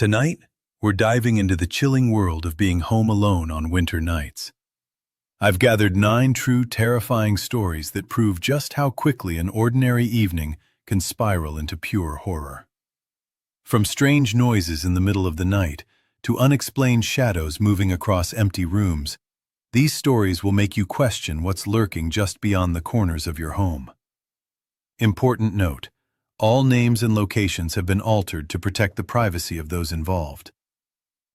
Tonight, we're diving into the chilling world of being home alone on winter nights. I've gathered 9 true terrifying stories that prove just how quickly an ordinary evening can spiral into pure horror. From strange noises in the middle of the night to unexplained shadows moving across empty rooms, these stories will make you question what's lurking just beyond the corners of your home. Important note: all names and locations have been altered to protect the privacy of those involved.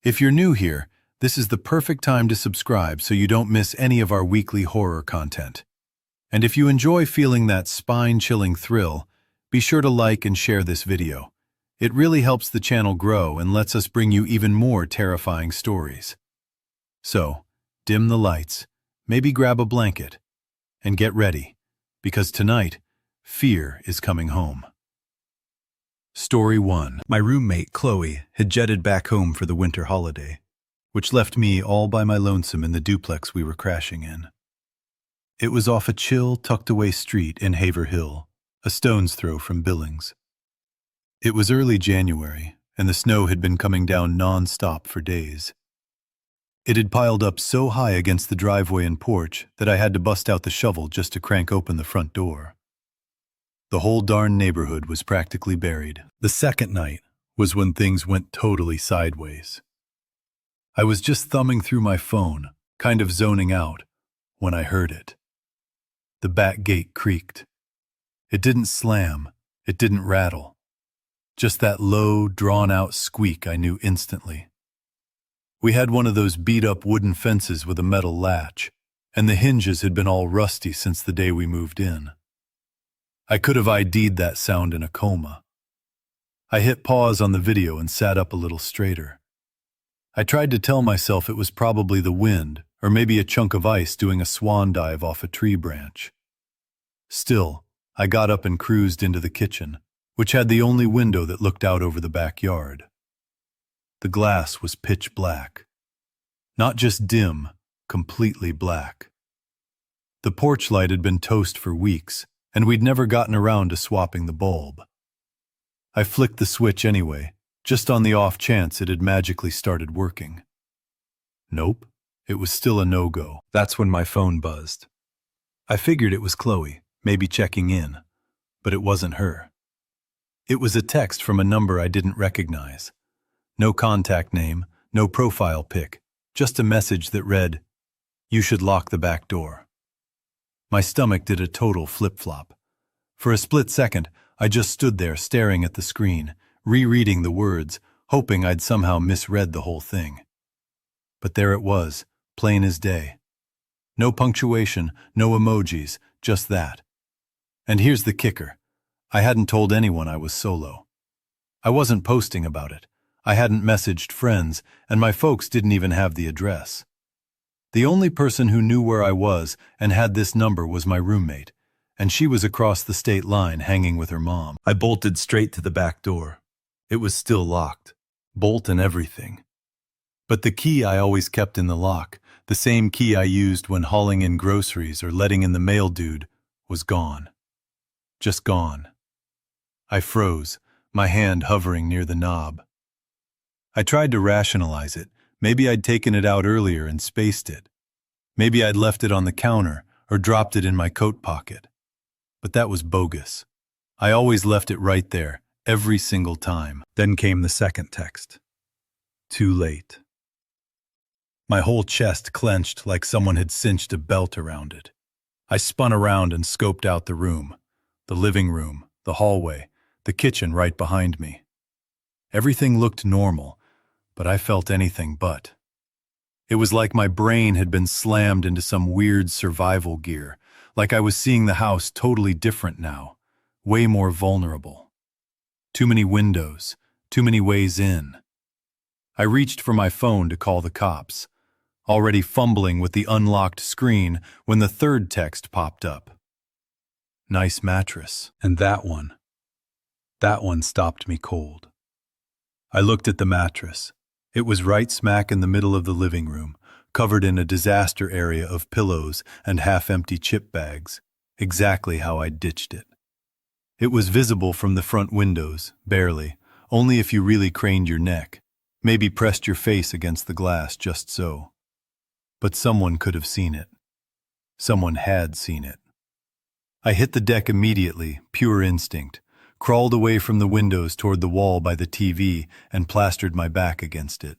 If you're new here, this is the perfect time to subscribe so you don't miss any of our weekly horror content. And if you enjoy feeling that spine-chilling thrill, be sure to like and share this video. It really helps the channel grow and lets us bring you even more terrifying stories. So, dim the lights, maybe grab a blanket, and get ready, because tonight, fear is coming home. Story 1. My roommate, Chloe, had jetted back home for the winter holiday, which left me all by my lonesome in the duplex we were crashing in. It was off a chill, tucked-away street in Haverhill, a stone's throw from Billings. It was early January, and the snow had been coming down non-stop for days. It had piled up so high against the driveway and porch that I had to bust out the shovel just to crank open the front door. The whole darn neighborhood was practically buried. The second night was when things went totally sideways. I was just thumbing through my phone, kind of zoning out, when I heard it. The back gate creaked. It didn't slam, it didn't rattle. Just that low, drawn-out squeak I knew instantly. We had one of those beat-up wooden fences with a metal latch, and the hinges had been all rusty since the day we moved in. I could have ID'd that sound in a coma. I hit pause on the video and sat up a little straighter. I tried to tell myself it was probably the wind, or maybe a chunk of ice doing a swan dive off a tree branch. Still, I got up and cruised into the kitchen, which had the only window that looked out over the backyard. The glass was pitch black. Not just dim, completely black. The porch light had been toast for weeks, and we'd never gotten around to swapping the bulb. I flicked the switch anyway, just on the off chance it had magically started working. Nope, it was still a no-go. That's when my phone buzzed. I figured it was Chloe, maybe checking in, but it wasn't her. It was a text from a number I didn't recognize. No contact name, no profile pic, just a message that read, "You should lock the back door." My stomach did a total flip-flop. For a split second, I just stood there staring at the screen, rereading the words, hoping I'd somehow misread the whole thing. But there it was, plain as day. No punctuation, no emojis, just that. And here's the kicker. I hadn't told anyone I was solo. I wasn't posting about it. I hadn't messaged friends, and my folks didn't even have the address. The only person who knew where I was and had this number was my roommate, and she was across the state line hanging with her mom. I bolted straight to the back door. It was still locked, bolt and everything. But the key I always kept in the lock, the same key I used when hauling in groceries or letting in the mail dude, was gone. Just gone. I froze, my hand hovering near the knob. I tried to rationalize it. Maybe I'd taken it out earlier and spaced it. Maybe I'd left it on the counter or dropped it in my coat pocket. But that was bogus. I always left it right there, every single time. Then came the second text. Too late. My whole chest clenched like someone had cinched a belt around it. I spun around and scoped out the room. The living room, the hallway, the kitchen right behind me. Everything looked normal, but I felt anything but. It was like my brain had been slammed into some weird survival gear, like I was seeing the house totally different now, way more vulnerable. Too many windows, too many ways in. I reached for my phone to call the cops, already fumbling with the unlocked screen when the third text popped up. Nice mattress. And that one stopped me cold. I looked at the mattress. It was right smack in the middle of the living room, covered in a disaster area of pillows and half-empty chip bags, exactly how I'd ditched it. It was visible from the front windows, barely, only if you really craned your neck, Maybe pressed your face against the glass just so. But someone could have seen it. Someone had seen it. I hit the deck immediately, pure instinct, crawled away from the windows toward the wall by the TV and plastered my back against it.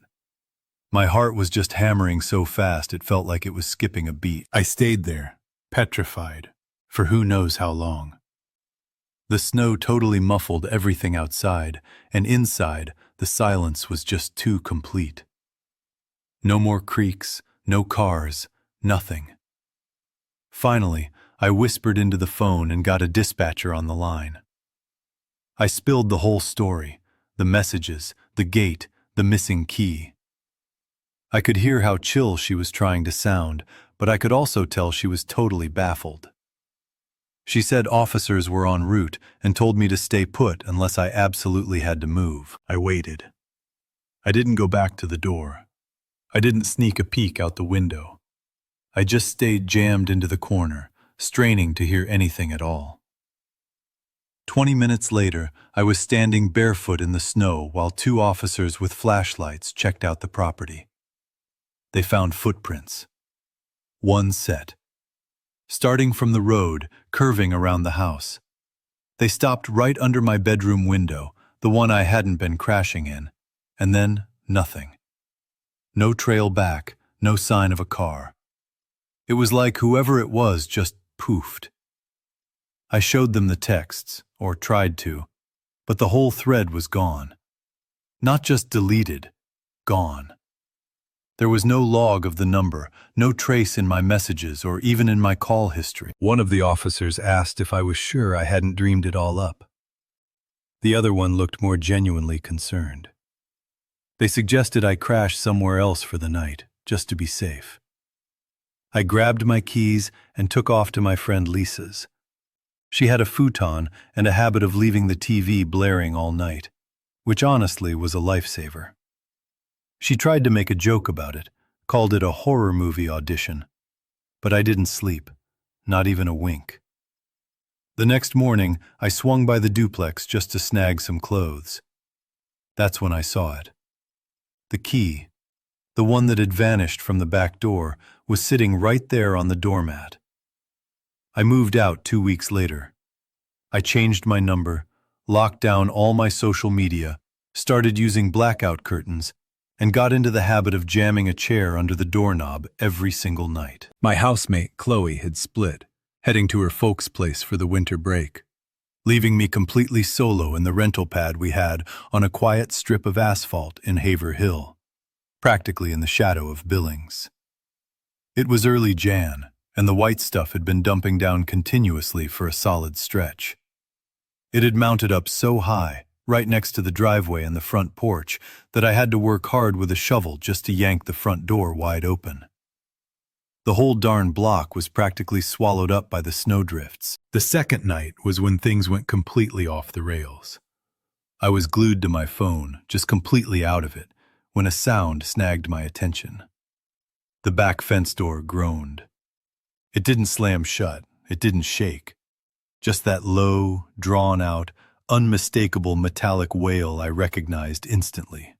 My heart was just hammering so fast it felt like it was skipping a beat. I stayed there, petrified, for who knows how long. The snow totally muffled everything outside, and inside, the silence was just too complete. No more creaks, no cars, nothing. Finally, I whispered into the phone and got a dispatcher on the line. I spilled the whole story, the messages, the gate, the missing key. I could hear how chill she was trying to sound, but I could also tell she was totally baffled. She said officers were en route and told me to stay put unless I absolutely had to move. I waited. I didn't go back to the door. I didn't sneak a peek out the window. I just stayed jammed into the corner, straining to hear anything at all. 20 minutes later, I was standing barefoot in the snow while 2 officers with flashlights checked out the property. They found footprints. 1 set. Starting from the road, curving around the house. They stopped right under my bedroom window, the one I hadn't been crashing in, and then nothing. No trail back, no sign of a car. It was like whoever it was just poofed. I showed them the texts, or tried to, but the whole thread was gone. Not just deleted, gone. There was no log of the number, no trace in my messages or even in my call history. One of the officers asked if I was sure I hadn't dreamed it all up. The other one looked more genuinely concerned. They suggested I crash somewhere else for the night, just to be safe. I grabbed my keys and took off to my friend Lisa's. She had a futon and a habit of leaving the TV blaring all night, which honestly was a lifesaver. She tried to make a joke about it, called it a horror movie audition. But I didn't sleep, not even a wink. The next morning, I swung by the duplex just to snag some clothes. That's when I saw it. The key, the one that had vanished from the back door, was sitting right there on the doormat. I moved out 2 weeks later. I changed my number, locked down all my social media, started using blackout curtains, and got into the habit of jamming a chair under the doorknob every single night. My housemate, Chloe, had split, heading to her folks' place for the winter break, leaving me completely solo in the rental pad we had on a quiet strip of asphalt in Haver Hill, practically in the shadow of Billings. It was early Jan, and the white stuff had been dumping down continuously for a solid stretch. It had mounted up so high, right next to the driveway and the front porch, that I had to work hard with a shovel just to yank the front door wide open. The whole darn block was practically swallowed up by the snowdrifts. The second night was when things went completely off the rails. I was glued to my phone, just completely out of it, when a sound snagged my attention. The back fence door groaned. It didn't slam shut, it didn't shake. Just that low, drawn-out, unmistakable metallic wail I recognized instantly.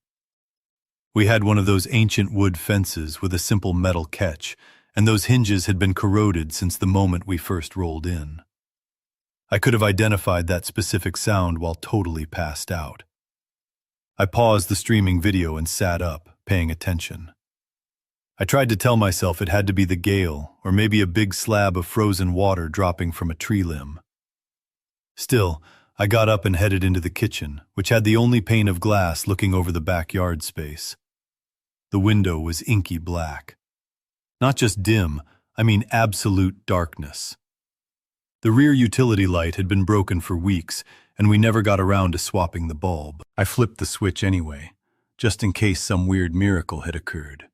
We had one of those ancient wood fences with a simple metal catch, and those hinges had been corroded since the moment we first rolled in. I could have identified that specific sound while totally passed out. I paused the streaming video and sat up, paying attention. I tried to tell myself it had to be the gale, or maybe a big slab of frozen water dropping from a tree limb. Still, I got up and headed into the kitchen, which had the only pane of glass looking over the backyard space. The window was inky black. Not just dim, I mean absolute darkness. The rear utility light had been broken for weeks, and we never got around to swapping the bulb. I flipped the switch anyway, just in case some weird miracle had occurred.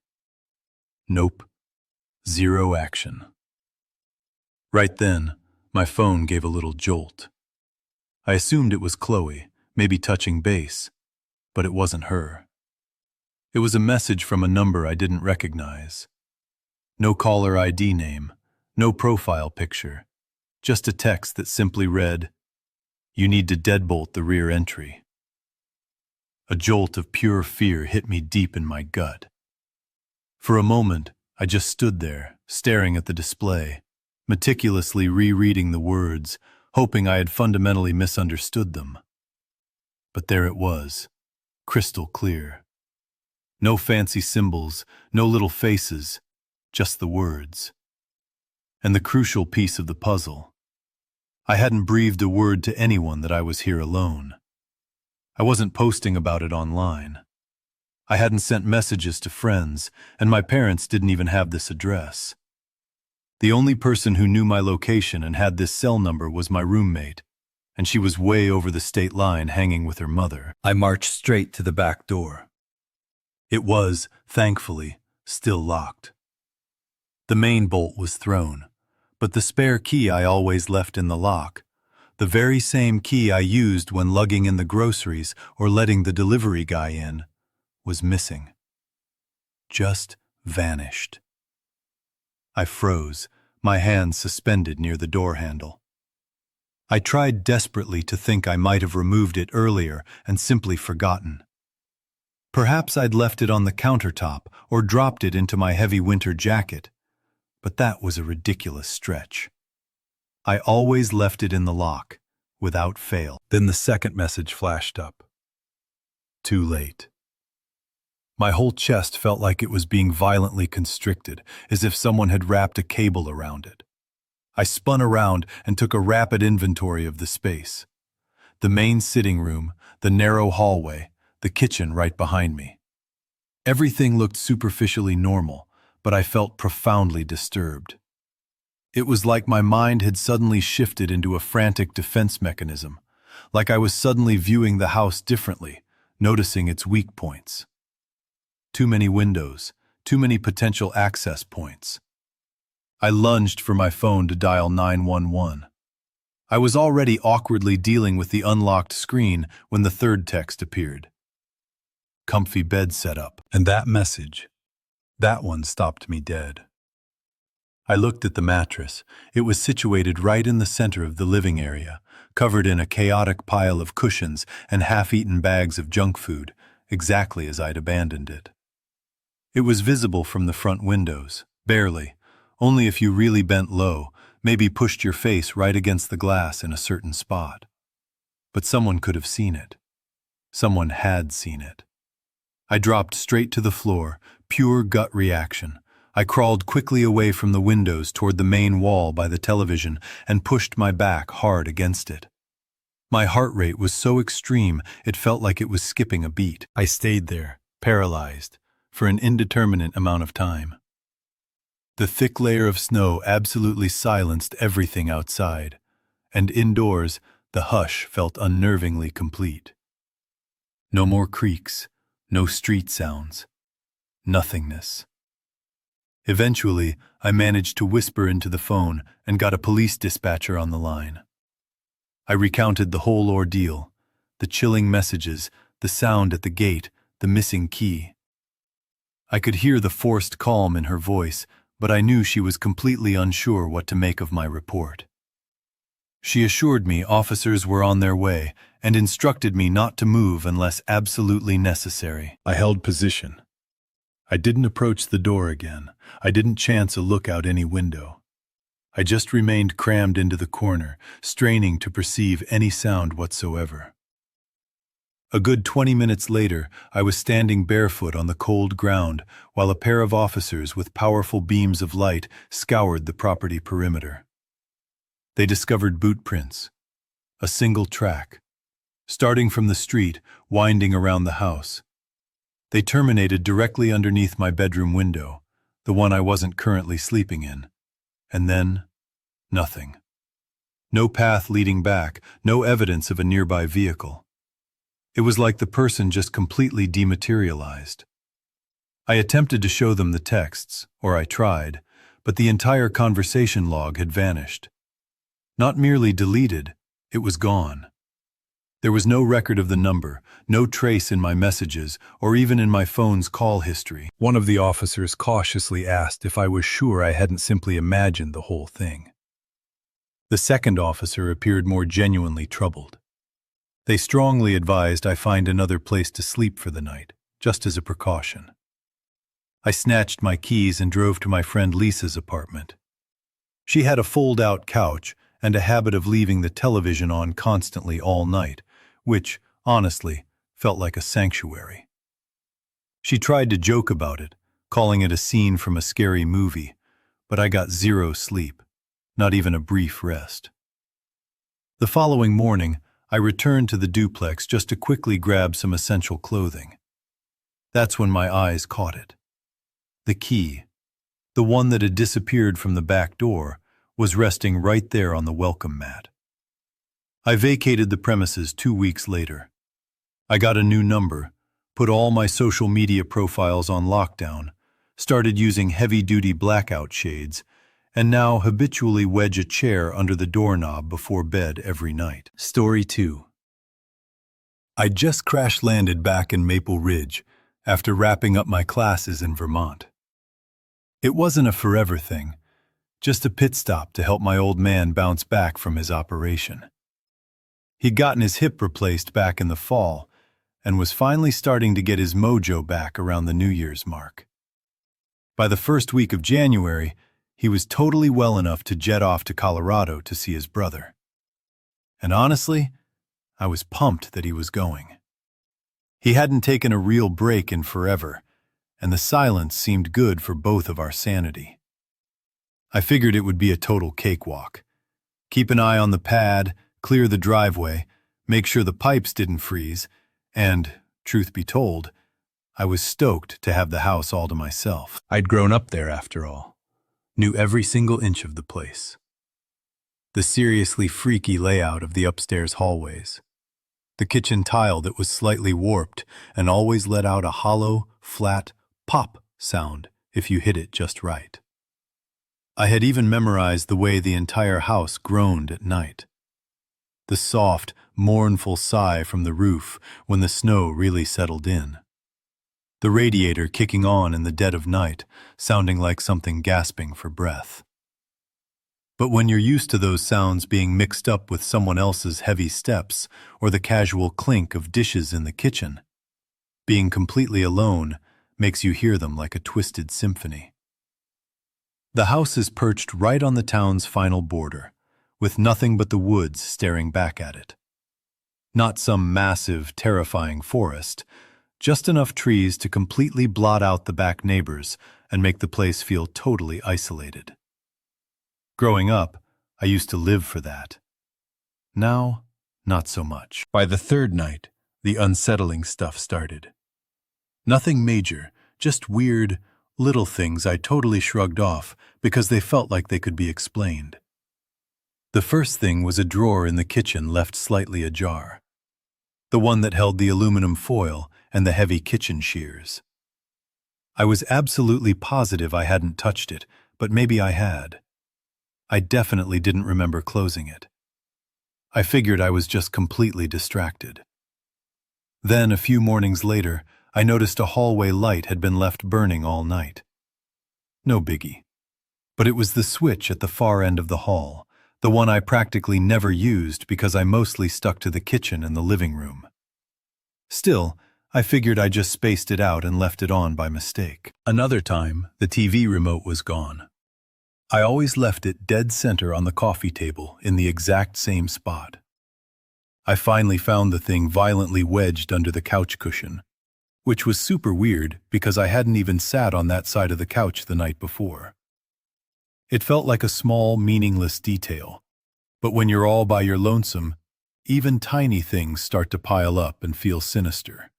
Nope. Zero action. Right then, my phone gave a little jolt. I assumed it was Chloe, maybe touching base, but it wasn't her. It was a message from a number I didn't recognize. No caller ID name, no profile picture, just a text that simply read, "You need to deadbolt the rear entry." A jolt of pure fear hit me deep in my gut. For a moment, I just stood there, staring at the display, meticulously rereading the words, hoping I had fundamentally misunderstood them. But there it was, crystal clear. No fancy symbols, no little faces, just the words. And the crucial piece of the puzzle. I hadn't breathed a word to anyone that I was here alone. I wasn't posting about it online. I hadn't sent messages to friends, and my parents didn't even have this address. The only person who knew my location and had this cell number was my roommate, and she was way over the state line hanging with her mother. I marched straight to the back door. It was, thankfully, still locked. The main bolt was thrown, but the spare key I always left in the lock, the very same key I used when lugging in the groceries or letting the delivery guy in, was missing. Just vanished. I froze, my hands suspended near the door handle. I tried desperately to think I might have removed it earlier and simply forgotten. Perhaps I'd left it on the countertop or dropped it into my heavy winter jacket, but that was a ridiculous stretch. I always left it in the lock, without fail. Then the second message flashed up. Too late. My whole chest felt like it was being violently constricted, as if someone had wrapped a cable around it. I spun around and took a rapid inventory of the space. The main sitting room, the narrow hallway, the kitchen right behind me. Everything looked superficially normal, but I felt profoundly disturbed. It was like my mind had suddenly shifted into a frantic defense mechanism, like I was suddenly viewing the house differently, noticing its weak points. Too many windows, too many potential access points. I lunged for my phone to dial 911. I was already awkwardly dealing with the unlocked screen when the third text appeared. Comfy bed setup. And that message, that one stopped me dead. I looked at the mattress. It was situated right in the center of the living area, covered in a chaotic pile of cushions and half-eaten bags of junk food, exactly as I'd abandoned it. It was visible from the front windows, barely, only if you really bent low, maybe pushed your face right against the glass in a certain spot. But someone could have seen it. Someone had seen it. I dropped straight to the floor, pure gut reaction. I crawled quickly away from the windows toward the main wall by the television and pushed my back hard against it. My heart rate was so extreme it felt like it was skipping a beat. I stayed there, paralyzed, for an indeterminate amount of time. The thick layer of snow absolutely silenced everything outside, and indoors the hush felt unnervingly complete. No more creaks, no street sounds, nothingness. Eventually, I managed to whisper into the phone and got a police dispatcher on the line. I recounted the whole ordeal, the chilling messages, the sound at the gate, the missing key. I could hear the forced calm in her voice, but I knew she was completely unsure what to make of my report. She assured me officers were on their way and instructed me not to move unless absolutely necessary. I held position. I didn't approach the door again. I didn't chance a look out any window. I just remained crammed into the corner, straining to perceive any sound whatsoever. A good 20 minutes later, I was standing barefoot on the cold ground while a pair of officers with powerful beams of light scoured the property perimeter. They discovered boot prints, a single track, starting from the street, winding around the house. They terminated directly underneath my bedroom window, the one I wasn't currently sleeping in. And then, nothing. No path leading back, no evidence of a nearby vehicle. It was like the person just completely dematerialized. I attempted to show them the texts, or I tried, but the entire conversation log had vanished. Not merely deleted, it was gone. There was no record of the number, no trace in my messages, or even in my phone's call history. One of the officers cautiously asked if I was sure I hadn't simply imagined the whole thing. The second officer appeared more genuinely troubled. They strongly advised I find another place to sleep for the night, just as a precaution. I snatched my keys and drove to my friend Lisa's apartment. She had a fold-out couch and a habit of leaving the television on constantly all night, which, honestly, felt like a sanctuary. She tried to joke about it, calling it a scene from a scary movie, but I got zero sleep, not even a brief rest. The following morning, I returned to the duplex just to quickly grab some essential clothing. That's when my eyes caught it. The key, the one that had disappeared from the back door, was resting right there on the welcome mat. I vacated the premises 2 weeks later. I got a new number, put all my social media profiles on lockdown, started using heavy-duty blackout shades, and now habitually wedge a chair under the doorknob before bed every night. Story 2. I just crash-landed back in Maple Ridge after wrapping up my classes in Vermont. It wasn't a forever thing, just a pit stop to help my old man bounce back from his operation. He'd gotten his hip replaced back in the fall and was finally starting to get his mojo back around the New Year's mark. By the first week of January, he was totally well enough to jet off to Colorado to see his brother. And honestly, I was pumped that he was going. He hadn't taken a real break in forever, and the silence seemed good for both of our sanity. I figured it would be a total cakewalk. Keep an eye on the pad, clear the driveway, make sure the pipes didn't freeze, and, truth be told, I was stoked to have the house all to myself. I'd grown up there after all, knew every single inch of the place. The seriously freaky layout of the upstairs hallways, the kitchen tile that was slightly warped and always let out a hollow, flat pop sound if you hit it just right. I had even memorized the way the entire house groaned at night. The soft, mournful sigh from the roof when the snow really settled in. The radiator kicking on in the dead of night, sounding like something gasping for breath. But when you're used to those sounds being mixed up with someone else's heavy steps or the casual clink of dishes in the kitchen, being completely alone makes you hear them like a twisted symphony. The house is perched right on the town's final border, with nothing but the woods staring back at it. Not some massive, terrifying forest, just enough trees to completely blot out the back neighbors and make the place feel totally isolated. Growing up, I used to live for that. Now, not so much. By the third night, the unsettling stuff started. Nothing major, just weird, little things I totally shrugged off because they felt like they could be explained. The first thing was a drawer in the kitchen left slightly ajar. The one that held the aluminum foil and the heavy kitchen shears. I was absolutely positive I hadn't touched it, but maybe I had. I definitely didn't remember closing it. I figured I was just completely distracted. Then, a few mornings later, I noticed a hallway light had been left burning all night. No biggie. But it was the switch at the far end of the hall, the one I practically never used because I mostly stuck to the kitchen and the living room. Still, I figured I just spaced it out and left it on by mistake. Another time, the TV remote was gone. I always left it dead center on the coffee table in the exact same spot. I finally found the thing violently wedged under the couch cushion, which was super weird because I hadn't even sat on that side of the couch the night before. It felt like a small, meaningless detail, but when you're all by your lonesome, even tiny things start to pile up and feel sinister.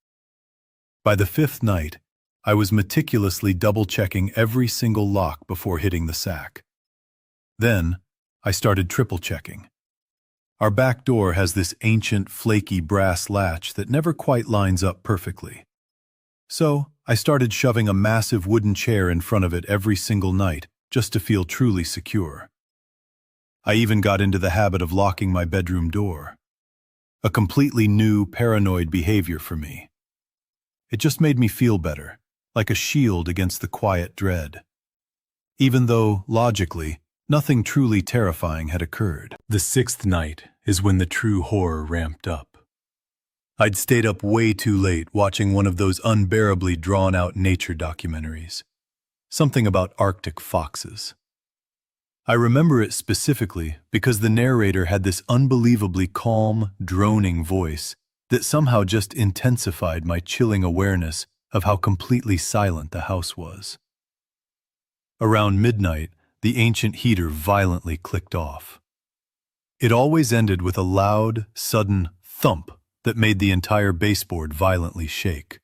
By the fifth night, I was meticulously double-checking every single lock before hitting the sack. Then, I started triple-checking. Our back door has this ancient, flaky brass latch that never quite lines up perfectly. So, I started shoving a massive wooden chair in front of it every single night just to feel truly secure. I even got into the habit of locking my bedroom door. A completely new, paranoid behavior for me. It just made me feel better, like a shield against the quiet dread. Even though, logically, nothing truly terrifying had occurred. The sixth night is when the true horror ramped up. I'd stayed up way too late watching one of those unbearably drawn-out nature documentaries. Something about Arctic foxes. I remember it specifically because the narrator had this unbelievably calm, droning voice that somehow just intensified my chilling awareness of how completely silent the house was. Around midnight, the ancient heater violently clicked off. It always ended with a loud, sudden thump that made the entire baseboard violently shake.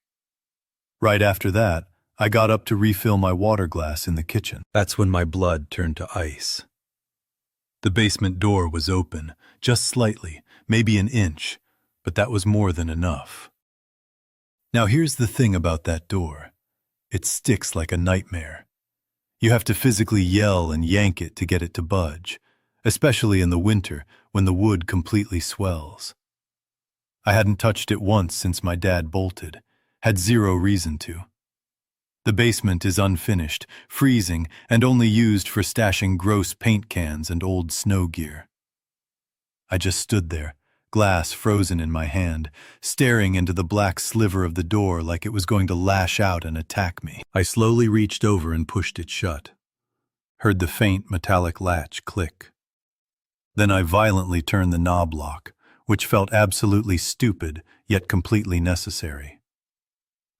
Right after that, I got up to refill my water glass in the kitchen. That's when my blood turned to ice. The basement door was open, just slightly, maybe an inch, but that was more than enough. Now here's the thing about that door. It sticks like a nightmare. You have to physically yell and yank it to get it to budge, especially in the winter when the wood completely swells. I hadn't touched it once since my dad bolted, had zero reason to. The basement is unfinished, freezing, and only used for stashing gross paint cans and old snow gear. I just stood there, glass frozen in my hand, staring into the black sliver of the door like it was going to lash out and attack me. I slowly reached over and pushed it shut. Heard the faint metallic latch click. Then I violently turned the knob lock, which felt absolutely stupid, yet completely necessary.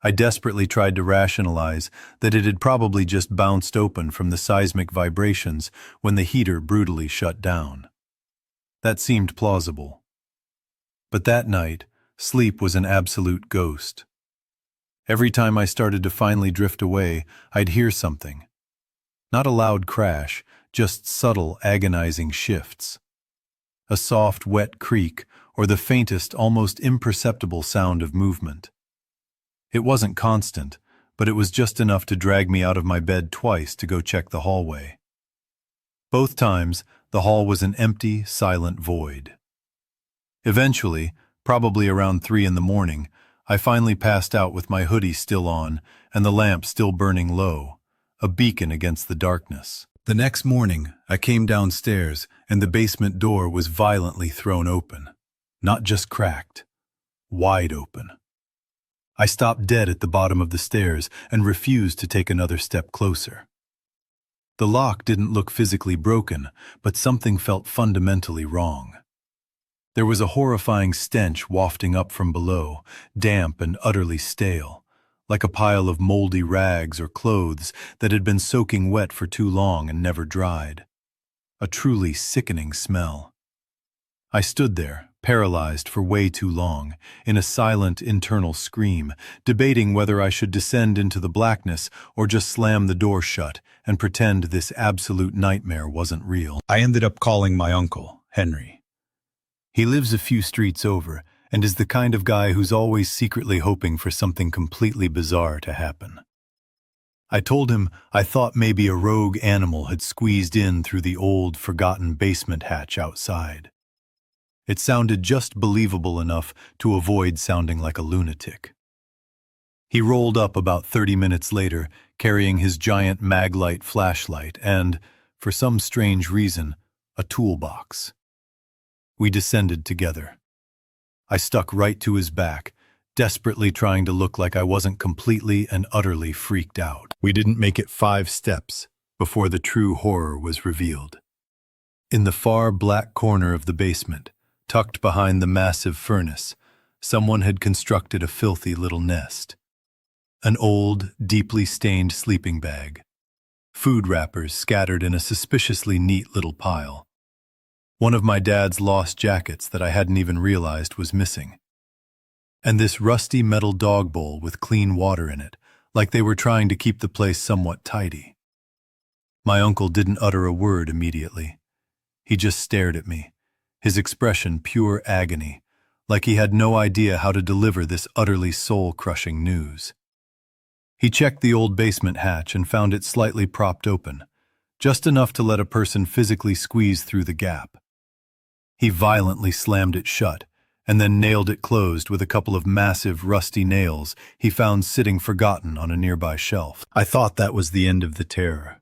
I desperately tried to rationalize that it had probably just bounced open from the seismic vibrations when the heater brutally shut down. That seemed plausible. But that night, sleep was an absolute ghost. Every time I started to finally drift away, I'd hear something. Not a loud crash, just subtle, agonizing shifts. A soft, wet creak, or the faintest, almost imperceptible sound of movement. It wasn't constant, but it was just enough to drag me out of my bed twice to go check the hallway. Both times, the hall was an empty, silent void. Eventually, probably around 3 in the morning, I finally passed out with my hoodie still on and the lamp still burning low, a beacon against the darkness. The next morning, I came downstairs and the basement door was violently thrown open. Not just cracked, wide open. I stopped dead at the bottom of the stairs and refused to take another step closer. The lock didn't look physically broken, but something felt fundamentally wrong. There was a horrifying stench wafting up from below, damp and utterly stale, like a pile of moldy rags or clothes that had been soaking wet for too long and never dried. A truly sickening smell. I stood there, paralyzed for way too long, in a silent internal scream, debating whether I should descend into the blackness or just slam the door shut and pretend this absolute nightmare wasn't real. I ended up calling my uncle, Henry. He lives a few streets over and is the kind of guy who's always secretly hoping for something completely bizarre to happen. I told him I thought maybe a rogue animal had squeezed in through the old, forgotten basement hatch outside. It sounded just believable enough to avoid sounding like a lunatic. He rolled up about 30 minutes later, carrying his giant Maglite flashlight and, for some strange reason, a toolbox. We descended together. I stuck right to his back, desperately trying to look like I wasn't completely and utterly freaked out. We didn't make it 5 steps before the true horror was revealed. In the far black corner of the basement, tucked behind the massive furnace, someone had constructed a filthy little nest. An old, deeply stained sleeping bag. Food wrappers scattered in a suspiciously neat little pile. One of my dad's lost jackets that I hadn't even realized was missing. And this rusty metal dog bowl with clean water in it, like they were trying to keep the place somewhat tidy. My uncle didn't utter a word immediately. He just stared at me, his expression pure agony, like he had no idea how to deliver this utterly soul-crushing news. He checked the old basement hatch and found it slightly propped open, just enough to let a person physically squeeze through the gap. He violently slammed it shut, and then nailed it closed with a couple of massive, rusty nails he found sitting forgotten on a nearby shelf. I thought that was the end of the terror.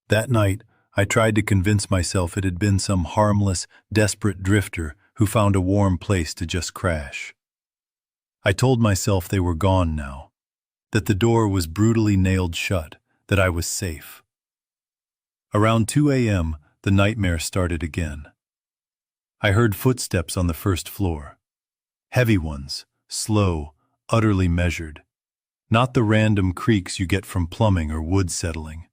That night, I tried to convince myself it had been some harmless, desperate drifter who found a warm place to just crash. I told myself they were gone now, that the door was brutally nailed shut, that I was safe. Around 2 a.m., the nightmare started again. I heard footsteps on the first floor. Heavy ones, slow, utterly measured. Not the random creaks you get from plumbing or wood settling.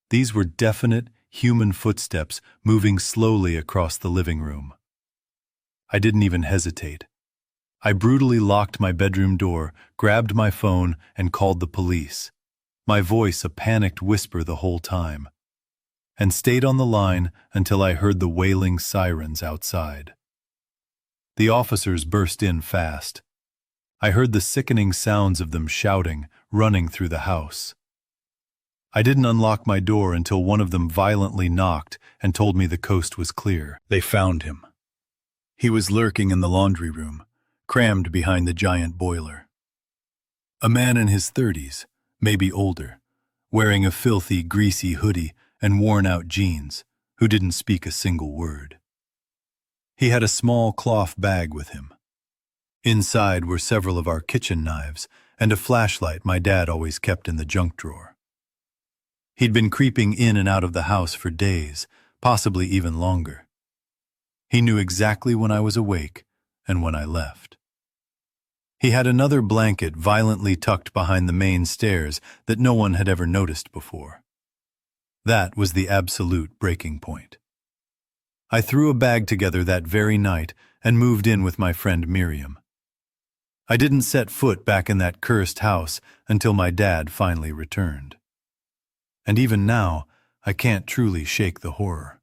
These were definite, human footsteps moving slowly across the living room. I didn't even hesitate. I brutally locked my bedroom door, grabbed my phone, and called the police, my voice a panicked whisper the whole time, and stayed on the line until I heard the wailing sirens outside. The officers burst in fast. I heard the sickening sounds of them shouting, running through the house. I didn't unlock my door until one of them violently knocked and told me the coast was clear. They found him. He was lurking in the laundry room, crammed behind the giant boiler. A man in his 30s, maybe older, wearing a filthy, greasy hoodie and worn-out jeans, who didn't speak a single word. He had a small cloth bag with him. Inside were several of our kitchen knives and a flashlight my dad always kept in the junk drawer. He'd been creeping in and out of the house for days, possibly even longer. He knew exactly when I was awake and when I left. He had another blanket violently tucked behind the main stairs that no one had ever noticed before. That was the absolute breaking point. I threw a bag together that very night and moved in with my friend Miriam. I didn't set foot back in that cursed house until my dad finally returned. And even now, I can't truly shake the horror.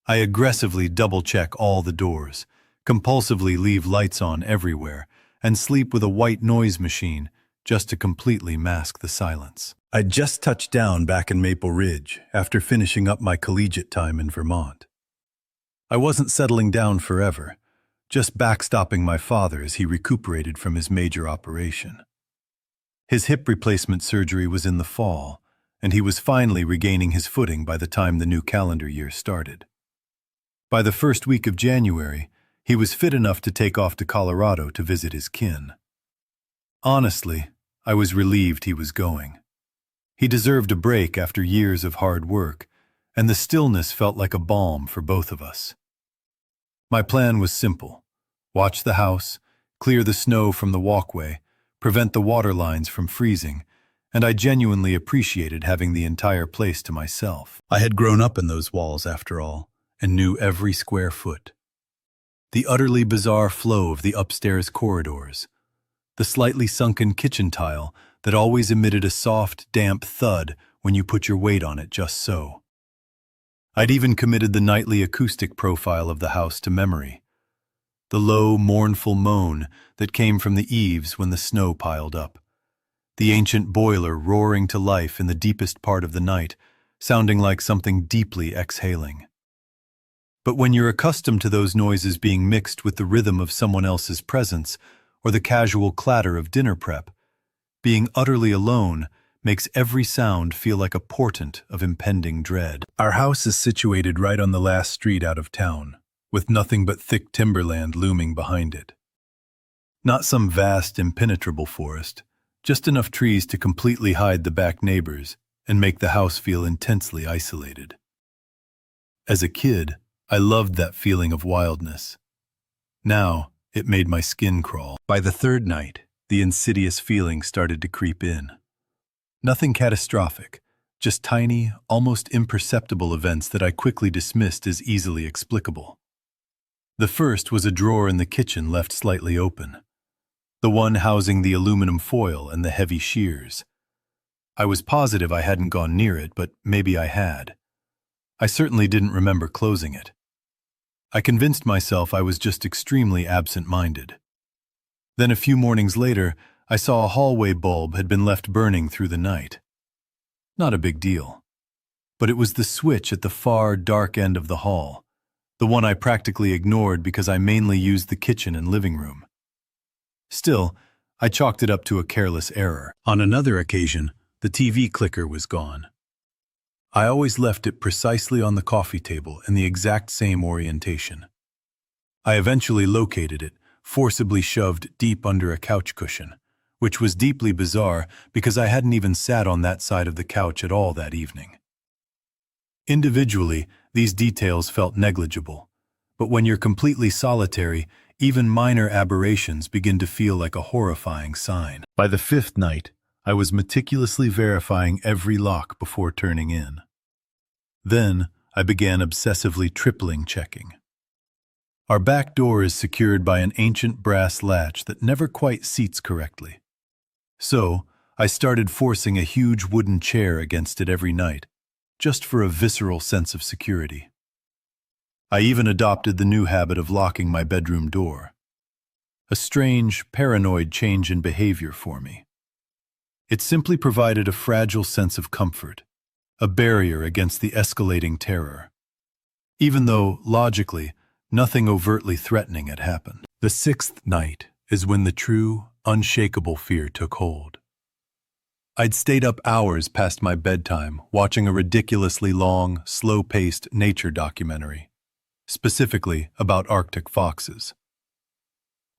I aggressively double-check all the doors, compulsively leave lights on everywhere, and sleep with a white noise machine just to completely mask the silence. I'd just touched down back in Maple Ridge after finishing up my collegiate time in Vermont. I wasn't settling down forever, just backstopping my father as he recuperated from his major operation. His hip replacement surgery was in the fall, and he was finally regaining his footing by the time the new calendar year started. By the first week of January, he was fit enough to take off to Colorado to visit his kin. Honestly, I was relieved he was going. He deserved a break after years of hard work, and the stillness felt like a balm for both of us. My plan was simple: watch the house, clear the snow from the walkway, prevent the water lines from freezing, and I genuinely appreciated having the entire place to myself. I had grown up in those walls, after all, and knew every square foot. The utterly bizarre flow of the upstairs corridors, the slightly sunken kitchen tile that always emitted a soft, damp thud when you put your weight on it just so. I'd even committed the nightly acoustic profile of the house to memory. The low, mournful moan that came from the eaves when the snow piled up. The ancient boiler roaring to life in the deepest part of the night, sounding like something deeply exhaling. But when you're accustomed to those noises being mixed with the rhythm of someone else's presence or the casual clatter of dinner prep, being utterly alone makes every sound feel like a portent of impending dread. Our house is situated right on the last street out of town, with nothing but thick timberland looming behind it. Not some vast, impenetrable forest, just enough trees to completely hide the back neighbors and make the house feel intensely isolated. As a kid, I loved that feeling of wildness. Now, it made my skin crawl. By the third night, the insidious feeling started to creep in. Nothing catastrophic, just tiny, almost imperceptible events that I quickly dismissed as easily explicable. The first was a drawer in the kitchen left slightly open, the one housing the aluminum foil and the heavy shears. I was positive I hadn't gone near it, but maybe I had. I certainly didn't remember closing it. I convinced myself I was just extremely absent-minded. Then a few mornings later, I saw a hallway bulb had been left burning through the night. Not a big deal. But it was the switch at the far, dark end of the hall, the one I practically ignored because I mainly used the kitchen and living room. Still, I chalked it up to a careless error. On another occasion, the TV clicker was gone. I always left it precisely on the coffee table in the exact same orientation. I eventually located it, forcibly shoved deep under a couch cushion, which was deeply bizarre because I hadn't even sat on that side of the couch at all that evening. Individually, these details felt negligible, but when you're completely solitary, even minor aberrations begin to feel like a horrifying sign. By the fifth night, I was meticulously verifying every lock before turning in. Then, I began obsessively tripling checking. Our back door is secured by an ancient brass latch that never quite seats correctly. So, I started forcing a huge wooden chair against it every night, just for a visceral sense of security. I even adopted the new habit of locking my bedroom door. A strange, paranoid change in behavior for me. It simply provided a fragile sense of comfort, a barrier against the escalating terror. Even though, logically, nothing overtly threatening had happened. The sixth night is when the true, unshakable fear took hold. I'd stayed up hours past my bedtime watching a ridiculously long, slow-paced nature documentary, specifically about Arctic foxes.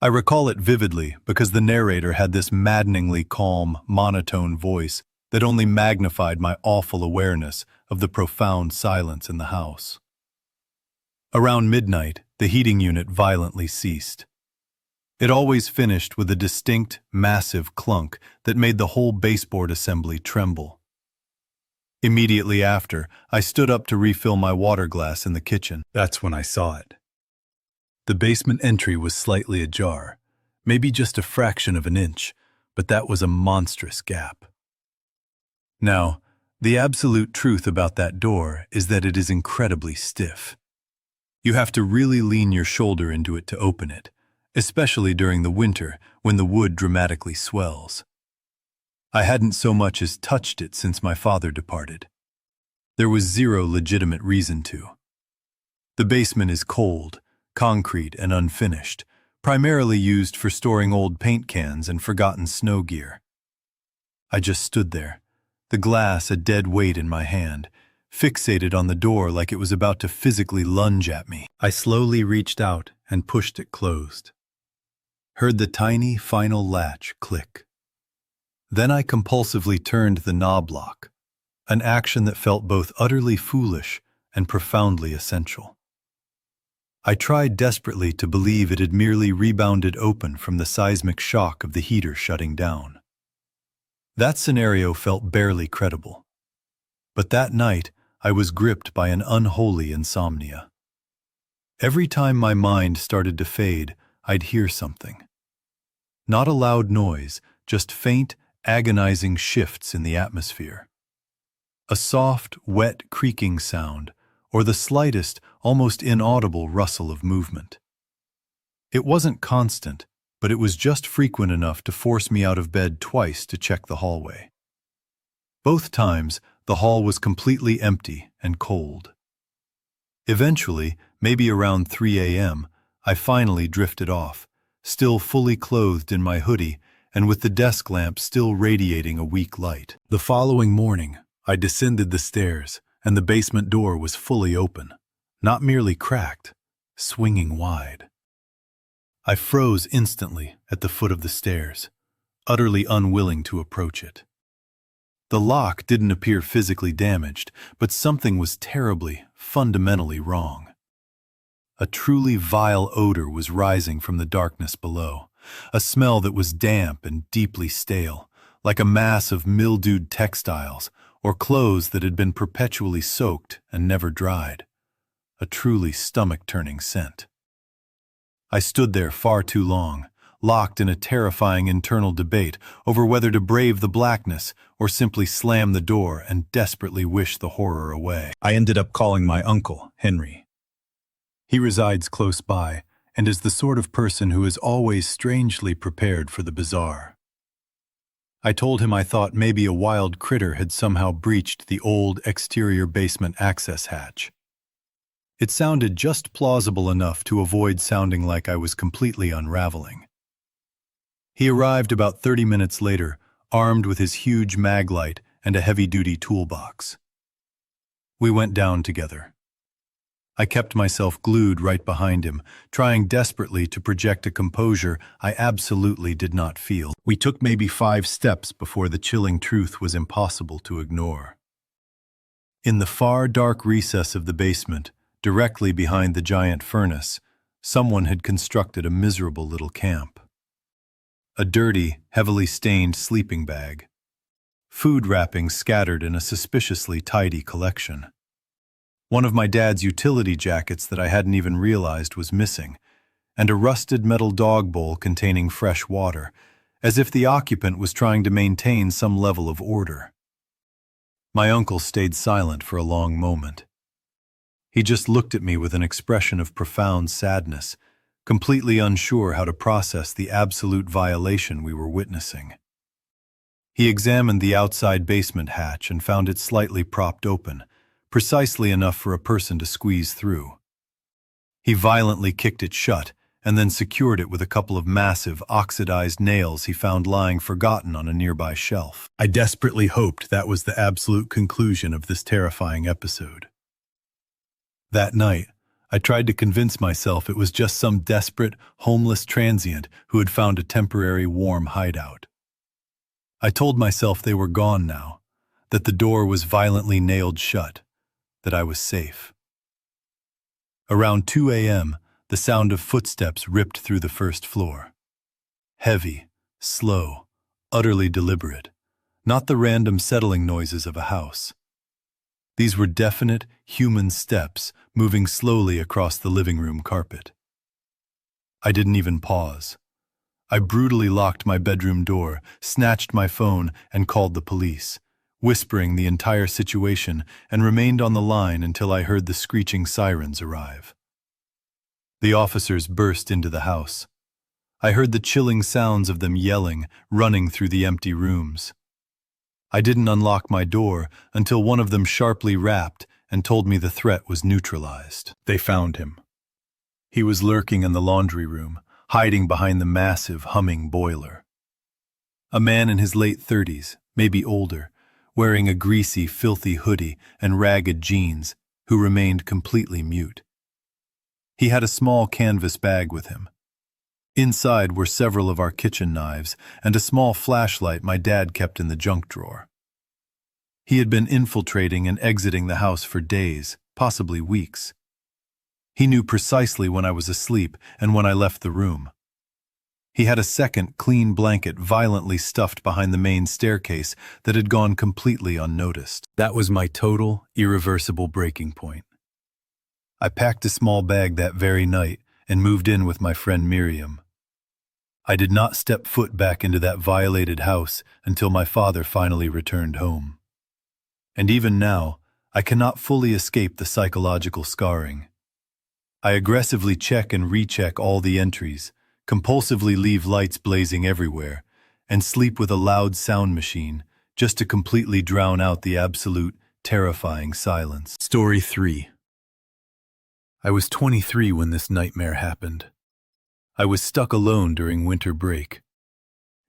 I recall it vividly because the narrator had this maddeningly calm, monotone voice that only magnified my awful awareness of the profound silence in the house. Around midnight, the heating unit violently ceased. It always finished with a distinct, massive clunk that made the whole baseboard assembly tremble. Immediately after, I stood up to refill my water glass in the kitchen. That's when I saw it. The basement entry was slightly ajar, maybe just a fraction of an inch, but that was a monstrous gap. Now, the absolute truth about that door is that it is incredibly stiff. You have to really lean your shoulder into it to open it, especially during the winter when the wood dramatically swells. I hadn't so much as touched it since my father departed. There was zero legitimate reason to. The basement is cold, concrete and unfinished, primarily used for storing old paint cans and forgotten snow gear. I just stood there, the glass a dead weight in my hand, fixated on the door like it was about to physically lunge at me. I slowly reached out and pushed it closed. Heard the tiny, final latch click. Then I compulsively turned the knob lock, an action that felt both utterly foolish and profoundly essential. I tried desperately to believe it had merely rebounded open from the seismic shock of the heater shutting down. That scenario felt barely credible. But that night, I was gripped by an unholy insomnia. Every time my mind started to fade, I'd hear something. Not a loud noise, just faint, agonizing shifts in the atmosphere. A soft, wet creaking sound, or the slightest, almost inaudible rustle of movement. It wasn't constant, but it was just frequent enough to force me out of bed twice to check the hallway. Both times, the hall was completely empty and cold. Eventually, maybe around 3 a.m., I finally drifted off, still fully clothed in my hoodie and with the desk lamp still radiating a weak light. The following morning, I descended the stairs, and the basement door was fully open, not merely cracked, swinging wide. I froze instantly at the foot of the stairs, utterly unwilling to approach it. The lock didn't appear physically damaged, but something was terribly, fundamentally wrong. A truly vile odor was rising from the darkness below, a smell that was damp and deeply stale, like a mass of mildewed textiles or clothes that had been perpetually soaked and never dried. A truly stomach-turning scent. I stood there far too long, locked in a terrifying internal debate over whether to brave the blackness or simply slam the door and desperately wish the horror away. I ended up calling my uncle, Henry. He resides close by and is the sort of person who is always strangely prepared for the bizarre. I told him I thought maybe a wild critter had somehow breached the old exterior basement access hatch. It sounded just plausible enough to avoid sounding like I was completely unraveling. He arrived about 30 minutes later, armed with his huge mag light and a heavy-duty toolbox. We went down together. I kept myself glued right behind him, trying desperately to project a composure I absolutely did not feel. We took maybe 5 steps before the chilling truth was impossible to ignore. In the far, dark recess of the basement, directly behind the giant furnace, someone had constructed a miserable little camp. A dirty, heavily stained sleeping bag. Food wrappings scattered in a suspiciously tidy collection. One of my dad's utility jackets that I hadn't even realized was missing, and a rusted metal dog bowl containing fresh water, as if the occupant was trying to maintain some level of order. My uncle stayed silent for a long moment. He just looked at me with an expression of profound sadness, completely unsure how to process the absolute violation we were witnessing. He examined the outside basement hatch and found it slightly propped open, precisely enough for a person to squeeze through. He violently kicked it shut and then secured it with a couple of massive, oxidized nails he found lying forgotten on a nearby shelf. I desperately hoped that was the absolute conclusion of this terrifying episode. That night, I tried to convince myself it was just some desperate, homeless transient who had found a temporary warm hideout. I told myself they were gone now, that the door was violently nailed shut, that I was safe. Around 2 a.m., the sound of footsteps ripped through the first floor. Heavy, slow, utterly deliberate, not the random settling noises of a house. These were definite, human steps moving slowly across the living room carpet. I didn't even pause. I brutally locked my bedroom door, snatched my phone, and called the police, whispering the entire situation, and remained on the line until I heard the screeching sirens arrive. The officers burst into the house. I heard the chilling sounds of them yelling, running through the empty rooms. I didn't unlock my door until one of them sharply rapped and told me the threat was neutralized. They found him. He was lurking in the laundry room, hiding behind the massive, humming boiler. A man in his late 30s, maybe older, wearing a greasy, filthy hoodie and ragged jeans, who remained completely mute. He had a small canvas bag with him. Inside were several of our kitchen knives and a small flashlight my dad kept in the junk drawer. He had been infiltrating and exiting the house for days, possibly weeks. He knew precisely when I was asleep and when I left the room. He had a second clean blanket violently stuffed behind the main staircase that had gone completely unnoticed. That was my total, irreversible breaking point. I packed a small bag that very night and moved in with my friend Miriam. I did not step foot back into that violated house until my father finally returned home. And even now, I cannot fully escape the psychological scarring. I aggressively check and recheck all the entries, compulsively leave lights blazing everywhere, and sleep with a loud sound machine just to completely drown out the absolute, terrifying silence. Story 3. I was 23 when this nightmare happened. I was stuck alone during winter break.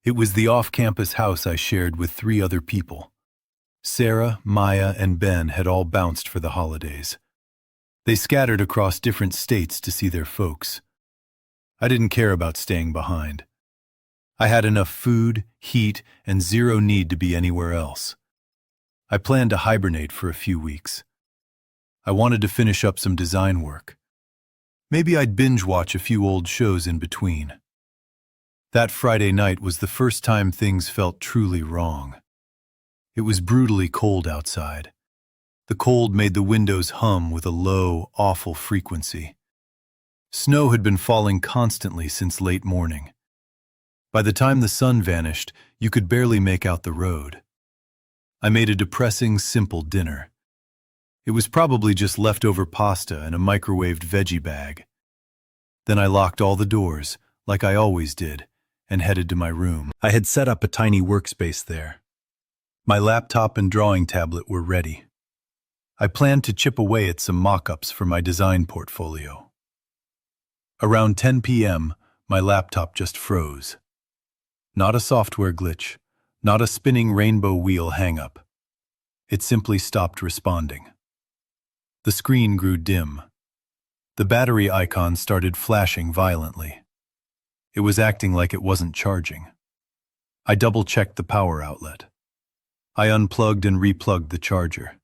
It was the off-campus house I shared with 3 other people. Sarah, Maya, and Ben had all bounced for the holidays. They scattered across different states to see their folks. I didn't care about staying behind. I had enough food, heat, and zero need to be anywhere else. I planned to hibernate for a few weeks. I wanted to finish up some design work. Maybe I'd binge-watch a few old shows in between. That Friday night was the first time things felt truly wrong. It was brutally cold outside. The cold made the windows hum with a low, awful frequency. Snow had been falling constantly since late morning. By the time the sun vanished, you could barely make out the road. I made a depressing, simple dinner. It was probably just leftover pasta and a microwaved veggie bag. Then I locked all the doors, like I always did, and headed to my room. I had set up a tiny workspace there. My laptop and drawing tablet were ready. I planned to chip away at some mock-ups for my design portfolio. Around 10 p.m., my laptop just froze. Not a software glitch, not a spinning rainbow wheel hang-up. It simply stopped responding. The screen grew dim, The battery icon started flashing violently. It was acting like it wasn't charging. I double-checked the power outlet. I unplugged and replugged the charger.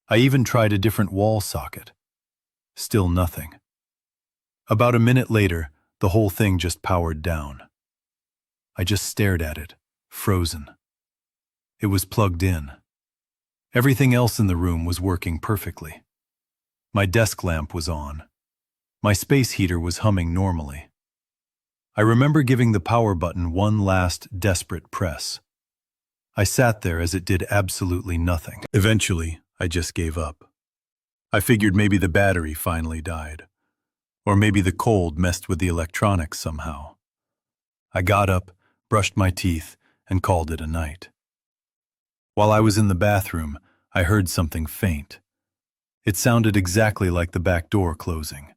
I even tried a different wall socket. Still nothing. About a minute later, the whole thing just powered down. I just stared at it, frozen. It was plugged in. Everything else in the room was working perfectly. My desk lamp was on. My space heater was humming normally. I remember giving the power button one last desperate press. I sat there as it did absolutely nothing. Eventually, I just gave up. I figured maybe the battery finally died. Or maybe the cold messed with the electronics somehow. I got up, brushed my teeth, and called it a night. While I was in the bathroom, I heard something faint. It sounded exactly like the back door closing.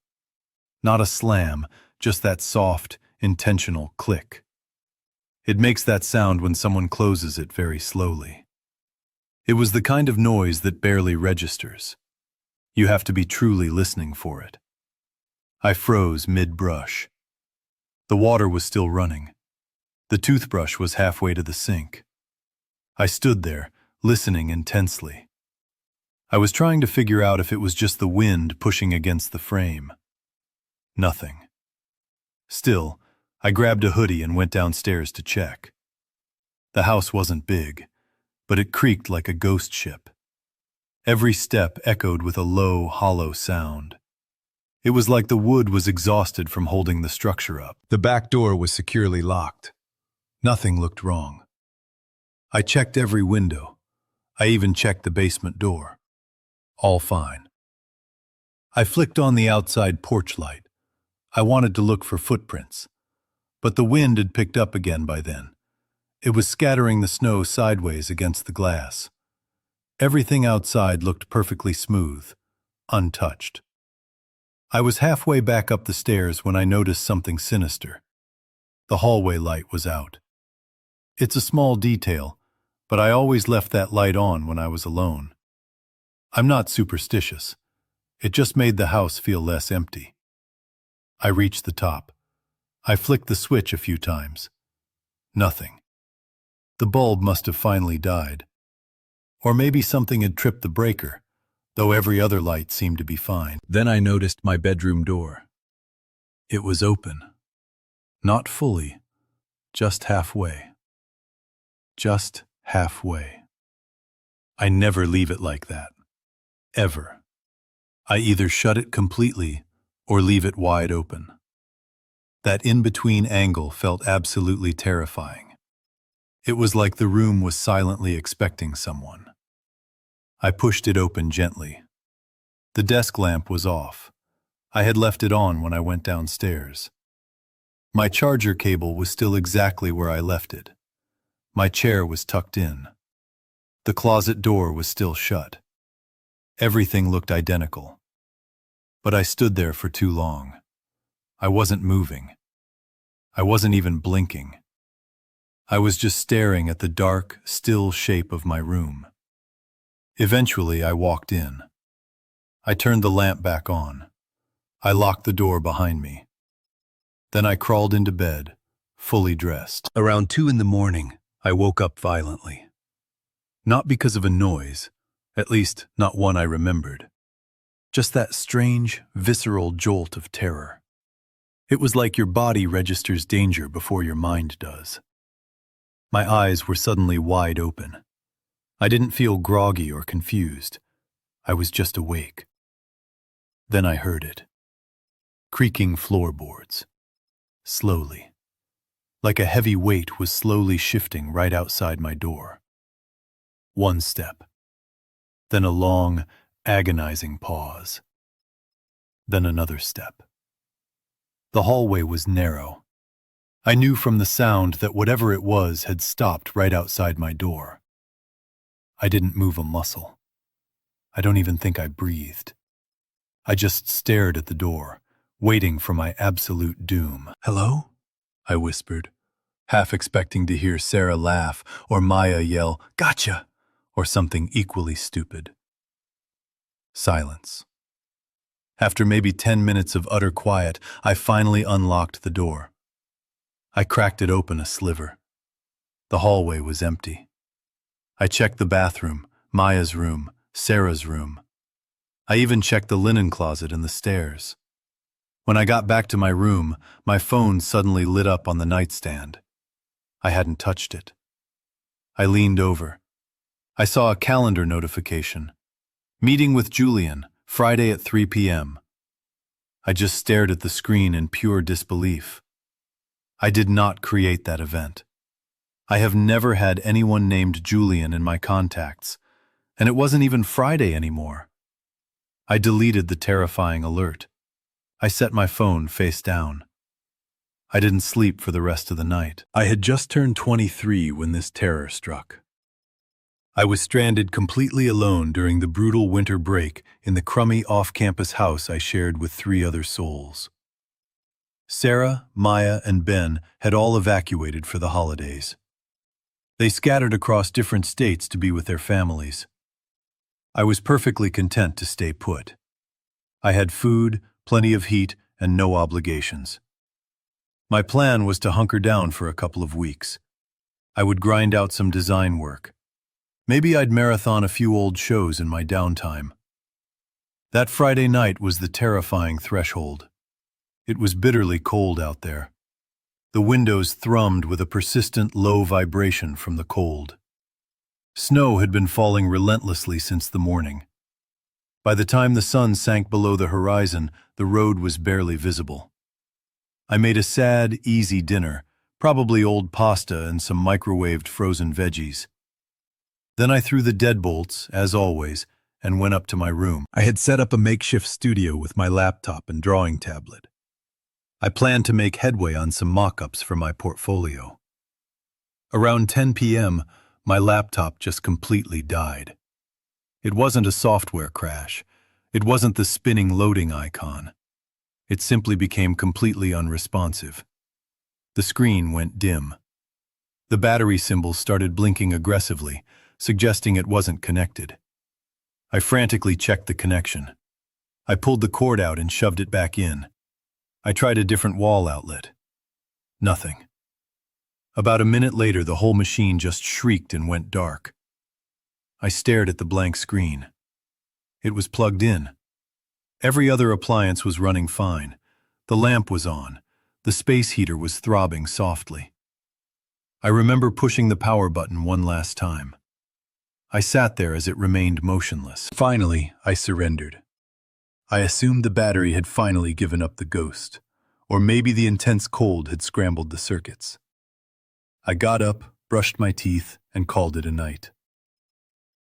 Not a slam, just that soft, intentional click. It makes that sound when someone closes it very slowly. It was the kind of noise that barely registers. You have to be truly listening for it. I froze mid-brush. The water was still running. The toothbrush was halfway to the sink. I stood there, listening intensely. I was trying to figure out if it was just the wind pushing against the frame. Nothing. Still, I grabbed a hoodie and went downstairs to check. The house wasn't big, but it creaked like a ghost ship. Every step echoed with a low, hollow sound. It was like the wood was exhausted from holding the structure up. The back door was securely locked. Nothing looked wrong. I checked every window. I even checked the basement door. All fine. I flicked on the outside porch light. I wanted to look for footprints. But the wind had picked up again by then. It was scattering the snow sideways against the glass. Everything outside looked perfectly smooth, untouched. I was halfway back up the stairs when I noticed something sinister. The hallway light was out. It's a small detail, but I always left that light on when I was alone. I'm not superstitious. It just made the house feel less empty. I reached the top. I flicked the switch a few times. Nothing. The bulb must have finally died. Or maybe something had tripped the breaker, though every other light seemed to be fine. Then I noticed my bedroom door. It was open. Not fully, just halfway. Just halfway. I never leave it like that. Ever. I either shut it completely or leave it wide open. That in-between angle felt absolutely terrifying. It was like the room was silently expecting someone. I pushed it open gently. The desk lamp was off. I had left it on when I went downstairs. My charger cable was still exactly where I left it. My chair was tucked in. The closet door was still shut. Everything looked identical. But I stood there for too long. I wasn't moving. I wasn't even blinking. I was just staring at the dark, still shape of my room. Eventually, I walked in. I turned the lamp back on. I locked the door behind me. Then I crawled into bed, fully dressed. Around 2 a.m, I woke up violently. Not because of a noise, at least not one I remembered. Just that strange, visceral jolt of terror. It was like your body registers danger before your mind does. My eyes were suddenly wide open. I didn't feel groggy or confused. I was just awake. Then I heard it. Creaking floorboards. Slowly. Like a heavy weight was slowly shifting right outside my door. One step. Then a long, agonizing pause. Then another step. The hallway was narrow. I knew from the sound that whatever it was had stopped right outside my door. I didn't move a muscle. I don't even think I breathed. I just stared at the door, waiting for my absolute doom. "Hello?" I whispered, half expecting to hear Sarah laugh or Maya yell, "Gotcha!" or something equally stupid. Silence. After maybe 10 minutes of utter quiet, I finally unlocked the door. I cracked it open a sliver. The hallway was empty. I checked the bathroom, Maya's room, Sarah's room. I even checked the linen closet and the stairs. When I got back to my room, my phone suddenly lit up on the nightstand. I hadn't touched it. I leaned over. I saw a calendar notification. Meeting with Julian, Friday at 3 p.m. I just stared at the screen in pure disbelief. I did not create that event. I have never had anyone named Julian in my contacts, and it wasn't even Friday anymore. I deleted the terrifying alert. I set my phone face down. I didn't sleep for the rest of the night. I had just turned 23 when this terror struck. I was stranded completely alone during the brutal winter break in the crummy off-campus house I shared with 3 other souls. Sarah, Maya, and Ben had all evacuated for the holidays. They scattered across different states to be with their families. I was perfectly content to stay put. I had food, plenty of heat, and no obligations. My plan was to hunker down for a couple of weeks. I would grind out some design work. Maybe I'd marathon a few old shows in my downtime. That Friday night was the terrifying threshold. It was bitterly cold out there. The windows thrummed with a persistent low vibration from the cold. Snow had been falling relentlessly since the morning. By the time the sun sank below the horizon, the road was barely visible. I made a sad, easy dinner, probably old pasta and some microwaved frozen veggies. Then I threw the deadbolts, as always, and went up to my room. I had set up a makeshift studio with my laptop and drawing tablet. I planned to make headway on some mock-ups for my portfolio. Around 10 p.m., my laptop just completely died. It wasn't a software crash. It wasn't the spinning loading icon. It simply became completely unresponsive. The screen went dim. The battery symbol started blinking aggressively, suggesting it wasn't connected. I frantically checked the connection. I pulled the cord out and shoved it back in. I tried a different wall outlet. Nothing. About a minute later, the whole machine just shrieked and went dark. I stared at the blank screen. It was plugged in. Every other appliance was running fine. The lamp was on. The space heater was throbbing softly. I remember pushing the power button one last time. I sat there as it remained motionless. Finally, I surrendered. I assumed the battery had finally given up the ghost, or maybe the intense cold had scrambled the circuits. I got up, brushed my teeth, and called it a night.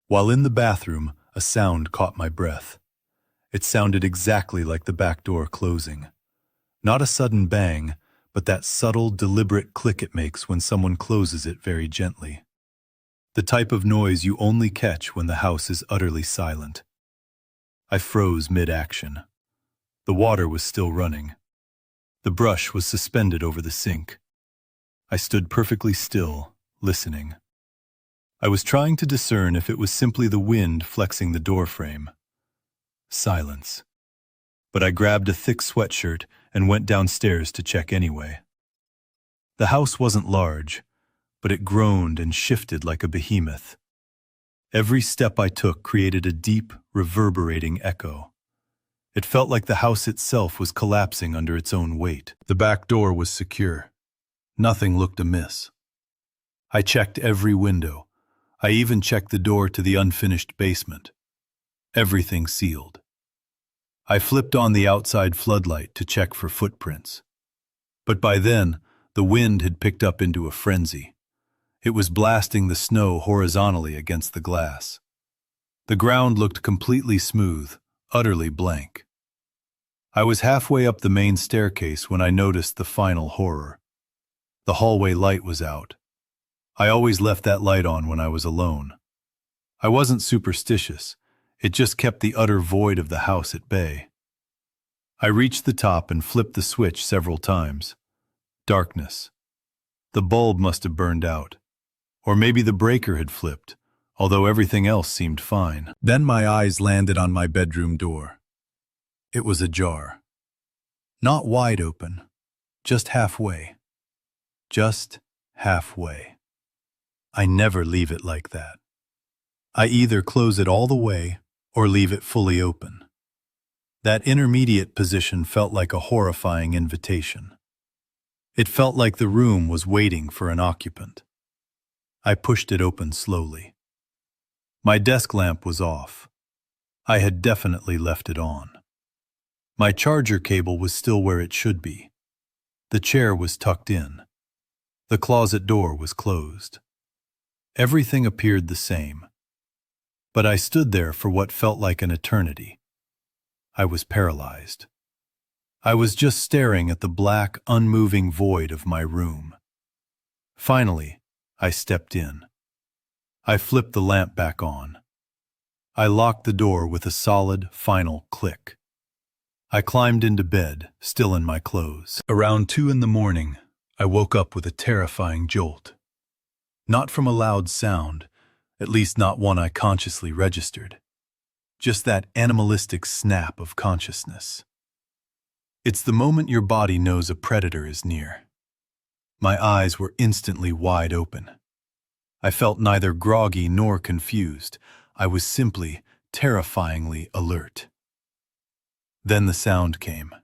While in the bathroom, a sound caught my breath. It sounded exactly like the back door closing. Not a sudden bang, but that subtle, deliberate click it makes when someone closes it very gently. The type of noise you only catch when the house is utterly silent. I froze mid-action. The water was still running. The brush was suspended over the sink. I stood perfectly still, listening. I was trying to discern if it was simply the wind flexing the doorframe. Silence. But I grabbed a thick sweatshirt and went downstairs to check anyway. The house wasn't large, but it groaned and shifted like a behemoth. Every step I took created a deep, reverberating echo. It felt like the house itself was collapsing under its own weight. The back door was secure. Nothing looked amiss. I checked every window. I even checked the door to the unfinished basement. Everything sealed. I flipped on the outside floodlight to check for footprints. But by then, the wind had picked up into a frenzy. It was blasting the snow horizontally against the glass. The ground looked completely smooth, utterly blank. I was halfway up the main staircase when I noticed the final horror. The hallway light was out. I always left that light on when I was alone. I wasn't superstitious. It just kept the utter void of the house at bay. I reached the top and flipped the switch several times. Darkness. The bulb must have burned out. Or maybe the breaker had flipped, although everything else seemed fine. Then my eyes landed on my bedroom door. It was ajar. Not wide open, just halfway. Just halfway. I never leave it like that. I either close it all the way or leave it fully open. That intermediate position felt like a horrifying invitation. It felt like the room was waiting for an occupant. I pushed it open slowly. My desk lamp was off. I had definitely left it on. My charger cable was still where it should be. The chair was tucked in. The closet door was closed. Everything appeared the same. But I stood there for what felt like an eternity. I was paralyzed. I was just staring at the black, unmoving void of my room. Finally, I stepped in. I flipped the lamp back on. I locked the door with a solid, final click. I climbed into bed, still in my clothes. Around 2 a.m, I woke up with a terrifying jolt. Not from a loud sound, at least not one I consciously registered. Just that animalistic snap of consciousness. It's the moment your body knows a predator is near. My eyes were instantly wide open. I felt neither groggy nor confused. I was simply terrifyingly alert. Then the sound came.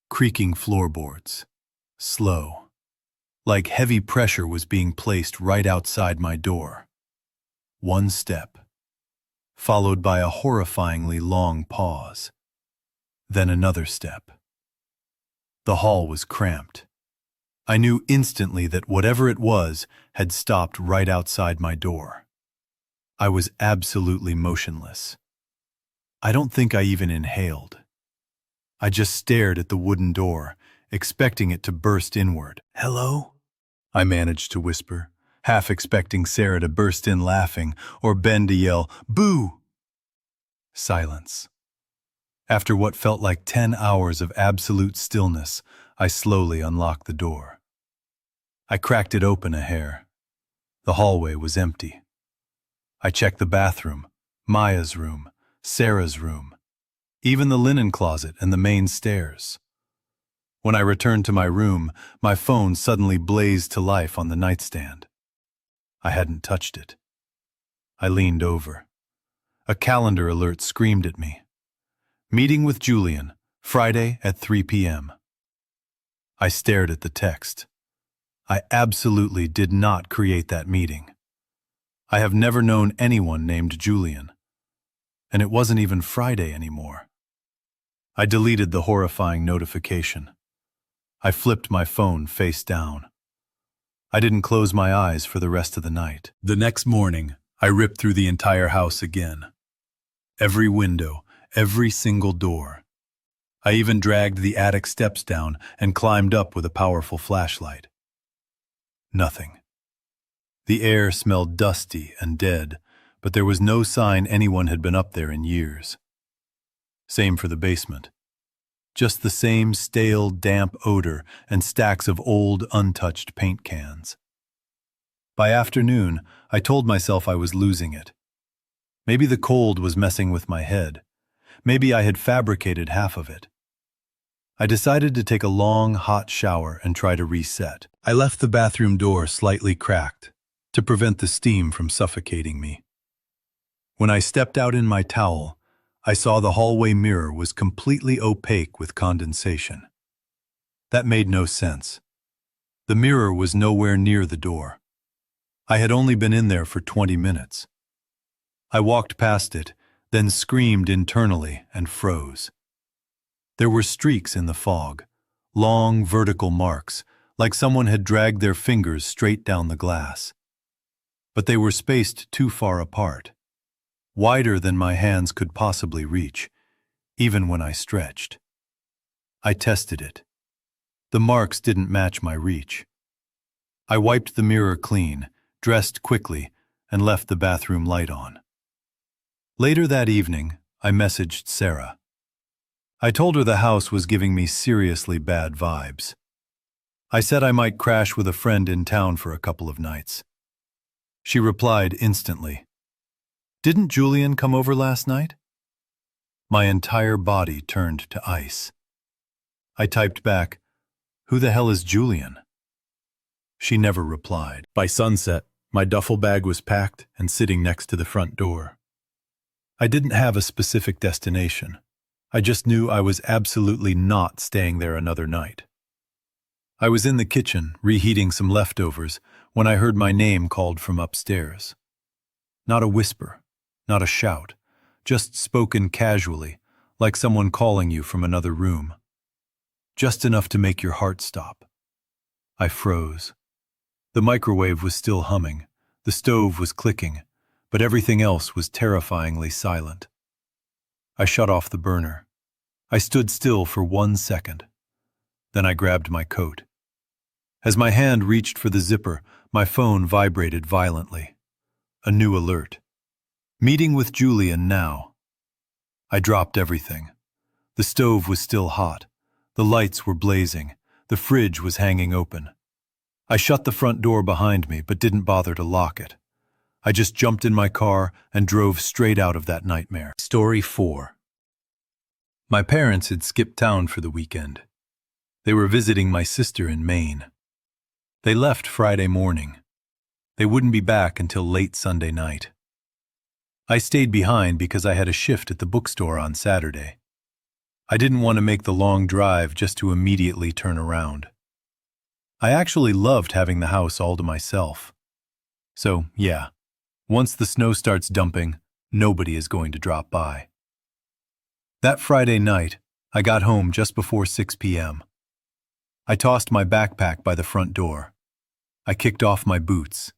Creaking floorboards. Slow. Like heavy pressure was being placed right outside my door. One step, followed by a horrifyingly long pause. Then another step. The hall was cramped. I knew instantly that whatever it was had stopped right outside my door. I was absolutely motionless. I don't think I even inhaled. I just stared at the wooden door, expecting it to burst inward. "Hello?" I managed to whisper, half expecting Sarah to burst in laughing or Ben to yell, "Boo!" Silence. After what felt like 10 hours of absolute stillness, I slowly unlocked the door. I cracked it open a hair. The hallway was empty. I checked the bathroom, Maya's room, Sarah's room, even the linen closet and the main stairs. When I returned to my room, my phone suddenly blazed to life on the nightstand. I hadn't touched it. I leaned over. A calendar alert screamed at me. Meeting with Julian, Friday at 3 p.m. I stared at the text. I absolutely did not create that meeting. I have never known anyone named Julian. And it wasn't even Friday anymore. I deleted the horrifying notification. I flipped my phone face down. I didn't close my eyes for the rest of the night. The next morning, I ripped through the entire house again. Every window, every single door. I even dragged the attic steps down and climbed up with a powerful flashlight. Nothing. The air smelled dusty and dead, but there was no sign anyone had been up there in years. Same for the basement. Just the same stale, damp odor and stacks of old, untouched paint cans. By afternoon, I told myself I was losing it. Maybe the cold was messing with my head. Maybe I had fabricated half of it. I decided to take a long, hot shower and try to reset. I left the bathroom door slightly cracked to prevent the steam from suffocating me. When I stepped out in my towel, I saw the hallway mirror was completely opaque with condensation. That made no sense. The mirror was nowhere near the door. I had only been in there for 20 minutes. I walked past it, then screamed internally and froze. There were streaks in the fog, long vertical marks, like someone had dragged their fingers straight down the glass. But they were spaced too far apart, wider than my hands could possibly reach, even when I stretched. I tested it. The marks didn't match my reach. I wiped the mirror clean, dressed quickly, and left the bathroom light on. Later that evening, I messaged Sarah. I told her the house was giving me seriously bad vibes. I said I might crash with a friend in town for a couple of nights. She replied instantly. "Didn't Julian come over last night?" My entire body turned to ice. I typed back, "Who the hell is Julian?" She never replied. By sunset, my duffel bag was packed and sitting next to the front door. I didn't have a specific destination. I just knew I was absolutely not staying there another night. I was in the kitchen, reheating some leftovers, when I heard my name called from upstairs. Not a whisper, not a shout, just spoken casually, like someone calling you from another room. Just enough to make your heart stop. I froze. The microwave was still humming, the stove was clicking, but everything else was terrifyingly silent. I shut off the burner. I stood still for 1 second. Then I grabbed my coat. As my hand reached for the zipper, my phone vibrated violently. A new alert. Meeting with Julian now. I dropped everything. The stove was still hot. The lights were blazing. The fridge was hanging open. I shut the front door behind me, but didn't bother to lock it. I just jumped in my car and drove straight out of that nightmare. Story 4. My parents had skipped town for the weekend. They were visiting my sister in Maine. They left Friday morning. They wouldn't be back until late Sunday night. I stayed behind because I had a shift at the bookstore on Saturday. I didn't want to make the long drive just to immediately turn around. I actually loved having the house all to myself. So, yeah, once the snow starts dumping, nobody is going to drop by. That Friday night, I got home just before 6 p.m. I tossed my backpack by the front door. I kicked off my boots.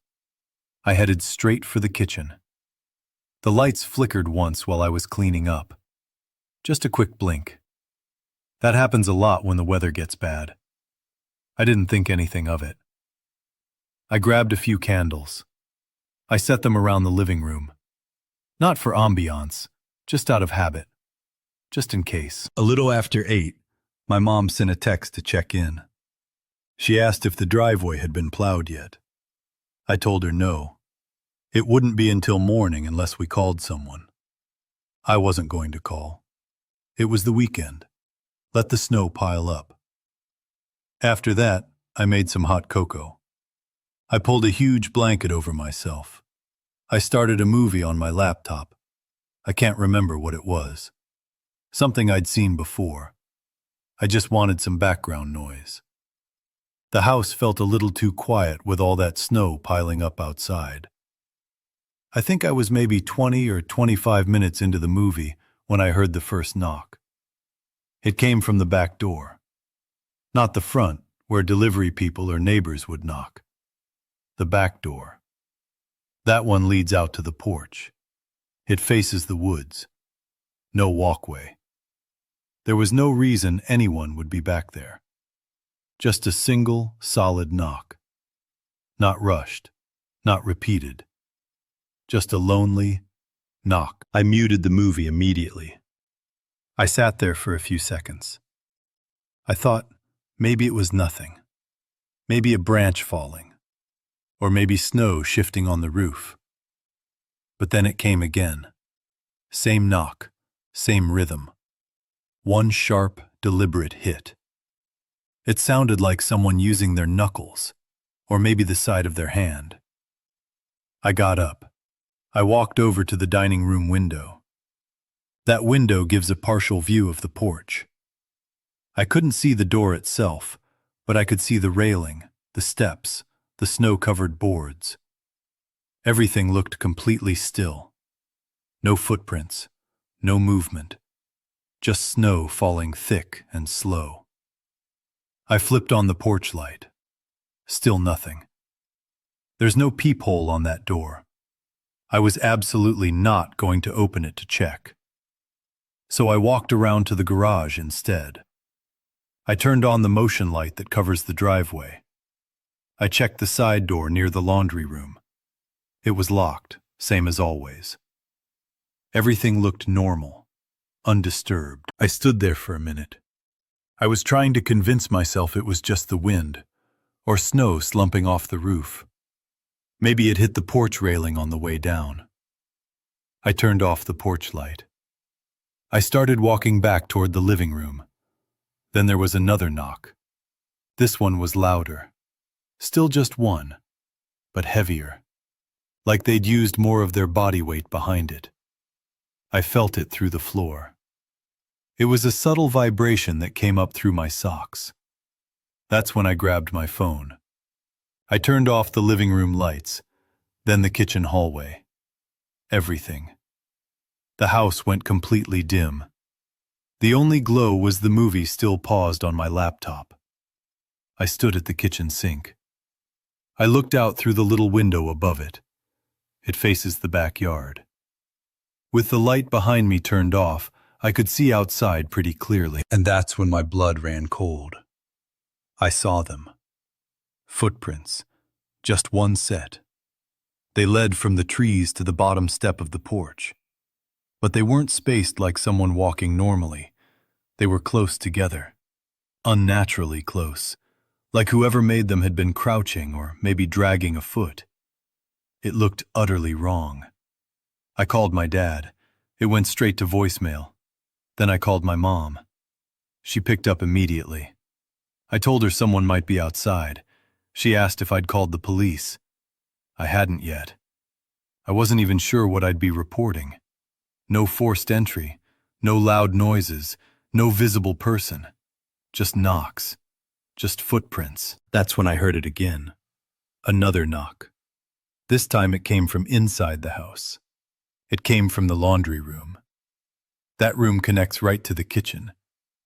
I headed straight for the kitchen. The lights flickered once while I was cleaning up. Just a quick blink. That happens a lot when the weather gets bad. I didn't think anything of it. I grabbed a few candles. I set them around the living room. Not for ambiance, just out of habit. Just in case. A little after 8, my mom sent a text to check in. She asked if the driveway had been plowed yet. I told her no. It wouldn't be until morning unless we called someone. I wasn't going to call. It was the weekend. Let the snow pile up. After that, I made some hot cocoa. I pulled a huge blanket over myself. I started a movie on my laptop. I can't remember what it was. Something I'd seen before. I just wanted some background noise. The house felt a little too quiet with all that snow piling up outside. I think I was maybe 20 or 25 minutes into the movie when I heard the first knock. It came from the back door. Not the front, where delivery people or neighbors would knock. The back door. That one leads out to the porch. It faces the woods. No walkway. There was no reason anyone would be back there. Just a single, solid knock. Not rushed, not repeated. Just a lonely knock. I muted the movie immediately. I sat there for a few seconds. I thought maybe it was nothing. Maybe a branch falling. Or maybe snow shifting on the roof. But then it came again. Same knock, same rhythm. One sharp, deliberate hit. It sounded like someone using their knuckles, or maybe the side of their hand. I got up. I walked over to the dining room window. That window gives a partial view of the porch. I couldn't see the door itself, but I could see the railing, the steps, the snow-covered boards. Everything looked completely still. No footprints, no movement. Just snow falling thick and slow. I flipped on the porch light. Still nothing. There's no peephole on that door. I was absolutely not going to open it to check. So I walked around to the garage instead. I turned on the motion light that covers the driveway. I checked the side door near the laundry room. It was locked, same as always. Everything looked normal, undisturbed. I stood there for a minute. I was trying to convince myself it was just the wind, or snow slumping off the roof. Maybe it hit the porch railing on the way down. I turned off the porch light. I started walking back toward the living room. Then there was another knock. This one was louder. Still just one, but heavier. Like they'd used more of their body weight behind it. I felt it through the floor. It was a subtle vibration that came up through my socks. That's when I grabbed my phone. I turned off the living room lights, then the kitchen hallway. Everything. The house went completely dim. The only glow was the movie still paused on my laptop. I stood at the kitchen sink. I looked out through the little window above it. It faces the backyard. With the light behind me turned off, I could see outside pretty clearly, and that's when my blood ran cold. I saw them. Footprints. Just one set. They led from the trees to the bottom step of the porch. But they weren't spaced like someone walking normally. They were close together. Unnaturally close. Like whoever made them had been crouching or maybe dragging a foot. It looked utterly wrong. I called my dad. It went straight to voicemail. Then I called my mom. She picked up immediately. I told her someone might be outside. She asked if I'd called the police. I hadn't yet. I wasn't even sure what I'd be reporting. No forced entry, no loud noises, no visible person. Just knocks. Just footprints. That's when I heard it again. Another knock. This time it came from inside the house. It came from the laundry room. That room connects right to the kitchen.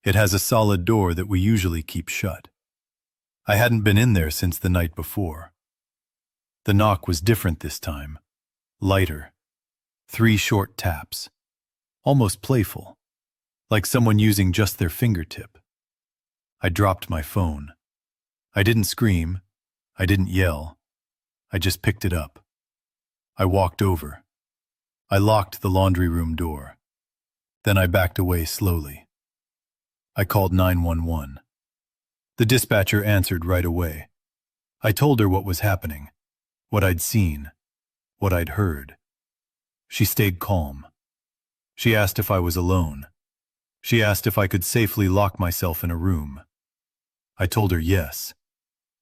It has a solid door that we usually keep shut. I hadn't been in there since the night before. The knock was different this time. Lighter. 3 short taps. Almost playful. Like someone using just their fingertip. I dropped my phone. I didn't scream. I didn't yell. I just picked it up. I walked over. I locked the laundry room door. Then I backed away slowly. I called 911. The dispatcher answered right away. I told her what was happening, what I'd seen, what I'd heard. She stayed calm. She asked if I was alone. She asked if I could safely lock myself in a room. I told her yes.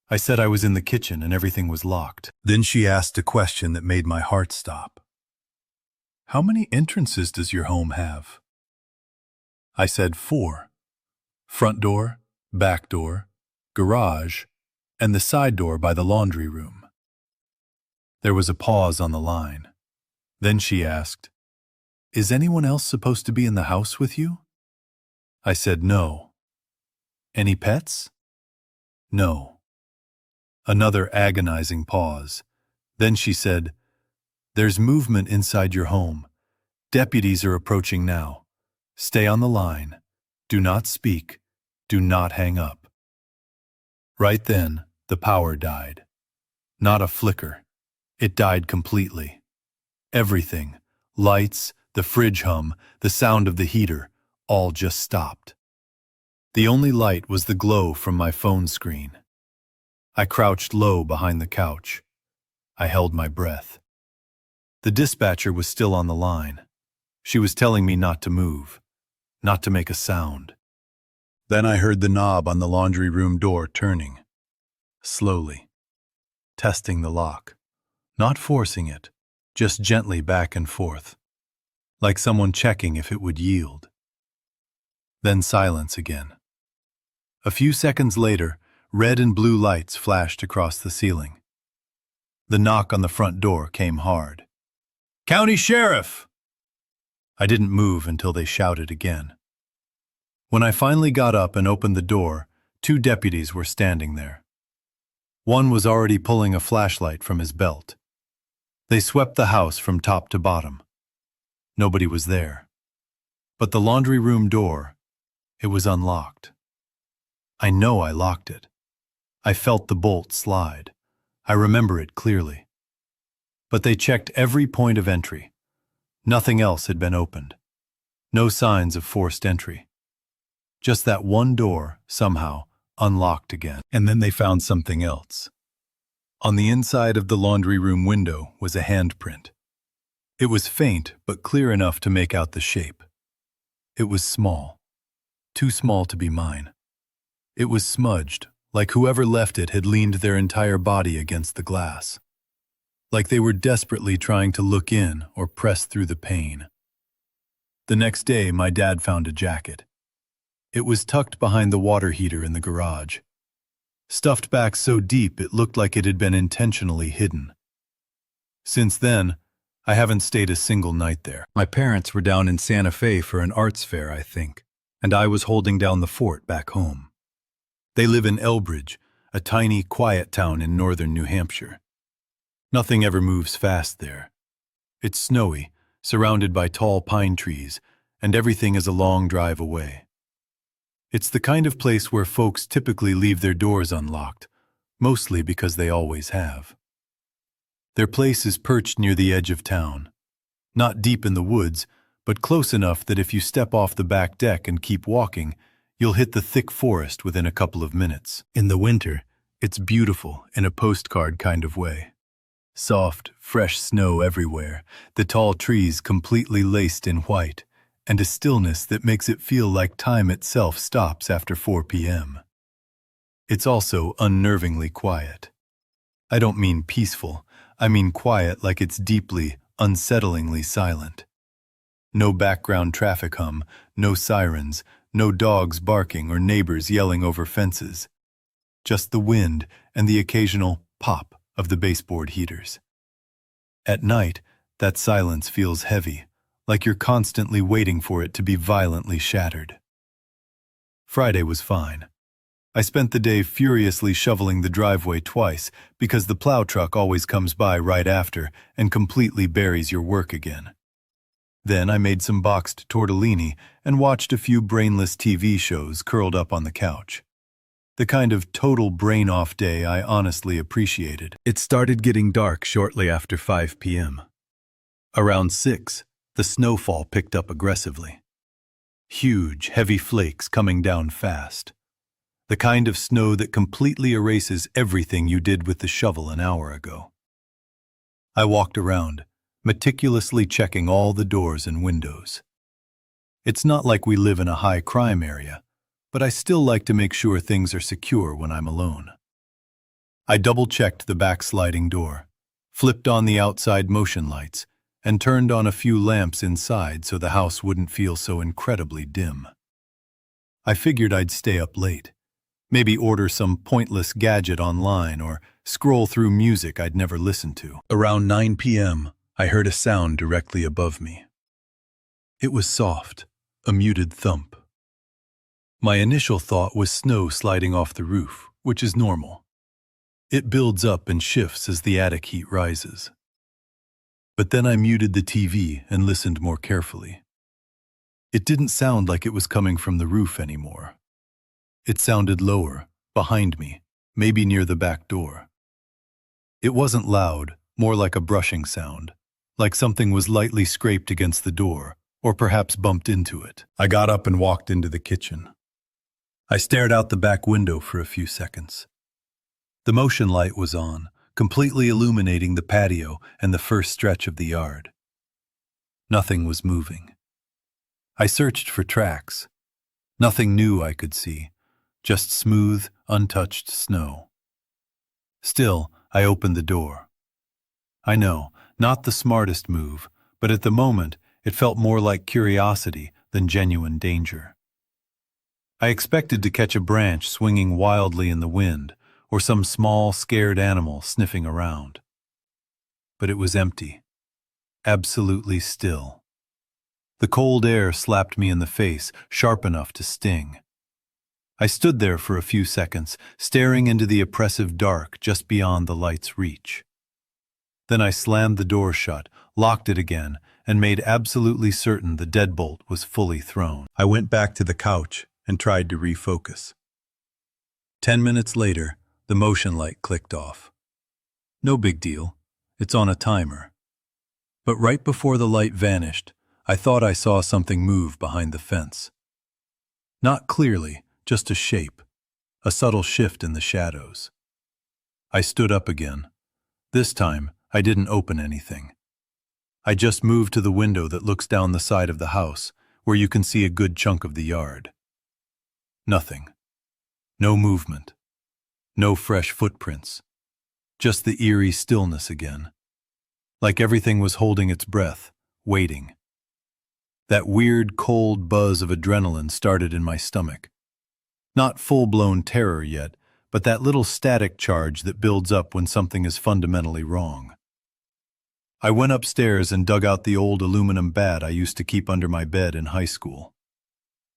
I said I was in the kitchen and everything was locked. Then she asked a question that made my heart stop. How many entrances does your home have? I said 4. Front door, back door, garage, and the side door by the laundry room. There was a pause on the line. Then she asked, "Is anyone else supposed to be in the house with you?" I said no. Any pets? No. Another agonizing pause. Then she said, "There's movement inside your home. Deputies are approaching now. Stay on the line. Do not speak. Do not hang up." Right then, the power died. Not a flicker. It died completely. Everything, lights, the fridge hum, the sound of the heater, all just stopped. The only light was the glow from my phone screen. I crouched low behind the couch. I held my breath. The dispatcher was still on the line. She was telling me not to move, not to make a sound. Then I heard the knob on the laundry room door turning. Slowly. Testing the lock. Not forcing it, just gently back and forth. Like someone checking if it would yield. Then silence again. A few seconds later, red and blue lights flashed across the ceiling. The knock on the front door came hard. "County Sheriff!" I didn't move until they shouted again. When I finally got up and opened the door, 2 deputies were standing there. One was already pulling a flashlight from his belt. They swept the house from top to bottom. Nobody was there. But the laundry room door, it was unlocked. I know I locked it. I felt the bolt slide. I remember it clearly. But they checked every point of entry. Nothing else had been opened. No signs of forced entry. Just that one door, somehow, unlocked again. And then they found something else. On the inside of the laundry room window was a handprint. It was faint, but clear enough to make out the shape. It was small, too small to be mine. It was smudged, like whoever left it had leaned their entire body against the glass. Like they were desperately trying to look in or press through the pain. The next day, my dad found a jacket. It was tucked behind the water heater in the garage. Stuffed back so deep it looked like it had been intentionally hidden. Since then, I haven't stayed a single night there. My parents were down in Santa Fe for an arts fair, I think, and I was holding down the fort back home. They live in Elbridge, a tiny, quiet town in northern New Hampshire. Nothing ever moves fast there. It's snowy, surrounded by tall pine trees, and everything is a long drive away. It's the kind of place where folks typically leave their doors unlocked, mostly because they always have. Their place is perched near the edge of town. Not deep in the woods, but close enough that if you step off the back deck and keep walking, you'll hit the thick forest within a couple of minutes. In the winter, it's beautiful in a postcard kind of way. Soft, fresh snow everywhere, the tall trees completely laced in white, and a stillness that makes it feel like time itself stops after 4 p.m. It's also unnervingly quiet. I don't mean peaceful, I mean quiet like it's deeply, unsettlingly silent. No background traffic hum, no sirens, no dogs barking or neighbors yelling over fences. Just the wind and the occasional pop of the baseboard heaters. At night, that silence feels heavy, like you're constantly waiting for it to be violently shattered. Friday was fine. I spent the day furiously shoveling the driveway twice because the plow truck always comes by right after and completely buries your work again. Then I made some boxed tortellini and watched a few brainless TV shows curled up on the couch. The kind of total brain-off day I honestly appreciated. It started getting dark shortly after 5 p.m. Around 6, the snowfall picked up aggressively. Huge, heavy flakes coming down fast. The kind of snow that completely erases everything you did with the shovel an hour ago. I walked around, meticulously checking all the doors and windows. It's not like we live in a high-crime area, but I still like to make sure things are secure when I'm alone. I double-checked the back sliding door, flipped on the outside motion lights, and turned on a few lamps inside so the house wouldn't feel so incredibly dim. I figured I'd stay up late, maybe order some pointless gadget online or scroll through music I'd never listened to. Around 9 p.m., I heard a sound directly above me. It was soft, a muted thump. My initial thought was snow sliding off the roof, which is normal. It builds up and shifts as the attic heat rises. But then I muted the TV and listened more carefully. It didn't sound like it was coming from the roof anymore. It sounded lower, behind me, maybe near the back door. It wasn't loud, more like a brushing sound, like something was lightly scraped against the door, or perhaps bumped into it. I got up and walked into the kitchen. I stared out the back window for a few seconds. The motion light was on, completely illuminating the patio and the first stretch of the yard. Nothing was moving. I searched for tracks. Nothing new I could see, just smooth, untouched snow. Still, I opened the door. I know, not the smartest move, but at the moment, it felt more like curiosity than genuine danger. I expected to catch a branch swinging wildly in the wind, or some small, scared animal sniffing around. But it was empty, absolutely still. The cold air slapped me in the face, sharp enough to sting. I stood there for a few seconds, staring into the oppressive dark just beyond the light's reach. Then I slammed the door shut, locked it again, and made absolutely certain the deadbolt was fully thrown. I went back to the couch and tried to refocus. 10 minutes later, the motion light clicked off. No big deal, it's on a timer. But right before the light vanished, I thought I saw something move behind the fence. Not clearly, just a shape, a subtle shift in the shadows. I stood up again. This time, I didn't open anything. I just moved to the window that looks down the side of the house, where you can see a good chunk of the yard. Nothing. No movement. No fresh footprints. Just the eerie stillness again. Like everything was holding its breath, waiting. That weird, cold buzz of adrenaline started in my stomach. Not full-blown terror yet, but that little static charge that builds up when something is fundamentally wrong. I went upstairs and dug out the old aluminum bat I used to keep under my bed in high school.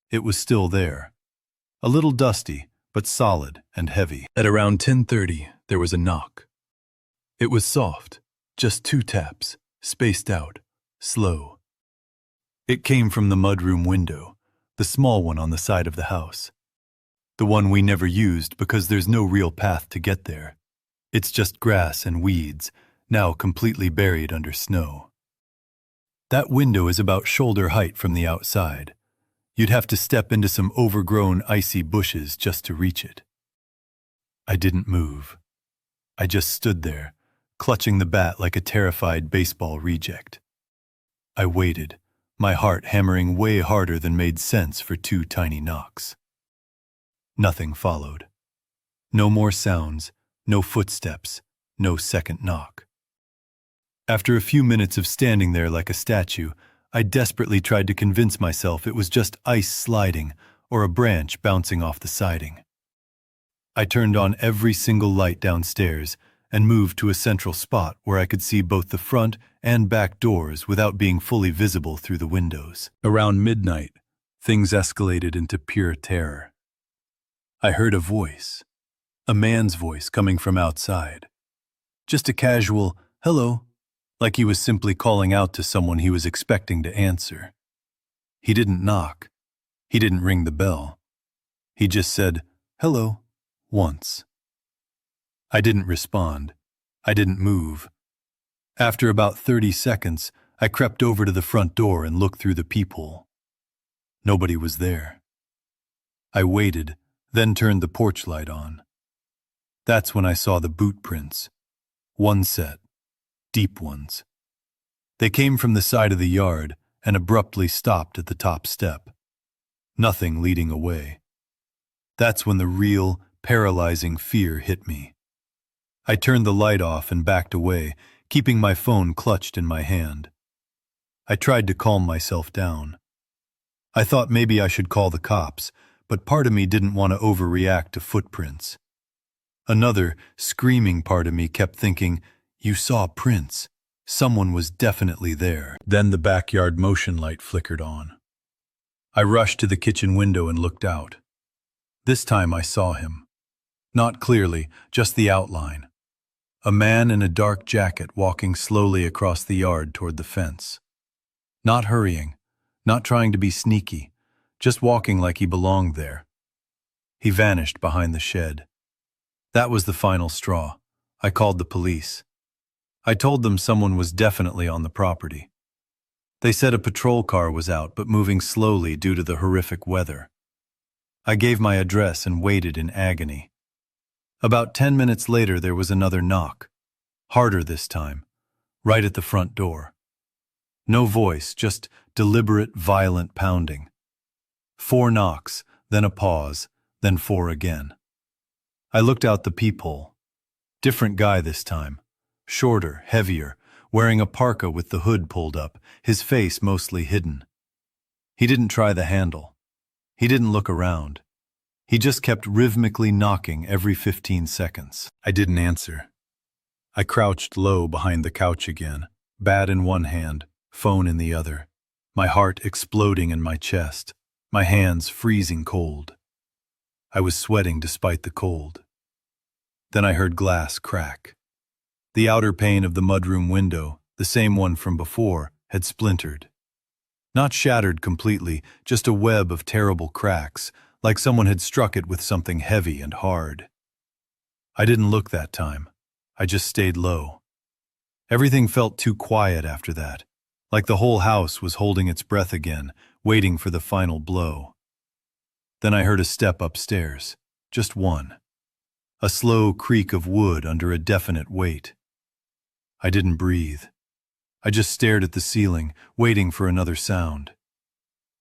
It was still there. A little dusty, but solid and heavy. At around 10:30, there was a knock. It was soft, just 2 taps, spaced out, slow. It came from the mudroom window, the small one on the side of the house. The one we never used because there's no real path to get there. It's just grass and weeds, now completely buried under snow. That window is about shoulder height from the outside. You'd have to step into some overgrown icy bushes just to reach it. I didn't move. I just stood there, clutching the bat like a terrified baseball reject. I waited, my heart hammering way harder than made sense for 2 tiny knocks. Nothing followed. No more sounds, no footsteps, no second knock. After a few minutes of standing there like a statue, I desperately tried to convince myself it was just ice sliding or a branch bouncing off the siding. I turned on every single light downstairs and moved to a central spot where I could see both the front and back doors without being fully visible through the windows. Around midnight, things escalated into pure terror. I heard a voice, a man's voice coming from outside. Just a casual, "Hello," like he was simply calling out to someone he was expecting to answer. He didn't knock. He didn't ring the bell. He just said, "Hello," once. I didn't respond. I didn't move. After about 30 seconds, I crept over to the front door and looked through the peephole. Nobody was there. I waited, then turned the porch light on. That's when I saw the boot prints. 1 set. Deep ones. They came from the side of the yard and abruptly stopped at the top step. Nothing leading away. That's when the real, paralyzing fear hit me. I turned the light off and backed away, keeping my phone clutched in my hand. I tried to calm myself down. I thought maybe I should call the cops, but part of me didn't want to overreact to footprints. Another, screaming part of me kept thinking, "You saw prints. Someone was definitely there." Then the backyard motion light flickered on. I rushed to the kitchen window and looked out. This time I saw him. Not clearly, just the outline. A man in a dark jacket walking slowly across the yard toward the fence. Not hurrying, not trying to be sneaky, just walking like he belonged there. He vanished behind the shed. That was the final straw. I called the police. I told them someone was definitely on the property. They said a patrol car was out but moving slowly due to the horrific weather. I gave my address and waited in agony. About 10 minutes later there was another knock. Harder this time, right at the front door. No voice, just deliberate, violent pounding. 4 knocks, then a pause, then 4 again. I looked out the peephole. Different guy this time. Shorter, heavier, wearing a parka with the hood pulled up, his face mostly hidden. He didn't try the handle. He didn't look around. He just kept rhythmically knocking every 15 seconds. I didn't answer. I crouched low behind the couch again, bat in one hand, phone in the other, my heart exploding in my chest, my hands freezing cold. I was sweating despite the cold. Then I heard glass crack. The outer pane of the mudroom window, the same one from before, had splintered. Not shattered completely, just a web of terrible cracks, like someone had struck it with something heavy and hard. I didn't look that time. I just stayed low. Everything felt too quiet after that, like the whole house was holding its breath again, waiting for the final blow. Then I heard a step upstairs, just one. A slow creak of wood under a definite weight. I didn't breathe. I just stared at the ceiling, waiting for another sound.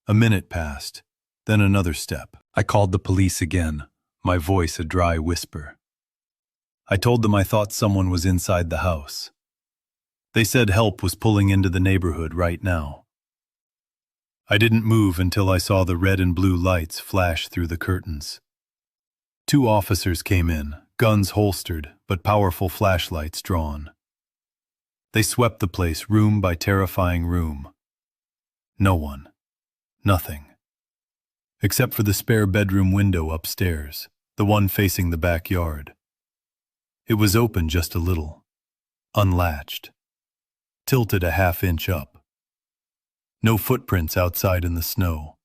A minute passed, then another step. I called the police again, my voice a dry whisper. I told them I thought someone was inside the house. They said help was pulling into the neighborhood right now. I didn't move until I saw the red and blue lights flash through the curtains. 2 officers came in, guns holstered, but powerful flashlights drawn. They swept the place room by terrifying room. No one. Nothing. Except for the spare bedroom window upstairs, the one facing the backyard. It was open just a little, unlatched, tilted a half-inch up. No footprints outside in the snow.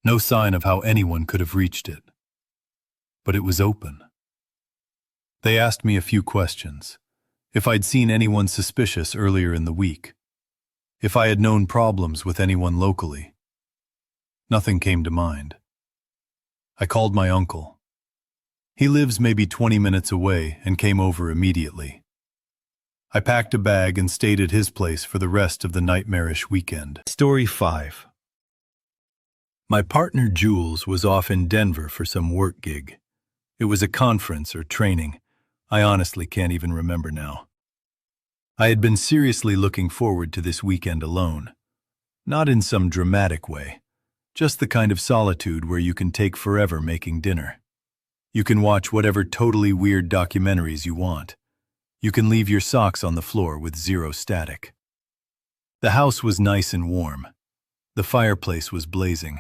No sign of how anyone could have reached it. But it was open. They asked me a few questions. If I'd seen anyone suspicious earlier in the week. If I had known problems with anyone locally. Nothing came to mind. I called my uncle. He lives maybe 20 minutes away and came over immediately. I packed a bag and stayed at his place for the rest of the Nightmarish weekend. Story 5. My partner Jules was off in Denver for some work gig. It was a conference or training. I honestly can't even remember now. I had been seriously looking forward to this weekend alone. Not in some dramatic way. Just the kind of solitude where you can take forever making dinner. You can watch whatever totally weird documentaries you want. You can leave your socks on the floor with zero static. The house was nice and warm. The fireplace was blazing.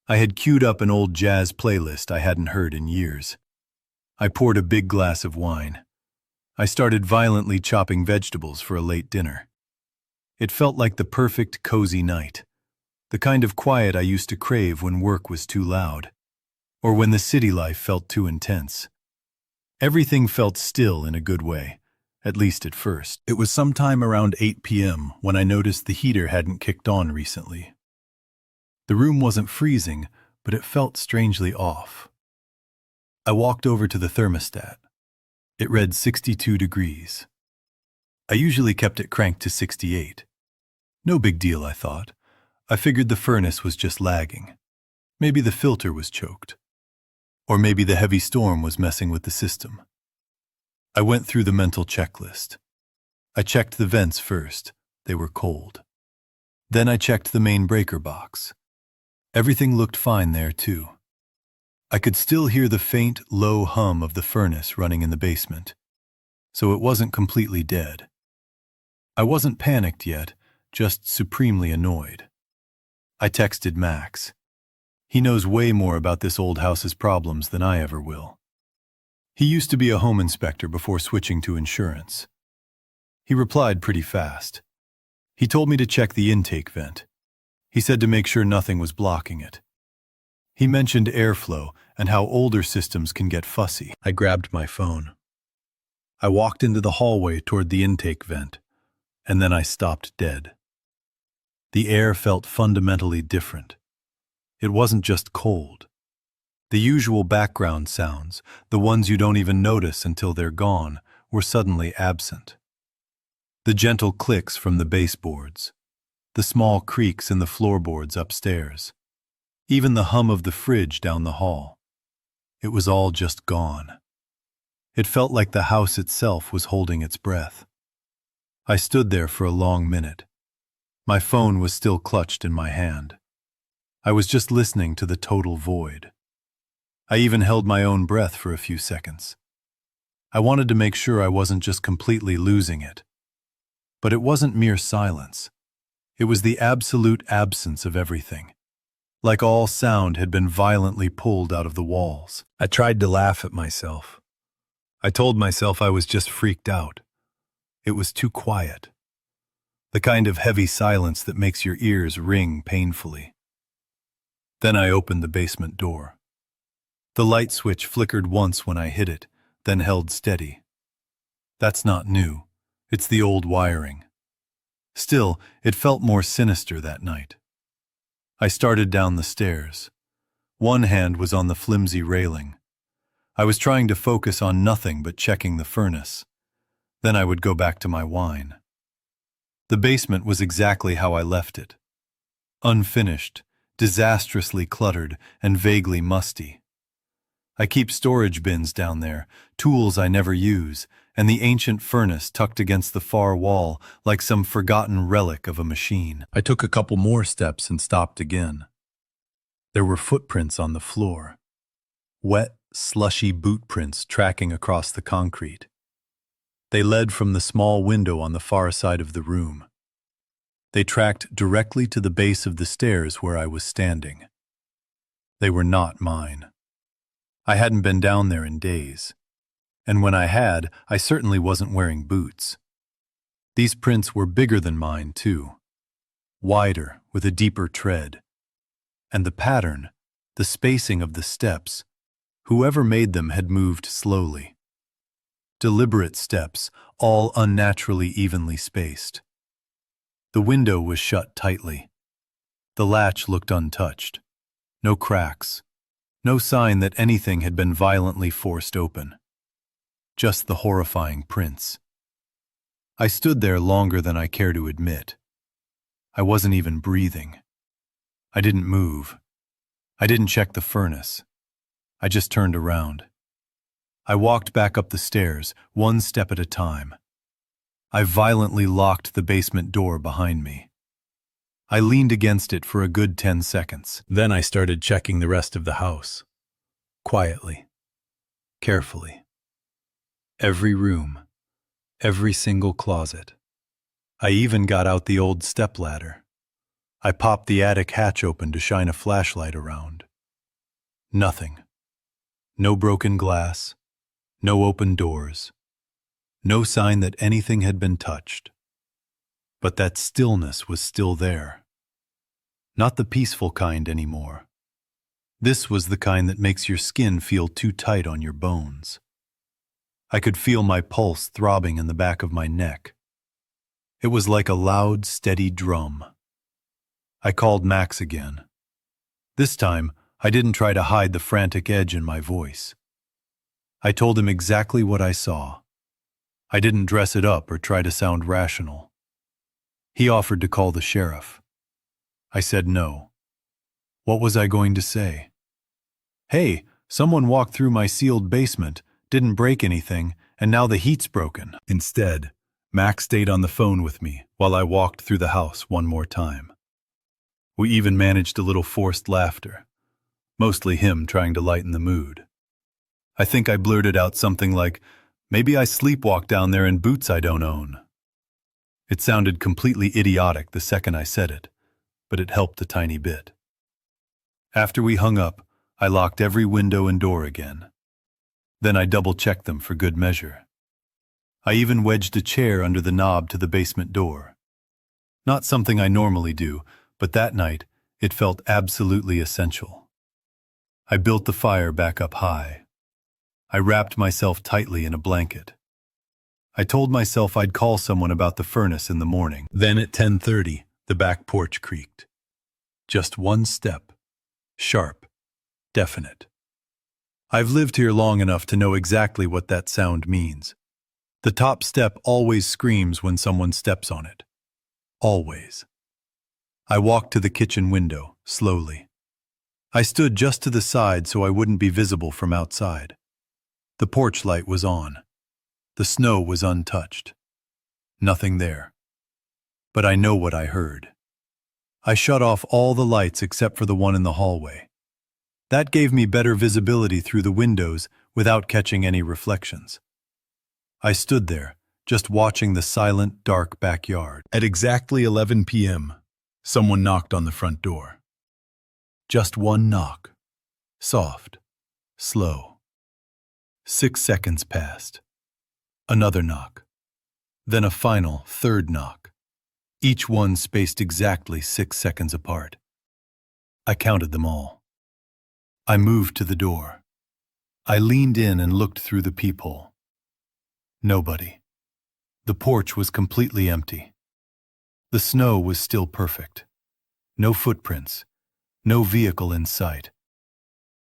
I had queued up an old jazz playlist I hadn't heard in years. I poured a big glass of wine. I started violently chopping vegetables for a late dinner. It felt like the perfect, cozy night. The kind of quiet I used to crave when work was too loud, or when the city life felt too intense. Everything felt still in a good way, at least at first. It was sometime around 8 p.m. when I noticed the heater hadn't kicked on recently. The room wasn't freezing, but it felt strangely off. I walked over to the thermostat. It read 62 degrees. I usually kept it cranked to 68. No big deal, I thought. I figured the furnace was just lagging. Maybe the filter was choked. Or maybe the heavy storm was messing with the system. I went through the mental checklist. I checked the vents first. They were cold. Then I checked the main breaker box. Everything looked fine there, too. I could still hear the faint, low hum of the furnace running in the basement, so it wasn't completely dead. I wasn't panicked yet, just supremely annoyed. I texted Max. He knows way more about this old house's problems than I ever will. He used to be a home inspector before switching to insurance. He replied pretty fast. He told me to check the intake vent. He said to make sure nothing was blocking it. He mentioned airflow and how older systems can get fussy. I grabbed my phone. I walked into the hallway toward the intake vent, and then I stopped dead. The air felt fundamentally different. It wasn't just cold. The usual background sounds, the ones you don't even notice until they're gone, were suddenly absent. The gentle clicks from the baseboards, the small creaks in the floorboards upstairs, even the hum of the fridge down the hall. It was all just gone. It felt like the house itself was holding its breath. I stood there for a long minute. My phone was still clutched in my hand. I was just listening to the total void. I even held my own breath for a few seconds. I wanted to make sure I wasn't just completely losing it. But it wasn't mere silence. It was the absolute absence of everything. Like all sound had been violently pulled out of the walls. I tried to laugh at myself. I told myself I was just freaked out. It was too quiet. The kind of heavy silence that makes your ears ring painfully. Then I opened the basement door. The light switch flickered once when I hit it, then held steady. That's not new. It's the old wiring. Still, it felt more sinister that night. I started down the stairs. One hand was on the flimsy railing. I was trying to focus on nothing but checking the furnace. Then I would go back to my wine. The basement was exactly how I left it. Unfinished, disastrously cluttered and vaguely musty. I keep storage bins down there, tools I never use, and the ancient furnace tucked against the far wall like some forgotten relic of a machine. I took a couple more steps and stopped again. There were footprints on the floor. Wet, slushy boot prints tracking across the concrete. They led from the small window on the far side of the room. They tracked directly to the base of the stairs where I was standing. They were not mine. I hadn't been down there in days, and when I had, I certainly wasn't wearing boots. These prints were bigger than mine, too. Wider, with a deeper tread. And the pattern, the spacing of the steps, whoever made them had moved slowly. Deliberate steps, all unnaturally evenly spaced. The window was shut tightly. The latch looked untouched. No cracks. No sign that anything had been violently forced open. Just the horrifying prints. I stood there longer than I care to admit. I wasn't even breathing. I didn't move. I didn't check the furnace. I just turned around. I walked back up the stairs, one step at a time. I violently locked the basement door behind me. I leaned against it for a good 10 seconds. Then I started checking the rest of the house. Quietly. Carefully. Every room. Every single closet. I even got out the old stepladder. I popped the attic hatch open to shine a flashlight around. Nothing. No broken glass. No open doors. No sign that anything had been touched. But that stillness was still there. Not the peaceful kind anymore. This was the kind that makes your skin feel too tight on your bones. I could feel my pulse throbbing in the back of my neck. It was like a loud, steady drum. I called Max again. This time, I didn't try to hide the frantic edge in my voice. I told him exactly what I saw. I didn't dress it up or try to sound rational. He offered to call the sheriff. I said no. What was I going to say? Hey, someone walked through my sealed basement, didn't break anything, and now the heat's broken. Instead, Max stayed on the phone with me while I walked through the house one more time. We even managed a little forced laughter, mostly him trying to lighten the mood. I think I blurted out something like, "Maybe I sleepwalk down there in boots I don't own." It sounded completely idiotic the second I said it, but it helped a tiny bit. After we hung up, I locked every window and door again. Then I double-checked them for good measure. I even wedged a chair under the knob to the basement door. Not something I normally do, but that night it felt absolutely essential. I built the fire back up high. I wrapped myself tightly in a blanket. I told myself I'd call someone about the furnace in the morning. Then at 10:30, the back porch creaked. Just one step. Sharp. Definite. I've lived here long enough to know exactly what that sound means. The top step always screams when someone steps on it. Always. I walked to the kitchen window, slowly. I stood just to the side so I wouldn't be visible from outside. The porch light was on. The snow was untouched. Nothing there. But I know what I heard. I shut off all the lights except for the one in the hallway. That gave me better visibility through the windows without catching any reflections. I stood there, just watching the silent, dark backyard. At exactly 11 p.m., someone knocked on the front door. Just one knock. Soft. Slow. 6 seconds passed. Another knock. Then a final, third knock. Each one spaced exactly 6 seconds apart. I counted them all. I moved to the door. I leaned in and looked through the peephole. Nobody. The porch was completely empty. The snow was still perfect. No footprints. No vehicle in sight.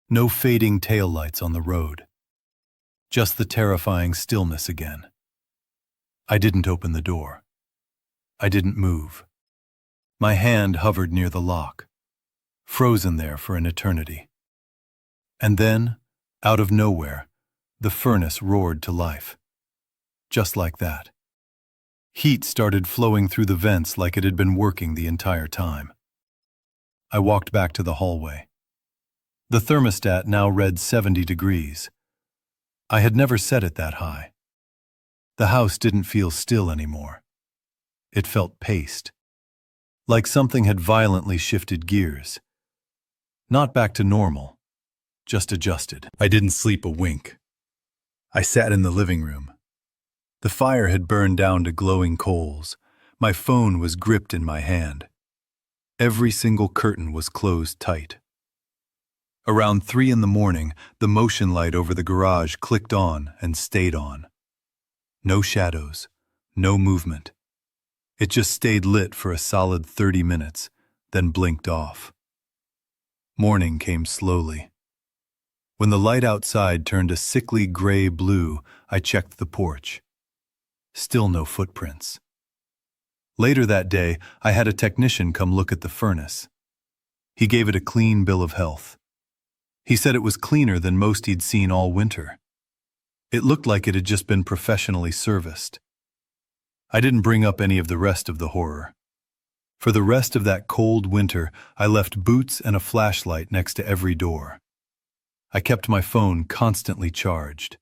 No fading taillights on the road. Just the terrifying stillness again. I didn't open the door. I didn't move. My hand hovered near the lock. frozen there for an eternity. And then, out of nowhere, the furnace roared to life. Just like that. Heat started flowing through the vents like it had been working the entire time. I walked back to the hallway. The thermostat now read 70 degrees. I had never set it that high. The house didn't feel still anymore. It felt paced. Like something had violently shifted gears. Not back to normal, just adjusted. I didn't sleep a wink. I sat in the living room. The fire had burned down to glowing coals. My phone was gripped in my hand. Every single curtain was closed tight. Around 3 in the morning, the motion light over the garage clicked on and stayed on. No shadows, no movement. It just stayed lit for a solid 30 minutes, then blinked off. Morning came slowly. When the light outside turned a sickly gray-blue, I checked the porch. Still no footprints. Later that day, I had a technician come look at the furnace. He gave it a clean bill of health. He said it was cleaner than most he'd seen all winter. It looked like it had just been professionally serviced. I didn't bring up any of the rest of the horror. For the rest of that cold winter, I left boots and a flashlight next to every door. I kept my phone constantly charged.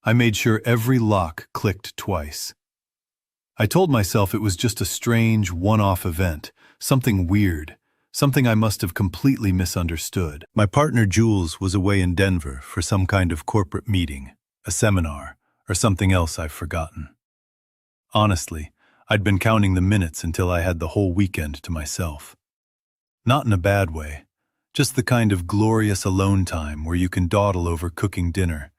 I made sure every lock clicked twice. I told myself it was just a strange, one-off event, something weird, something I must have completely misunderstood. My partner Jules was away in Denver for some kind of corporate meeting, a seminar, or something else I've forgotten. Honestly, I'd been counting the minutes until I had the whole weekend to myself. Not in a bad way, just the kind of glorious alone time where you can dawdle over cooking dinner,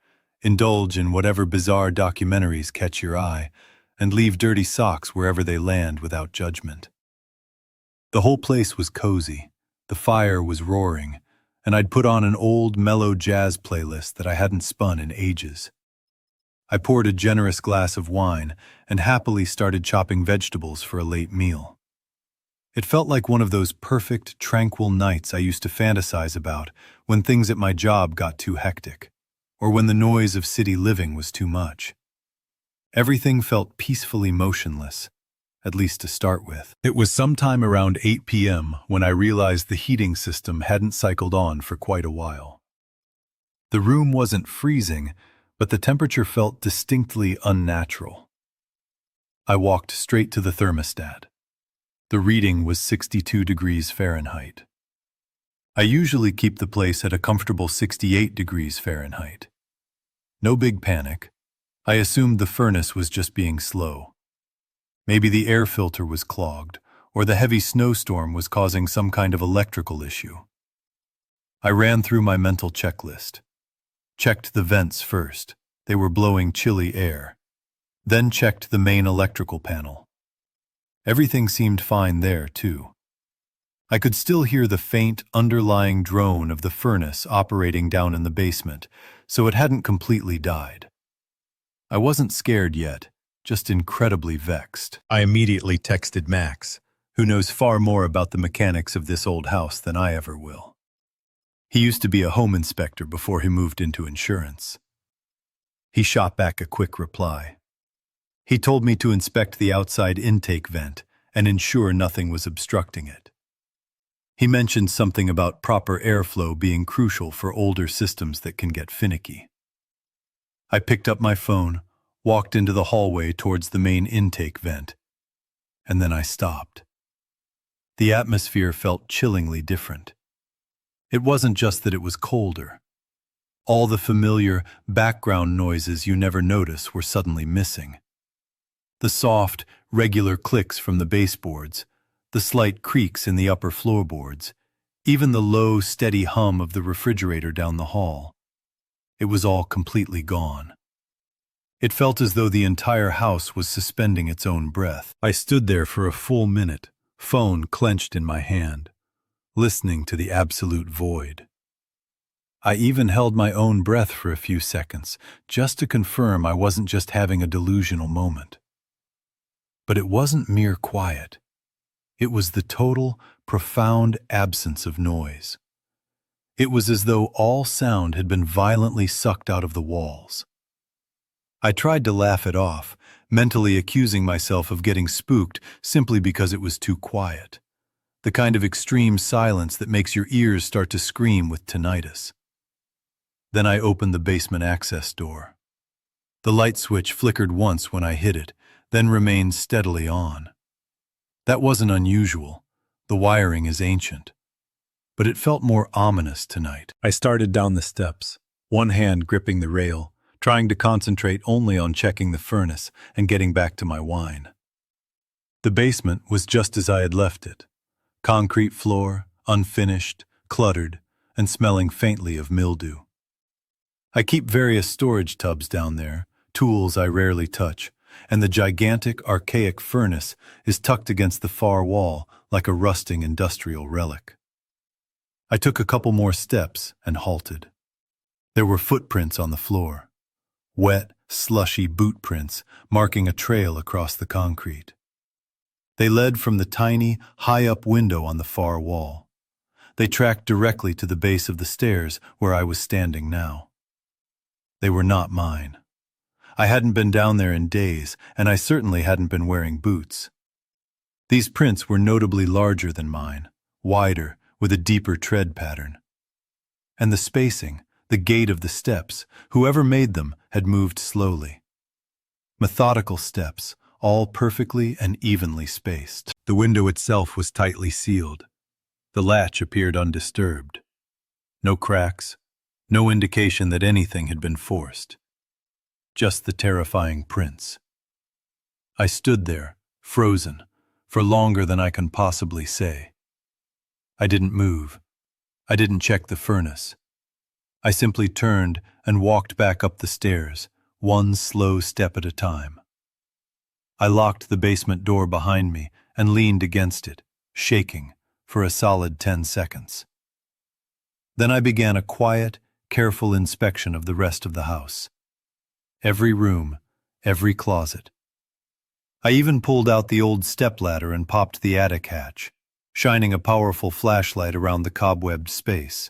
indulge in whatever bizarre documentaries catch your eye, and leave dirty socks wherever they land without judgment. The whole place was cozy, the fire was roaring, and I'd put on an old mellow jazz playlist that I hadn't spun in ages. I poured a generous glass of wine and happily started chopping vegetables for a late meal. It felt like one of those perfect, tranquil nights I used to fantasize about when things at my job got too hectic, or when the noise of city living was too much. Everything felt peacefully motionless, at least to start with. It was sometime around 8 p.m. when I realized the heating system hadn't cycled on for quite a while. The room wasn't freezing, but the temperature felt distinctly unnatural. I walked straight to the thermostat. The reading was 62 degrees Fahrenheit. I usually keep the place at a comfortable 68 degrees Fahrenheit. No big panic. I assumed the furnace was just being slow. Maybe the air filter was clogged, or the heavy snowstorm was causing some kind of electrical issue. I ran through my mental checklist. Checked the vents first. They were blowing chilly air. Then checked the main electrical panel. Everything seemed fine there, too. I could still hear the faint, underlying drone of the furnace operating down in the basement, so it hadn't completely died. I wasn't scared yet, just incredibly vexed. I immediately texted Max, who knows far more about the mechanics of this old house than I ever will. He used to be a home inspector before he moved into insurance. He shot back a quick reply. He told me to inspect the outside intake vent and ensure nothing was obstructing it. He mentioned something about proper airflow being crucial for older systems that can get finicky. I picked up my phone, walked into the hallway towards the main intake vent, and then I stopped. The atmosphere felt chillingly different. It wasn't just that it was colder. All the familiar background noises you never notice were suddenly missing. The soft, regular clicks from the baseboards, the slight creaks in the upper floorboards, even the low, steady hum of the refrigerator down the hall. It was all completely gone. It felt as though the entire house was suspending its own breath. I stood there for a full minute, phone clenched in my hand, listening to the absolute void. I even held my own breath for a few seconds, just to confirm I wasn't just having a delusional moment. But it wasn't mere quiet. It was the total, profound absence of noise. It was as though all sound had been violently sucked out of the walls. I tried to laugh it off, mentally accusing myself of getting spooked simply because it was too quiet. The kind of extreme silence that makes your ears start to scream with tinnitus. Then I opened the basement access door. The light switch flickered once when I hit it, then remained steadily on. That wasn't unusual. The wiring is ancient. But it felt more ominous tonight. I started down the steps, one hand gripping the rail, trying to concentrate only on checking the furnace and getting back to my wine. The basement was just as I had left it. Concrete floor, unfinished, cluttered, and smelling faintly of mildew. I keep various storage tubs down there, tools I rarely touch, and the gigantic, archaic furnace is tucked against the far wall like a rusting industrial relic. I took a couple more steps and halted. There were footprints on the floor. Wet, slushy boot prints marking a trail across the concrete. They led from the tiny, high-up window on the far wall. They tracked directly to the base of the stairs where I was standing now. They were not mine. I hadn't been down there in days, and I certainly hadn't been wearing boots. These prints were notably larger than mine, wider, with a deeper tread pattern. And the spacing, the gait of the steps, whoever made them had moved slowly. Methodical steps, all perfectly and evenly spaced. The window itself was tightly sealed. The latch appeared undisturbed. No cracks, no indication that anything had been forced. Just the terrifying prints. I stood there, frozen, for longer than I can possibly say. I didn't move. I didn't check the furnace. I simply turned and walked back up the stairs, one slow step at a time. I locked the basement door behind me and leaned against it, shaking, for a solid 10 seconds. Then I began a quiet, careful inspection of the rest of the house. Every room, every closet. I even pulled out the old stepladder and popped the attic hatch, shining a powerful flashlight around the cobwebbed space.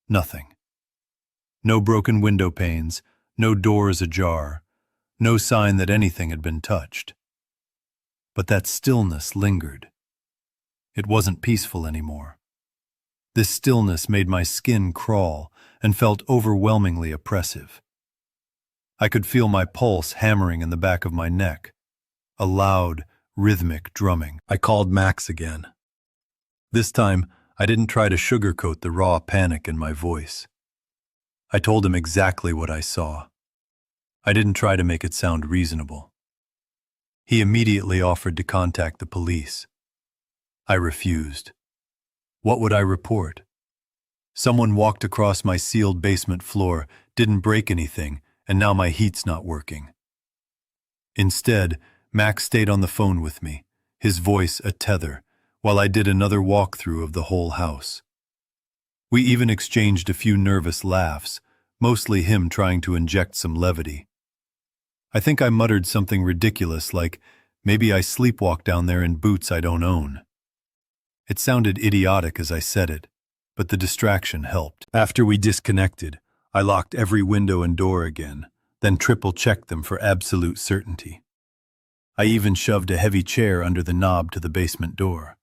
Nothing. No broken window panes, no doors ajar, no sign that anything had been touched. But that stillness lingered. It wasn't peaceful anymore. This stillness made my skin crawl and felt overwhelmingly oppressive. I could feel my pulse hammering in the back of my neck, a loud, rhythmic drumming. I called Max again. This time, I didn't try to sugarcoat the raw panic in my voice. I told him exactly what I saw. I didn't try to make it sound reasonable. He immediately offered to contact the police. I refused. What would I report? Someone walked across my sealed basement floor, didn't break anything, and now my heat's not working. Instead, Max stayed on the phone with me, his voice a tether, while I did another walkthrough of the whole house. We even exchanged a few nervous laughs, mostly him trying to inject some levity. I think I muttered something ridiculous like, maybe I sleepwalk down there in boots I don't own. It sounded idiotic as I said it, but the distraction helped. After we disconnected, I locked every window and door again, then triple-checked them for absolute certainty. I even shoved a heavy chair under the knob to the basement door.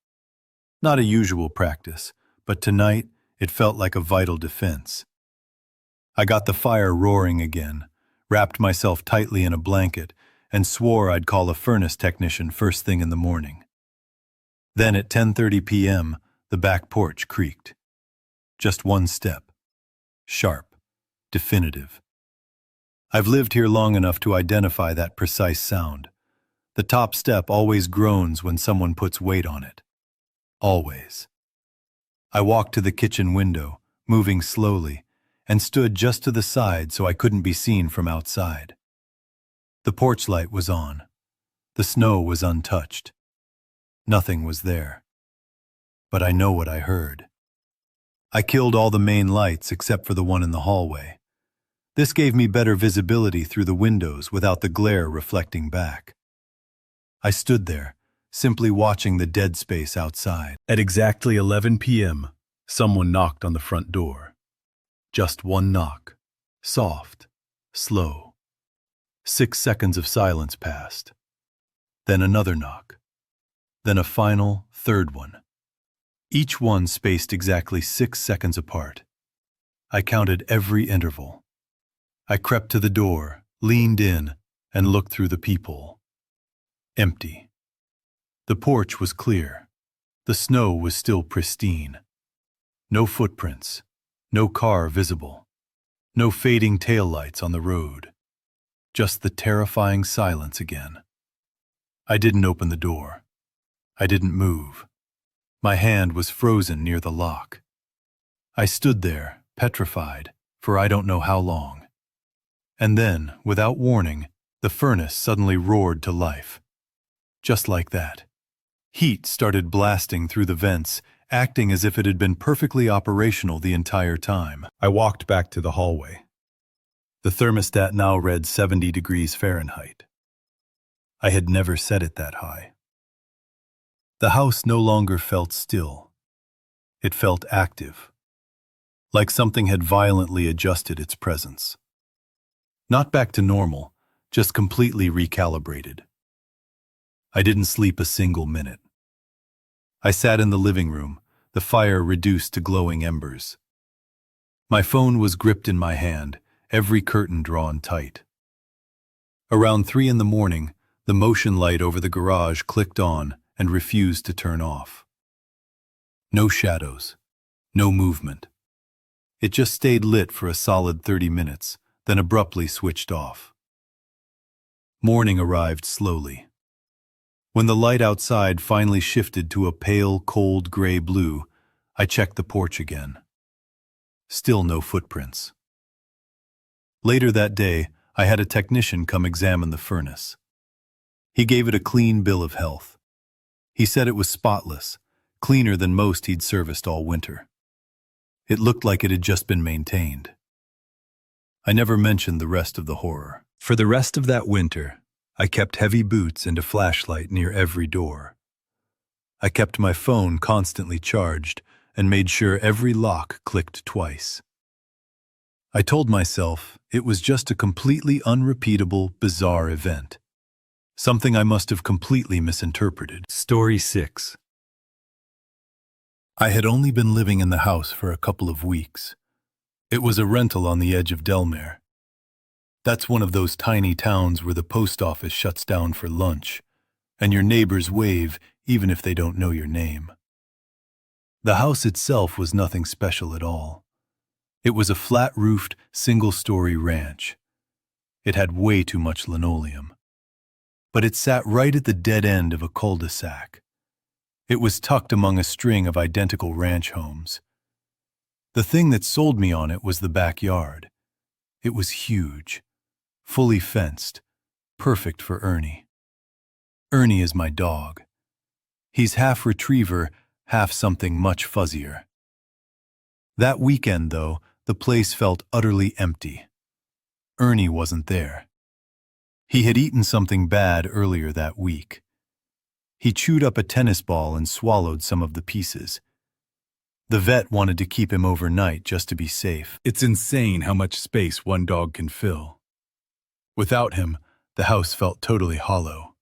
Not a usual practice, but tonight it felt like a vital defense. I got the fire roaring again, wrapped myself tightly in a blanket, and swore I'd call a furnace technician first thing in the morning. Then at 10:30 p.m., the back porch creaked. Just one step. Sharp. Definitive. I've lived here long enough to identify that precise sound. The top step always groans when someone puts weight on it. Always. I walked to the kitchen window, moving slowly, and stood just to the side so I couldn't be seen from outside. The porch light was on. The snow was untouched. Nothing was there. But I know what I heard. I killed all the main lights except for the one in the hallway. This gave me better visibility through the windows without the glare reflecting back. I stood there, simply watching the dead space outside. At exactly 11 p.m., someone knocked on the front door. Just one knock. Soft, slow. 6 seconds of silence passed. Then another knock. Then a final, third one. Each one spaced exactly 6 seconds apart. I counted every interval. I crept to the door, leaned in, and looked through the peephole. Empty. The porch was clear. The snow was still pristine. No footprints. No car visible. No fading taillights on the road. Just the terrifying silence again. I didn't open the door. I didn't move. My hand was frozen near the lock. I stood there, petrified, for I don't know how long. And then, without warning, the furnace suddenly roared to life. Just like that. Heat started blasting through the vents, acting as if it had been perfectly operational the entire time. I walked back to the hallway. The thermostat now read 70 degrees Fahrenheit. I had never set it that high. The house no longer felt still. It felt active, like something had violently adjusted its presence. Not back to normal, just completely recalibrated. I didn't sleep a single minute. I sat in the living room, the fire reduced to glowing embers. My phone was gripped in my hand, every curtain drawn tight. Around 3 in the morning, the motion light over the garage clicked on and refused to turn off. No shadows, no movement. It just stayed lit for a solid 30 minutes, then abruptly switched off. Morning arrived slowly. When the light outside finally shifted to a pale, cold gray blue, I checked the porch again. Still no footprints. Later that day, I had a technician come examine the furnace. He gave it a clean bill of health. He said it was spotless, cleaner than most he'd serviced all winter. It looked like it had just been maintained. I never mentioned the rest of the horror. For the rest of that winter, I kept heavy boots and a flashlight near every door. I kept my phone constantly charged and made sure every lock clicked twice. I told myself it was just a completely unrepeatable, bizarre event. Something I must have completely misinterpreted. Story 6. I had only been living in the house for a couple of weeks. It was a rental on the edge of Delmare. That's one of those tiny towns where the post office shuts down for lunch, and your neighbors wave even if they don't know your name. The house itself was nothing special at all. It was a flat-roofed, single-story ranch. It had way too much linoleum. But it sat right at the dead end of a cul-de-sac. It was tucked among a string of identical ranch homes. The thing that sold me on it was the backyard. It was huge, fully fenced, perfect for Ernie. Ernie is my dog. He's half retriever, half something much fuzzier. That weekend, though, the place felt utterly empty. Ernie wasn't there. He had eaten something bad earlier that week. He chewed up a tennis ball and swallowed some of the pieces. The vet wanted to keep him overnight just to be safe. It's insane how much space one dog can fill. Without him, the house felt totally hollow.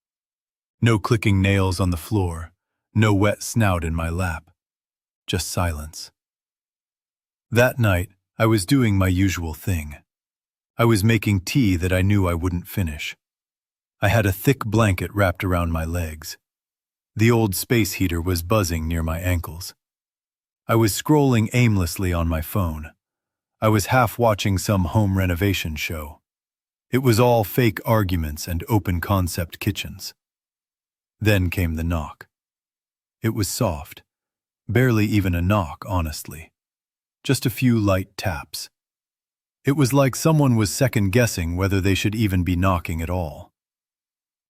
No clicking nails on the floor, no wet snout in my lap. Just silence. That night, I was doing my usual thing. I was making tea that I knew I wouldn't finish. I had a thick blanket wrapped around my legs. The old space heater was buzzing near my ankles. I was scrolling aimlessly on my phone. I was half watching some home renovation show. It was all fake arguments and open-concept kitchens. Then came the knock. It was soft. Barely even a knock, honestly. Just a few light taps. It was like someone was second-guessing whether they should even be knocking at all.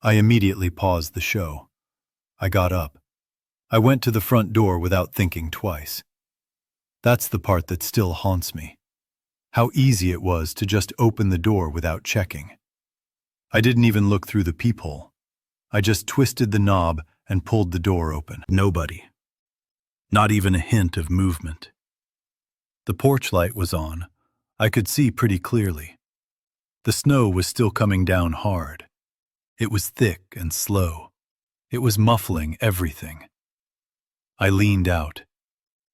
I immediately paused the show. I got up. I went to the front door without thinking twice. That's the part that still haunts me. How easy it was to just open the door without checking. I didn't even look through the peephole. I just twisted the knob and pulled the door open. Nobody. Not even a hint of movement. The porch light was on. I could see pretty clearly. The snow was still coming down hard. It was thick and slow. It was muffling everything. I leaned out.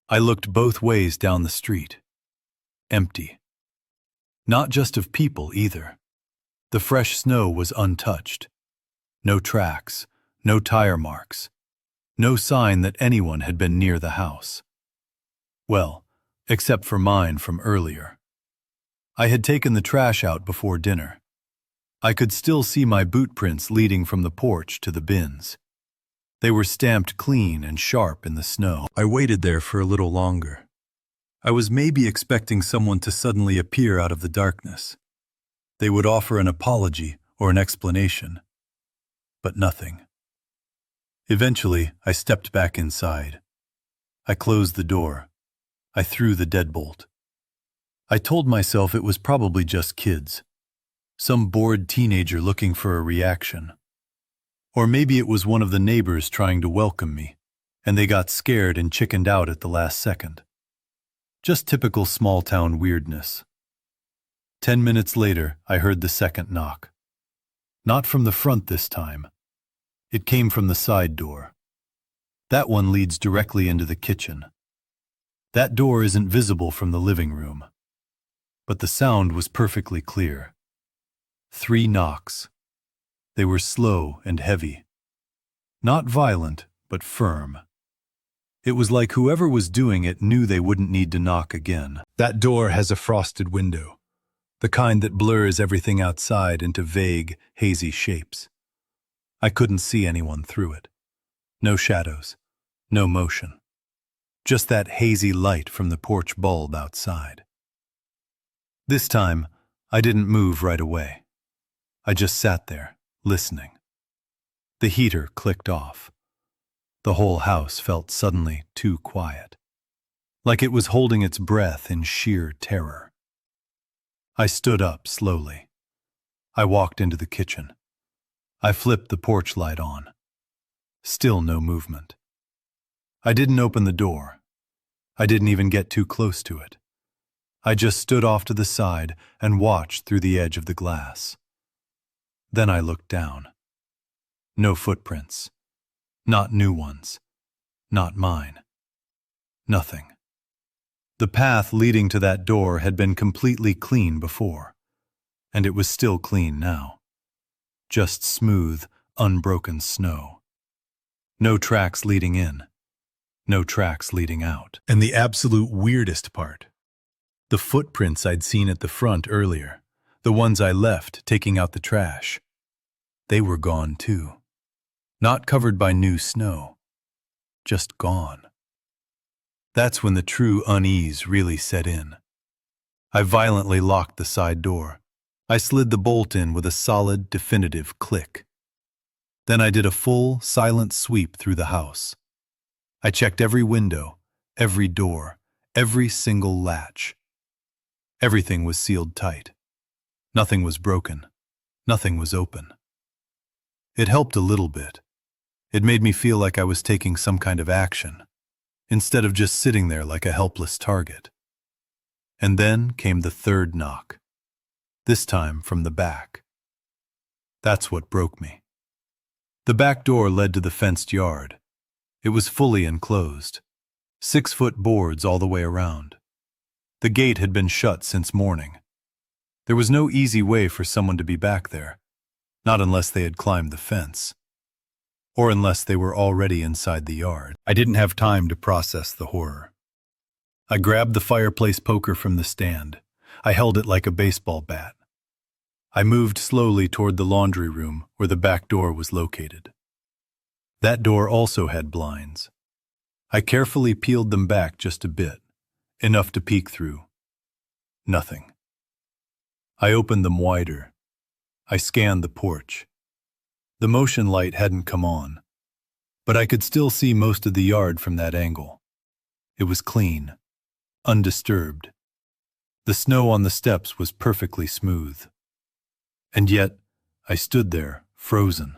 I looked both ways down the street. Empty. Not just of people either. The fresh snow was untouched. No tracks, no tire marks, no sign that anyone had been near the house. Well, except for mine from earlier. I had taken the trash out before dinner. I could still see my boot prints leading from the porch to the bins. They were stamped clean and sharp in the snow. I waited there for a little longer. I was maybe expecting someone to suddenly appear out of the darkness. They would offer an apology or an explanation. But nothing. Eventually, I stepped back inside. I closed the door. I threw the deadbolt. I told myself it was probably just kids. Some bored teenager looking for a reaction. Or maybe it was one of the neighbors trying to welcome me, and they got scared and chickened out at the last second. Just typical small-town weirdness. 10 minutes later, I heard the second knock. Not from the front this time. It came from the side door. That one leads directly into the kitchen. That door isn't visible from the living room. But the sound was perfectly clear. 3 knocks. They were slow and heavy. Not violent, but firm. It was like whoever was doing it knew they wouldn't need to knock again. That door has a frosted window, the kind that blurs everything outside into vague, hazy shapes. I couldn't see anyone through it. No shadows, no motion. Just that hazy light from the porch bulb outside. This time, I didn't move right away. I just sat there, listening. The heater clicked off. The whole house felt suddenly too quiet, like it was holding its breath in sheer terror. I stood up slowly. I walked into the kitchen. I flipped the porch light on. Still no movement. I didn't open the door. I didn't even get too close to it. I just stood off to the side and watched through the edge of the glass. Then I looked down. No footprints. Not new ones. Not mine. Nothing. The path leading to that door had been completely clean before, and it was still clean now. Just smooth, unbroken snow. No tracks leading in. No tracks leading out. And the absolute weirdest part. The footprints I'd seen at the front earlier, the ones I left taking out the trash. They were gone too. Not covered by new snow. Just gone. That's when the true unease really set in. I violently locked the side door. I slid the bolt in with a solid, definitive click. Then I did a full, silent sweep through the house. I checked every window, every door, every single latch. Everything was sealed tight. Nothing was broken. Nothing was open. It helped a little bit. It made me feel like I was taking some kind of action, instead of just sitting there like a helpless target. And then came the third knock. This time from the back. That's what broke me. The back door led to the fenced yard. It was fully enclosed. 6-foot boards all the way around. The gate had been shut since morning. There was no easy way for someone to be back there, not unless they had climbed the fence, or unless they were already inside the yard. I didn't have time to process the horror. I grabbed the fireplace poker from the stand. I held it like a baseball bat. I moved slowly toward the laundry room where the back door was located. That door also had blinds. I carefully peeled them back just a bit, enough to peek through. Nothing. I opened them wider. I scanned the porch. The motion light hadn't come on, but I could still see most of the yard from that angle. It was clean, undisturbed. The snow on the steps was perfectly smooth. And yet, I stood there, frozen.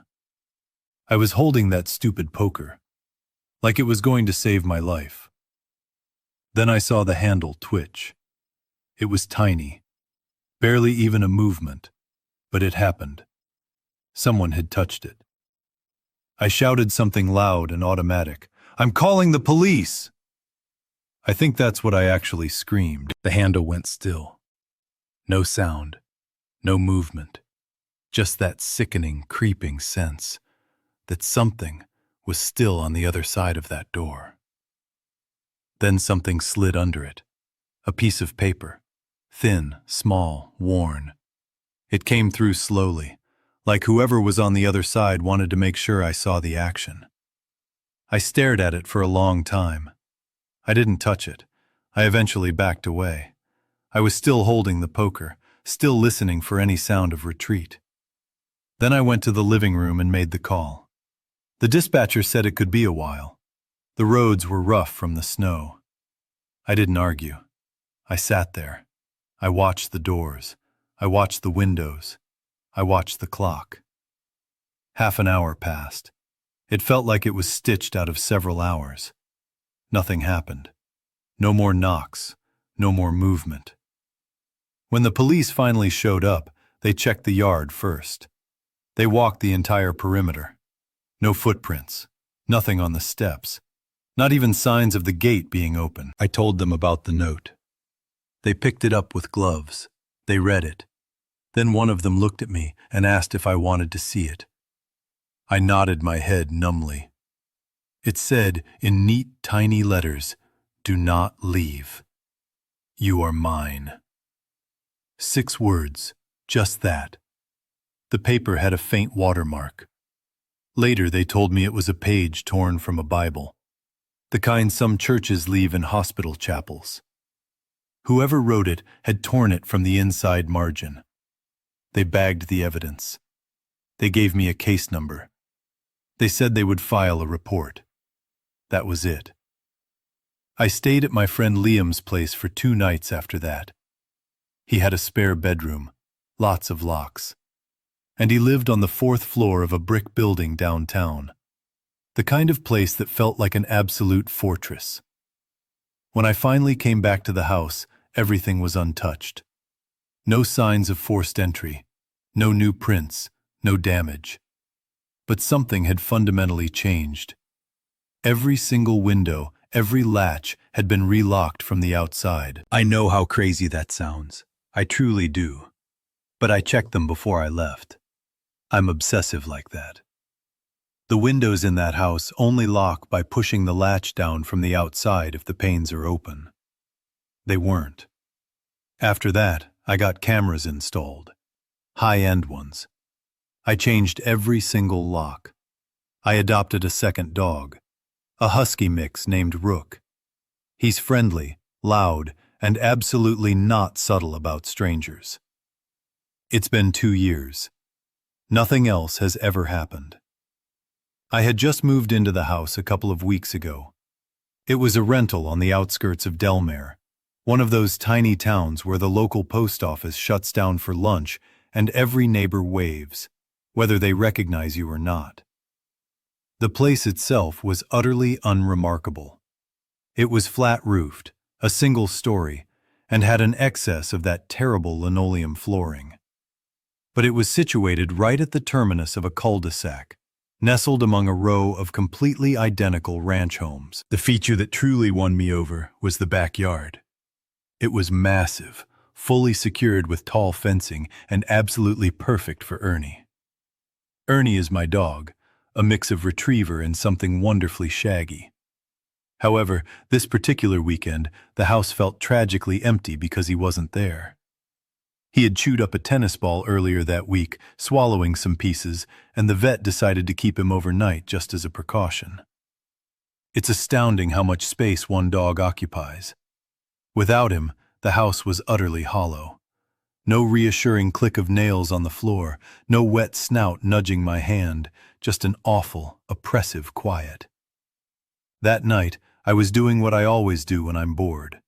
I was holding that stupid poker, like it was going to save my life. Then I saw the handle twitch. It was tiny, barely even a movement, but it happened. Someone had touched it. I shouted something loud and automatic. "I'm calling the police!" I think that's what I actually screamed. The handle went still. No sound, no movement, just that sickening, creeping sense that something was still on the other side of that door. Then something slid under it, a piece of paper, thin, small, worn. It came through slowly, like whoever was on the other side wanted to make sure I saw the action. I stared at it for a long time. I didn't touch it. I eventually backed away. I was still holding the poker, still listening for any sound of retreat. Then I went to the living room and made the call. The dispatcher said it could be a while. The roads were rough from the snow. I didn't argue. I sat there. I watched the doors. I watched the windows. I watched the clock. Half an hour passed. It felt like it was stitched out of several hours. Nothing happened. No more knocks. No more movement. When the police finally showed up, they checked the yard first. They walked the entire perimeter. No footprints. Nothing on the steps. Not even signs of the gate being open. I told them about the note. They picked it up with gloves. They read it. Then one of them looked at me and asked if I wanted to see it. I nodded my head numbly. It said in neat, tiny letters, "Do not leave. You are mine." 6 words, just that. The paper had a faint watermark. Later they told me it was a page torn from a Bible, the kind some churches leave in hospital chapels. Whoever wrote it had torn it from the inside margin. They bagged the evidence. They gave me a case number. They said they would file a report. That was it. I stayed at my friend Liam's place for 2 nights after that. He had a spare bedroom, lots of locks. And he lived on the 4th floor of a brick building downtown. The kind of place that felt like an absolute fortress. When I finally came back to the house, everything was untouched. No signs of forced entry, no new prints, no damage. But something had fundamentally changed. Every single window, every latch had been relocked from the outside. I know how crazy that sounds. I truly do. But I checked them before I left. I'm obsessive like that. The windows in that house only lock by pushing the latch down from the outside if the panes are open. They weren't. After that, I got cameras installed. High-end ones. I changed every single lock. I adopted a second dog, a husky mix named Rook. He's friendly, loud, and absolutely not subtle about strangers. It's been 2 years. Nothing else has ever happened. I had just moved into the house a couple of weeks ago. It was a rental on the outskirts of Delmare, one of those tiny towns where the local post office shuts down for lunch and every neighbor waves, whether they recognize you or not. The place itself was utterly unremarkable. It was flat-roofed, a single story, and had an excess of that terrible linoleum flooring. But it was situated right at the terminus of a cul-de-sac, nestled among a row of completely identical ranch homes. The feature that truly won me over was the backyard. It was massive, fully secured with tall fencing, and absolutely perfect for Ernie. Ernie is my dog, a mix of retriever and something wonderfully shaggy. However, this particular weekend, the house felt tragically empty because he wasn't there. He had chewed up a tennis ball earlier that week, swallowing some pieces, and the vet decided to keep him overnight just as a precaution. It's astounding how much space one dog occupies. Without him, the house was utterly hollow. No reassuring click of nails on the floor, no wet snout nudging my hand, just an awful, oppressive quiet. That night, I was doing what I always do when I'm bored,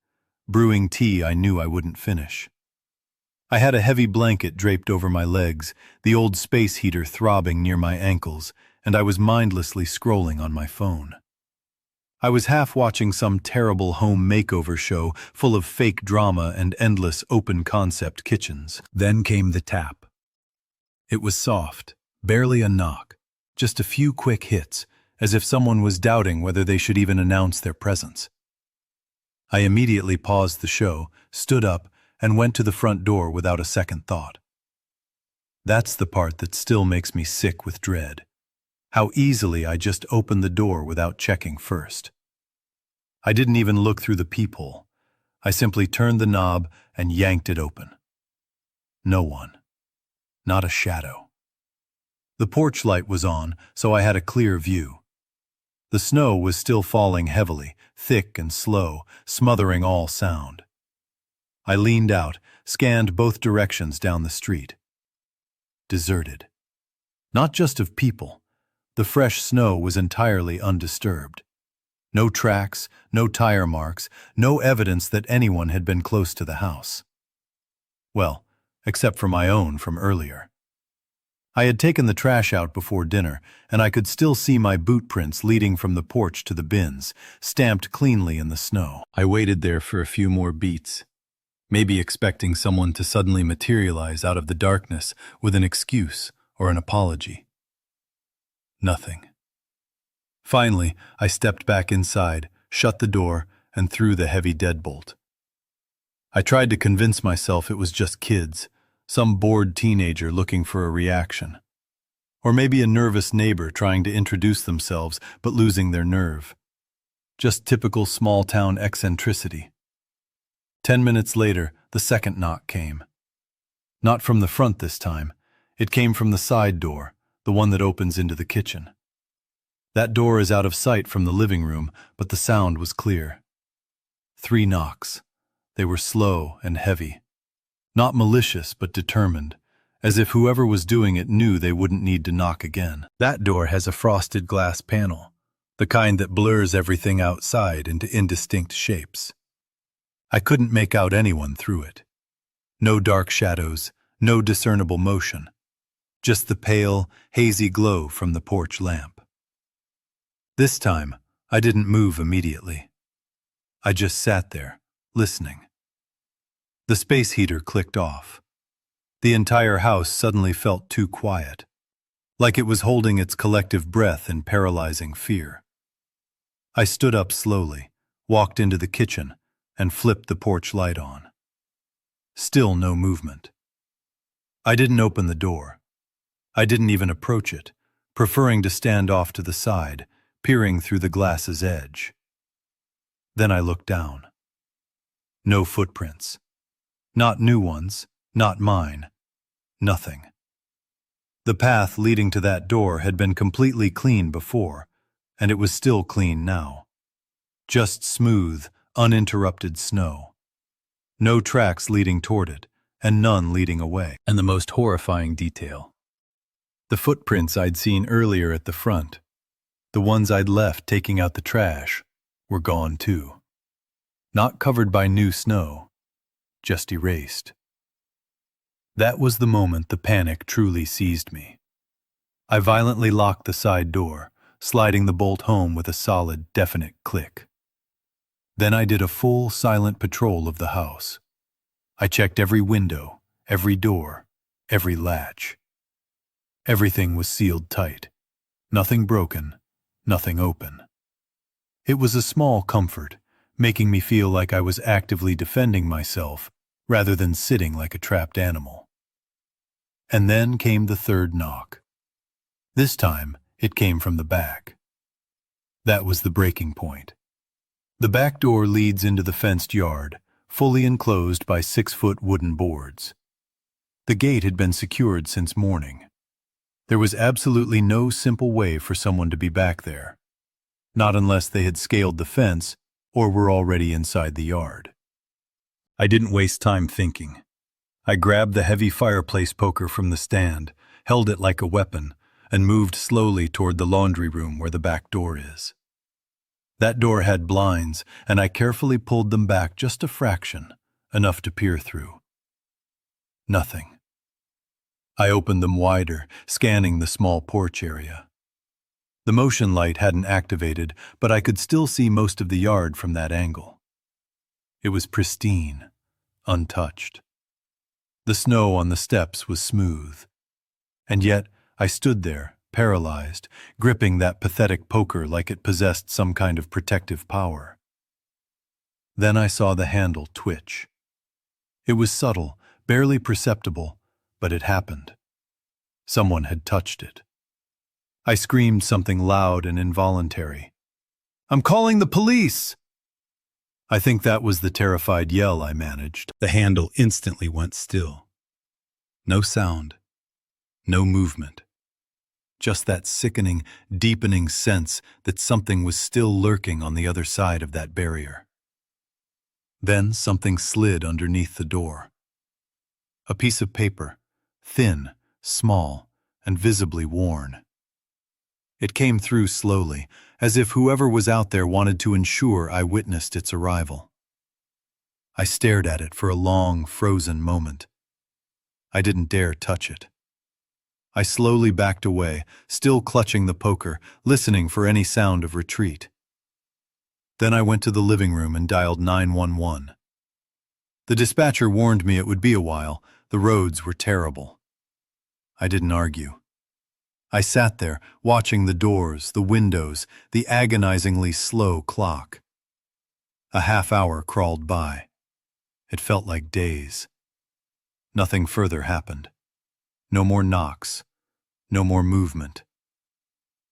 brewing tea I knew I wouldn't finish. I had a heavy blanket draped over my legs, the old space heater throbbing near my ankles, and I was mindlessly scrolling on my phone. I was half watching some terrible home makeover show full of fake drama and endless open-concept kitchens. Then came the tap. It was soft, barely a knock, just a few quick hits, as if someone was doubting whether they should even announce their presence. I immediately paused the show, stood up, and went to the front door without a second thought. That's the part that still makes me sick with dread. How easily I just opened the door without checking first. I didn't even look through the peephole. I simply turned the knob and yanked it open. No one. Not a shadow. The porch light was on, so I had a clear view. The snow was still falling heavily, thick and slow, smothering all sound. I leaned out, scanned both directions down the street. Deserted. Not just of people. The fresh snow was entirely undisturbed. No tracks, no tire marks, no evidence that anyone had been close to the house. Well, except for my own from earlier. I had taken the trash out before dinner, and I could still see my boot prints leading from the porch to the bins, stamped cleanly in the snow. I waited there for a few more beats, maybe expecting someone to suddenly materialize out of the darkness with an excuse or an apology. Nothing. Finally, I stepped back inside, shut the door, and threw the heavy deadbolt. I tried to convince myself it was just kids, some bored teenager looking for a reaction. Or maybe a nervous neighbor trying to introduce themselves but losing their nerve. Just typical small-town eccentricity. 10 minutes later, the second knock came. Not from the front this time. It came from the side door, the one that opens into the kitchen. That door is out of sight from the living room, but the sound was clear. 3 knocks. They were slow and heavy. Not malicious, but determined, as if whoever was doing it knew they wouldn't need to knock again. That door has a frosted glass panel, the kind that blurs everything outside into indistinct shapes. I couldn't make out anyone through it. No dark shadows, no discernible motion. Just the pale, hazy glow from the porch lamp. This time, I didn't move immediately. I just sat there, listening. The space heater clicked off. The entire house suddenly felt too quiet, like it was holding its collective breath in paralyzing fear. I stood up slowly, walked into the kitchen, and flipped the porch light on. Still no movement. I didn't open the door. I didn't even approach it, preferring to stand off to the side, peering through the glass's edge. Then I looked down. No footprints. Not new ones, not mine. Nothing. The path leading to that door had been completely clean before, and it was still clean now. Just smooth, uninterrupted snow. No tracks leading toward it, and none leading away. And the most horrifying detail. The footprints I'd seen earlier at the front, the ones I'd left taking out the trash, were gone too. Not covered by new snow, just erased. That was the moment the panic truly seized me. I violently locked the side door, sliding the bolt home with a solid, definite click. Then I did a full, silent patrol of the house. I checked every window, every door, every latch. Everything was sealed tight. Nothing broken, nothing open. It was a small comfort, making me feel like I was actively defending myself rather than sitting like a trapped animal. And then came the third knock. This time, it came from the back. That was the breaking point. The back door leads into the fenced yard, fully enclosed by 6-foot wooden boards. The gate had been secured since morning. There was absolutely no simple way for someone to be back there, not unless they had scaled the fence or were already inside the yard. I didn't waste time thinking. I grabbed the heavy fireplace poker from the stand, held it like a weapon, and moved slowly toward the laundry room where the back door is. That door had blinds, and I carefully pulled them back just a fraction, enough to peer through. Nothing. I opened them wider, scanning the small porch area. The motion light hadn't activated, but I could still see most of the yard from that angle. It was pristine, untouched. The snow on the steps was smooth. And yet, I stood there, paralyzed, gripping that pathetic poker like it possessed some kind of protective power. Then I saw the handle twitch. It was subtle, barely perceptible, but it happened. Someone had touched it. I screamed something loud and involuntary. "I'm calling the police!" I think that was the terrified yell I managed. The handle instantly went still. No sound. No movement. Just that sickening, deepening sense that something was still lurking on the other side of that barrier. Then something slid underneath the door. A piece of paper, thin, small, and visibly worn. It came through slowly, as if whoever was out there wanted to ensure I witnessed its arrival. I stared at it for a long, frozen moment. I didn't dare touch it. I slowly backed away, still clutching the poker, listening for any sound of retreat. Then I went to the living room and dialed 911. The dispatcher warned me it would be a while. The roads were terrible. I didn't argue. I sat there, watching the doors, the windows, the agonizingly slow clock. A half hour crawled by. It felt like days. Nothing further happened. No more knocks. No more movement.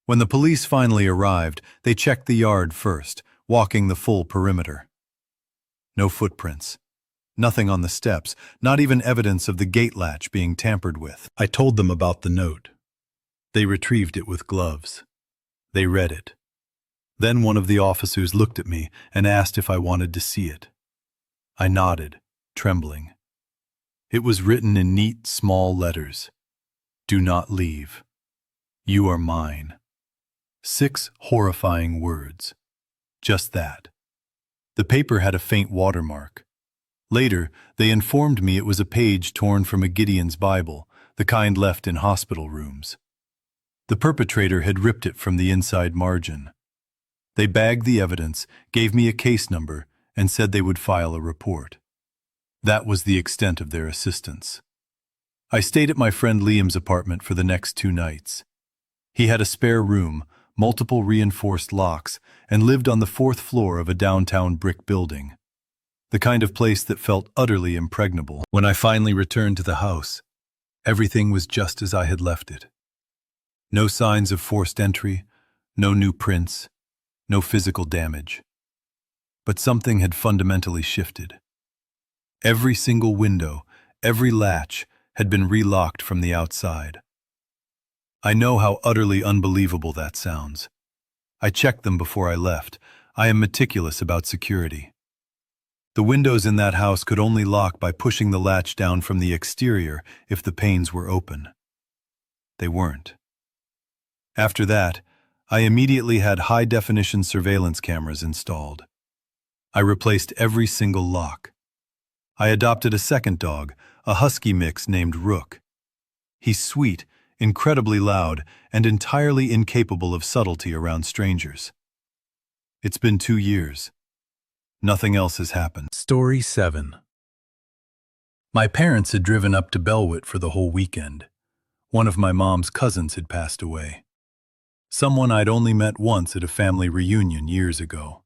When the police finally arrived, they checked the yard first, walking the full perimeter. No footprints. Nothing on the steps, not even evidence of the gate latch being tampered with. I told them about the note. They retrieved it with gloves. They read it. Then one of the officers looked at me and asked if I wanted to see it. I nodded, trembling. It was written in neat, small letters. "Do not leave. You are mine." 6 horrifying words. Just that. The paper had a faint watermark. Later, they informed me it was a page torn from a Gideon's Bible, the kind left in hospital rooms. The perpetrator had ripped it from the inside margin. They bagged the evidence, gave me a case number, and said they would file a report. That was the extent of their assistance. I stayed at my friend Liam's apartment for the next 2 nights. He had a spare room, multiple reinforced locks, and lived on the 4th floor of a downtown brick building. The kind of place that felt utterly impregnable. When I finally returned to the house, everything was just as I had left it. No signs of forced entry, no new prints, no physical damage. But something had fundamentally shifted. Every single window, every latch, had been relocked from the outside. I know how utterly unbelievable that sounds. I checked them before I left. I am meticulous about security. The windows in that house could only lock by pushing the latch down from the exterior if the panes were open. They weren't. After that, I immediately had high-definition surveillance cameras installed. I replaced every single lock. I adopted a second dog, a husky mix named Rook. He's sweet, incredibly loud, and entirely incapable of subtlety around strangers. It's been 2 years. Nothing else has happened. Story 7. My parents had driven up to Bellwood for the whole weekend. One of my mom's cousins had passed away. Someone I'd only met once at a family reunion years ago.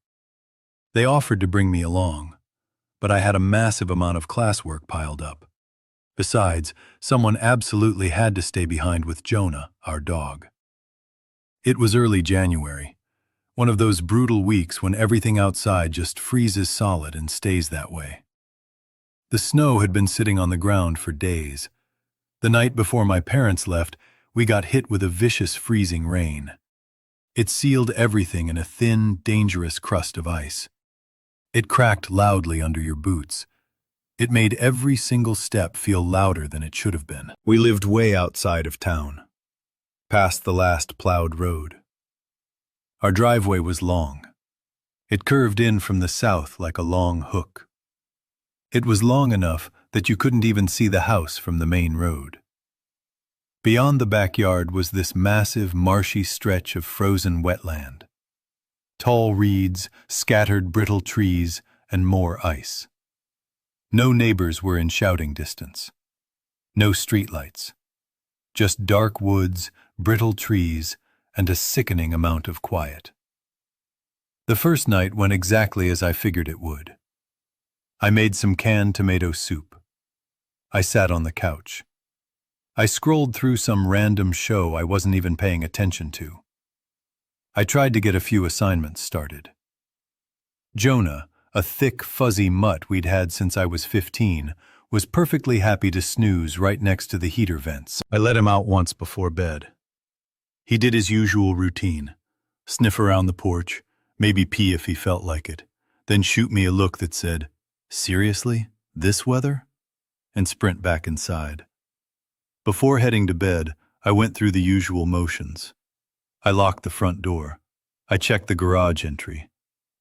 They offered to bring me along, but I had a massive amount of classwork piled up. Besides, someone absolutely had to stay behind with Jonah, our dog. It was early January, one of those brutal weeks when everything outside just freezes solid and stays that way. The snow had been sitting on the ground for days. The night before my parents left, we got hit with a vicious freezing rain. It sealed everything in a thin, dangerous crust of ice. It cracked loudly under your boots. It made every single step feel louder than it should have been. We lived way outside of town, past the last plowed road. Our driveway was long. It curved in from the south like a long hook. It was long enough that you couldn't even see the house from the main road. Beyond the backyard was this massive, marshy stretch of frozen wetland. Tall reeds, scattered brittle trees, and more ice. No neighbors were in shouting distance. No streetlights. Just dark woods, brittle trees, and a sickening amount of quiet. The first night went exactly as I figured it would. I made some canned tomato soup. I sat on the couch. I scrolled through some random show I wasn't even paying attention to. I tried to get a few assignments started. Jonah, a thick, fuzzy mutt we'd had since I was 15, was perfectly happy to snooze right next to the heater vents. I let him out once before bed. He did his usual routine. Sniff around the porch, maybe pee if he felt like it, then shoot me a look that said, "Seriously? This weather?" and sprint back inside. Before heading to bed, I went through the usual motions. I locked the front door. I checked the garage entry.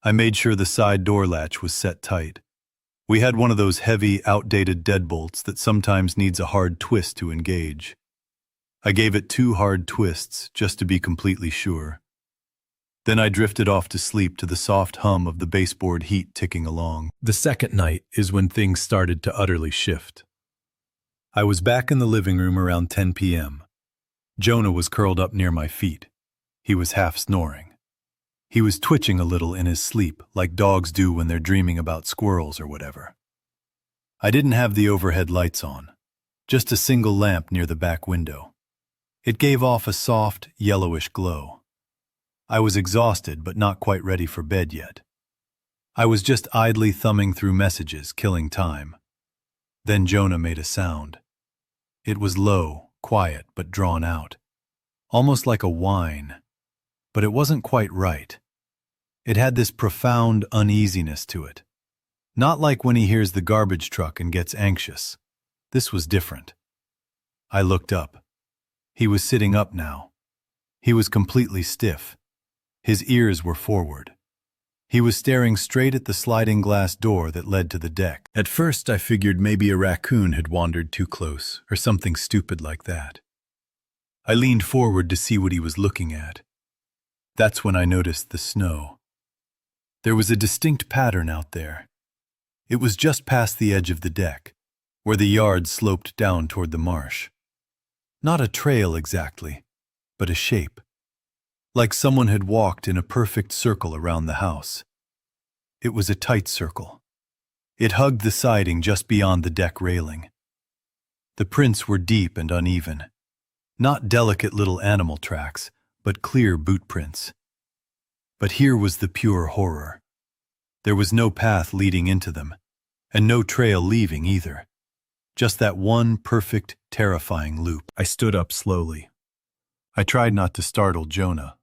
I made sure the side door latch was set tight. We had one of those heavy, outdated deadbolts that sometimes needs a hard twist to engage. I gave it 2 hard twists just to be completely sure. Then I drifted off to sleep to the soft hum of the baseboard heat ticking along. The second night is when things started to utterly shift. I was back in the living room around 10 p.m. Jonah was curled up near my feet. He was half snoring. He was twitching a little in his sleep, like dogs do when they're dreaming about squirrels or whatever. I didn't have the overhead lights on, just a single lamp near the back window. It gave off a soft, yellowish glow. I was exhausted but not quite ready for bed yet. I was just idly thumbing through messages, killing time. Then Jonah made a sound. It was low, quiet, but drawn out. Almost like a whine. But it wasn't quite right. It had this profound uneasiness to it. Not like when he hears the garbage truck and gets anxious. This was different. I looked up. He was sitting up now. He was completely stiff. His ears were forward. He was staring straight at the sliding glass door that led to the deck. At first I figured maybe a raccoon had wandered too close, or something stupid like that. I leaned forward to see what he was looking at. That's when I noticed the snow. There was a distinct pattern out there. It was just past the edge of the deck, where the yard sloped down toward the marsh. Not a trail exactly, but a shape. Like someone had walked in a perfect circle around the house. It was a tight circle. It hugged the siding just beyond the deck railing. The prints were deep and uneven. Not delicate little animal tracks, but clear boot prints. But here was the pure horror. There was no path leading into them, and no trail leaving either. Just that one perfect, terrifying loop. I stood up slowly. I tried not to startle Jonah.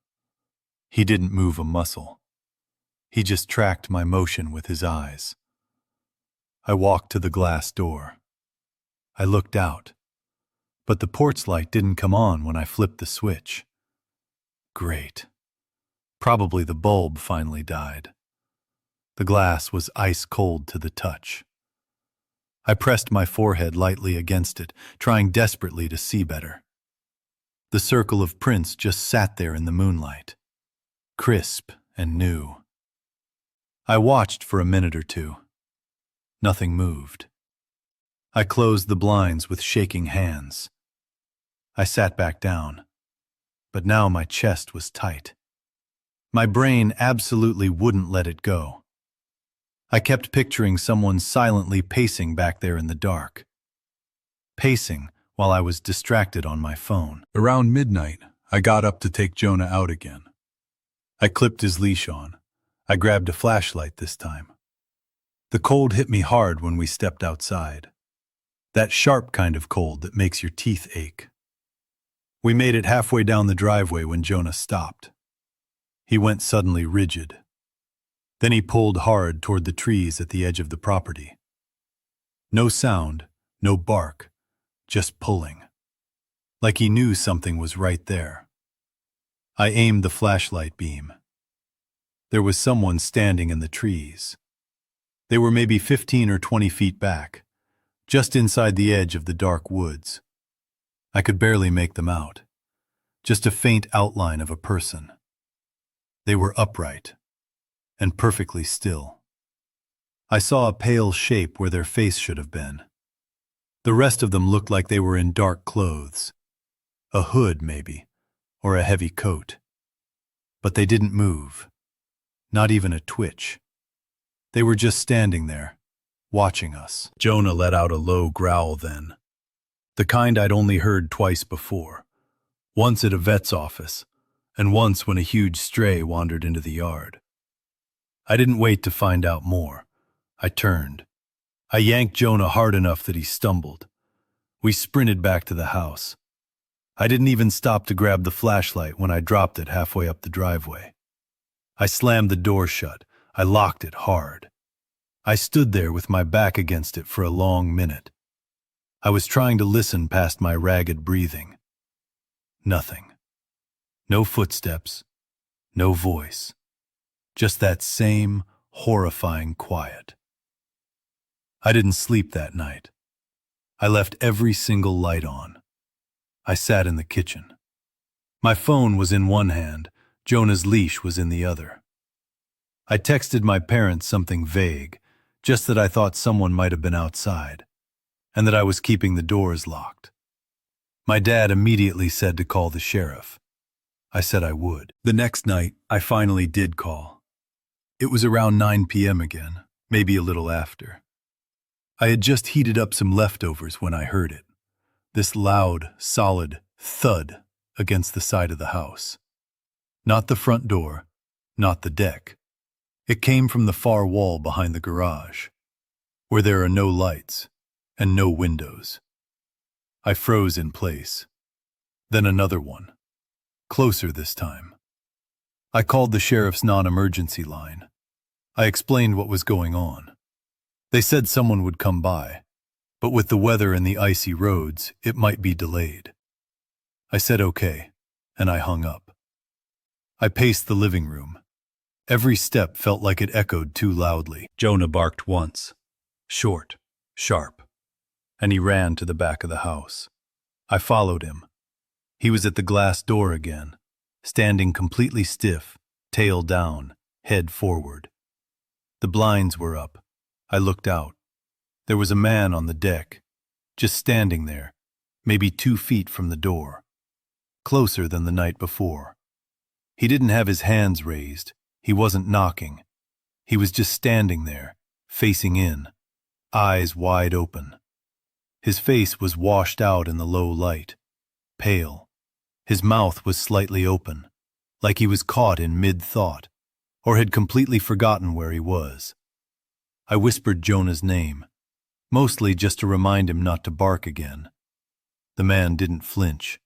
He didn't move a muscle. He just tracked my motion with his eyes. I walked to the glass door. I looked out, but the porch light didn't come on when I flipped the switch. Great. Probably the bulb finally died. The glass was ice cold to the touch. I pressed my forehead lightly against it, trying desperately to see better. The circle of prints just sat there in the moonlight, crisp and new. I watched for a minute or two. Nothing moved. I closed the blinds with shaking hands. I sat back down, but now my chest was tight. My brain absolutely wouldn't let it go. I kept picturing someone silently pacing back there in the dark. Pacing while I was distracted on my phone. Around midnight, I got up to take Jonah out again. I clipped his leash on. I grabbed a flashlight this time. The cold hit me hard when we stepped outside. That sharp kind of cold that makes your teeth ache. We made it halfway down the driveway when Jonah stopped. He went suddenly rigid. Then he pulled hard toward the trees at the edge of the property. No sound, no bark, just pulling. Like he knew something was right there. I aimed the flashlight beam. There was someone standing in the trees. They were maybe 15 or 20 feet back, just inside the edge of the dark woods. I could barely make them out. Just a faint outline of a person. They were upright and perfectly still. I saw a pale shape where their face should have been. The rest of them looked like they were in dark clothes. A hood, maybe, or a heavy coat. But they didn't move. Not even a twitch. They were just standing there, watching us. Jonah let out a low growl then. The kind I'd only heard twice before. Once at a vet's office, and once when a huge stray wandered into the yard. I didn't wait to find out more. I turned. I yanked Jonah hard enough that he stumbled. We sprinted back to the house. I didn't even stop to grab the flashlight when I dropped it halfway up the driveway. I slammed the door shut. I locked it hard. I stood there with my back against it for a long minute. I was trying to listen past my ragged breathing. Nothing. No footsteps. No voice. Just that same horrifying quiet. I didn't sleep that night. I left every single light on. I sat in the kitchen. My phone was in one hand, Jonah's leash was in the other. I texted my parents something vague, just that I thought someone might have been outside, and that I was keeping the doors locked. My dad immediately said to call the sheriff. I said I would. The next night, I finally did call. It was around 9 p.m. again, maybe a little after. I had just heated up some leftovers when I heard it. This loud, solid thud against the side of the house. Not the front door, not the deck. It came from the far wall behind the garage, where there are no lights and no windows. I froze in place. Then another one, closer this time. I called the sheriff's non-emergency line. I explained what was going on. They said someone would come by, but with the weather and the icy roads, it might be delayed. I said okay, and I hung up. I paced the living room. Every step felt like it echoed too loudly. Jonah barked once, short, sharp, and he ran to the back of the house. I followed him. He was at the glass door again, standing completely stiff, tail down, head forward. The blinds were up. I looked out. There was a man on the deck, just standing there, maybe 2 feet from the door, closer than the night before. He didn't have his hands raised. He wasn't knocking. He was just standing there, facing in, eyes wide open. His face was washed out in the low light, pale. His mouth was slightly open, like he was caught in mid-thought, or had completely forgotten where he was. I whispered Jonah's name, mostly just to remind him not to bark again. The man didn't flinch.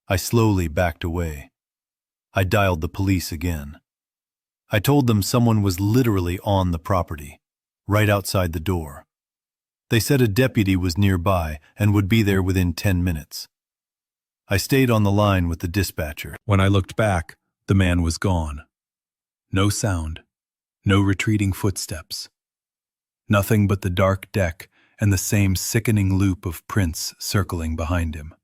I slowly backed away. I dialed the police again. I told them someone was literally on the property, right outside the door. They said a deputy was nearby and would be there within 10 minutes. I stayed on the line with the dispatcher. When I looked back, the man was gone. No sound, no retreating footsteps. Nothing but the dark deck and the same sickening loop of prints circling behind him.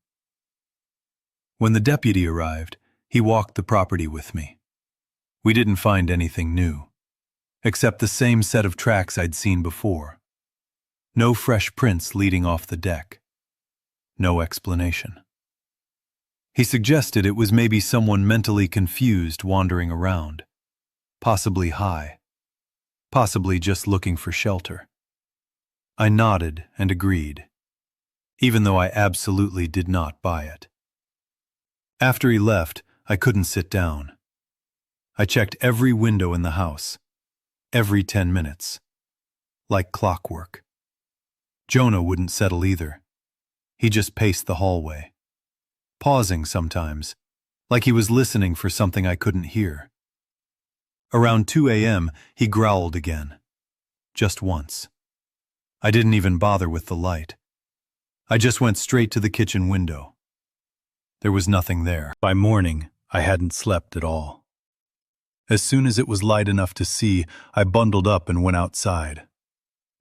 When the deputy arrived, he walked the property with me. We didn't find anything new, except the same set of tracks I'd seen before. No fresh prints leading off the deck. No explanation. He suggested it was maybe someone mentally confused wandering around, possibly high, possibly just looking for shelter. I nodded and agreed, even though I absolutely did not buy it. After he left, I couldn't sit down. I checked every window in the house, every 10 minutes, like clockwork. Jonah wouldn't settle either. He just paced the hallway, pausing sometimes, like he was listening for something I couldn't hear. Around 2 a.m., he growled again, just once. I didn't even bother with the light. I just went straight to the kitchen window. There was nothing there. By morning, I hadn't slept at all. As soon as it was light enough to see, I bundled up and went outside.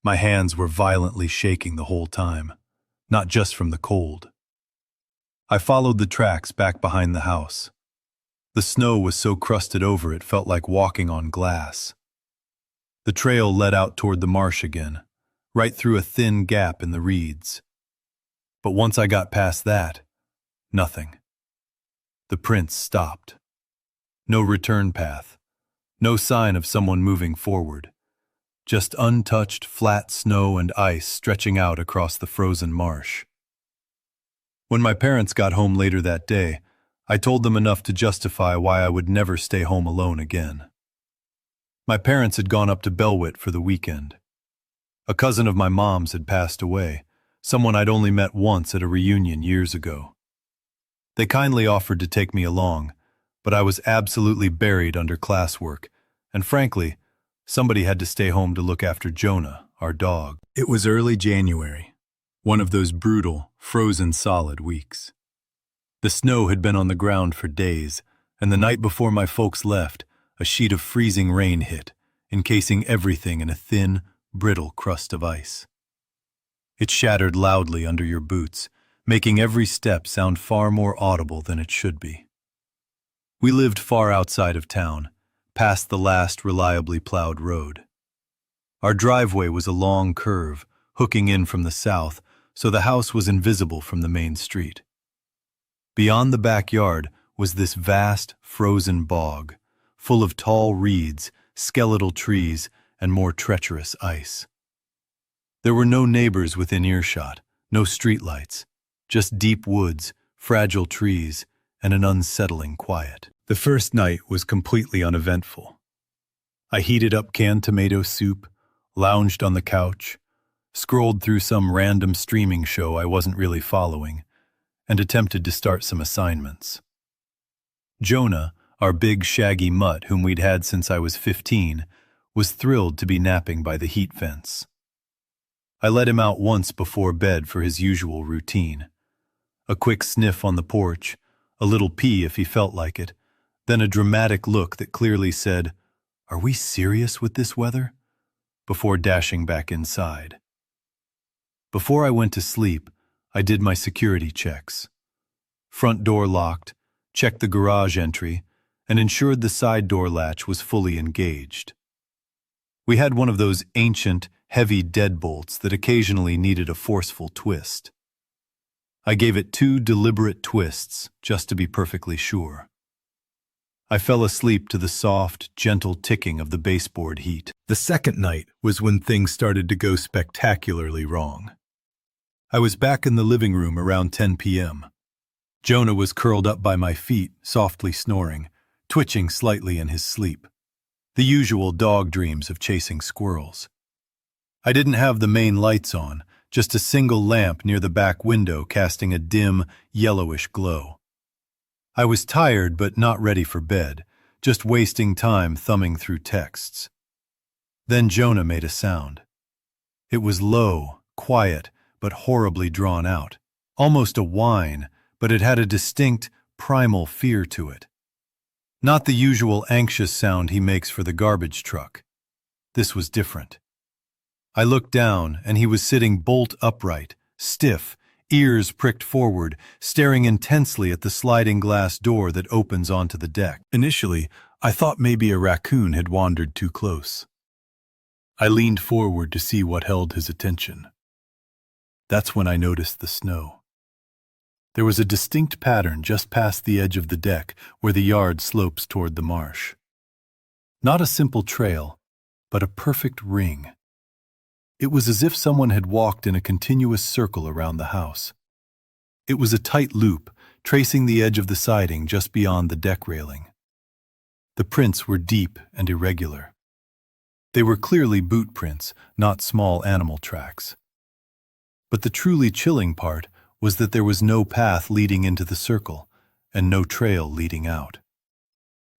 My hands were violently shaking the whole time, not just from the cold. I followed the tracks back behind the house. The snow was so crusted over it felt like walking on glass. The trail led out toward the marsh again, right through a thin gap in the reeds. But once I got past that, nothing. The prints stopped. No return path. No sign of someone moving forward. Just untouched, flat snow and ice stretching out across the frozen marsh. When my parents got home later that day, I told them enough to justify why I would never stay home alone again. My parents had gone up to Belwitt for the weekend. A cousin of my mom's had passed away, someone I'd only met once at a reunion years ago. They kindly offered to take me along, but I was absolutely buried under classwork, and frankly, somebody had to stay home to look after Jonah, our dog. It was early January, one of those brutal, frozen solid weeks. The snow had been on the ground for days, and the night before my folks left, a sheet of freezing rain hit, encasing everything in a thin, brittle crust of ice. It shattered loudly under your boots, making every step sound far more audible than it should be. We lived far outside of town, past the last reliably plowed road. Our driveway was a long curve, hooking in from the south, so the house was invisible from the main street. Beyond the backyard was this vast, frozen bog, full of tall reeds, skeletal trees, and more treacherous ice. There were no neighbors within earshot, no streetlights, just deep woods, fragile trees, and an unsettling quiet. The first night was completely uneventful. I heated up canned tomato soup, lounged on the couch, scrolled through some random streaming show I wasn't really following, and attempted to start some assignments. Jonah, our big shaggy mutt whom we'd had since I was 15, was thrilled to be napping by the heat fence. I let him out once before bed for his usual routine. A quick sniff on the porch, a little pee if he felt like it, then a dramatic look that clearly said, "Are we serious with this weather?" before dashing back inside. Before I went to sleep, I did my security checks. Front door locked, checked the garage entry, and ensured the side door latch was fully engaged. We had one of those ancient, heavy deadbolts that occasionally needed a forceful twist. I gave it 2 deliberate twists just to be perfectly sure. I fell asleep to the soft, gentle ticking of the baseboard heat. The second night was when things started to go spectacularly wrong. I was back in the living room around 10 p.m. Jonah was curled up by my feet, softly snoring, twitching slightly in his sleep. The usual dog dreams of chasing squirrels. I didn't have the main lights on, just a single lamp near the back window casting a dim, yellowish glow. I was tired but not ready for bed, just wasting time thumbing through texts. Then Jonah made a sound. It was low, quiet, but horribly drawn out. Almost a whine, but it had a distinct, primal fear to it. Not the usual anxious sound he makes for the garbage truck. This was different. I looked down, and he was sitting bolt upright, stiff, ears pricked forward, staring intensely at the sliding glass door that opens onto the deck. Initially, I thought maybe a raccoon had wandered too close. I leaned forward to see what held his attention. That's when I noticed the snow. There was a distinct pattern just past the edge of the deck where the yard slopes toward the marsh. Not a simple trail, but a perfect ring. It was as if someone had walked in a continuous circle around the house. It was a tight loop, tracing the edge of the siding just beyond the deck railing. The prints were deep and irregular. They were clearly boot prints, not small animal tracks. But the truly chilling part was that there was no path leading into the circle and no trail leading out.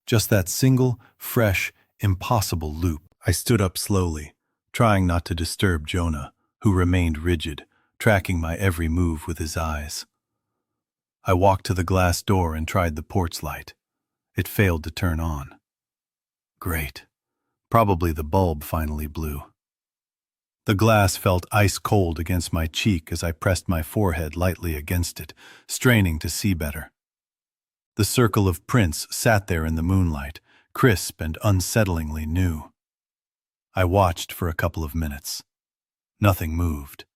Just that single, fresh, impossible loop. I stood up slowly, trying not to disturb Jonah, who remained rigid, tracking my every move with his eyes. I walked to the glass door and tried the porch light. It failed to turn on. Great. Probably the bulb finally blew. The glass felt ice cold against my cheek as I pressed my forehead lightly against it, straining to see better. The circle of prints sat there in the moonlight, crisp and unsettlingly new. I watched for a couple of minutes. Nothing moved.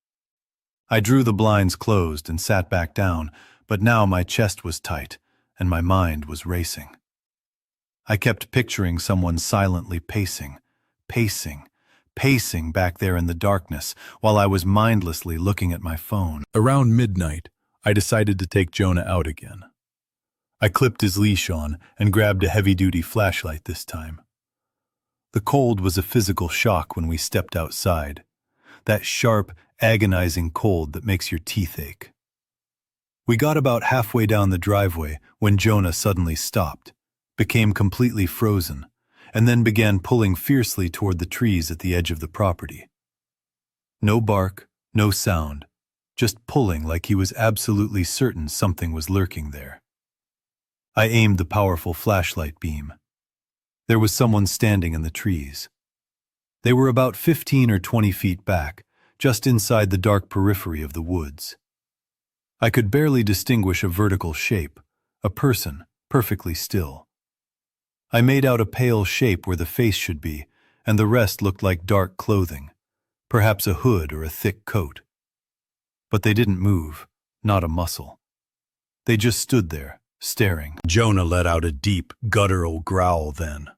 I drew the blinds closed and sat back down, but now my chest was tight and my mind was racing. I kept picturing someone silently pacing back there in the darkness while I was mindlessly looking at my phone. Around midnight, I decided to take Jonah out again. I clipped his leash on and grabbed a heavy-duty flashlight this time. The cold was a physical shock when we stepped outside, that sharp, agonizing cold that makes your teeth ache. We got about halfway down the driveway when Jonah suddenly stopped, became completely frozen, and then began pulling fiercely toward the trees at the edge of the property. No bark, no sound, just pulling like he was absolutely certain something was lurking there. I aimed the powerful flashlight beam. There was someone standing in the trees. They were about 15 or 20 feet back, just inside the dark periphery of the woods. I could barely distinguish a vertical shape, a person, perfectly still. I made out a pale shape where the face should be, and the rest looked like dark clothing, perhaps a hood or a thick coat. But they didn't move, not a muscle. They just stood there, staring. Jonah let out a deep, guttural growl then,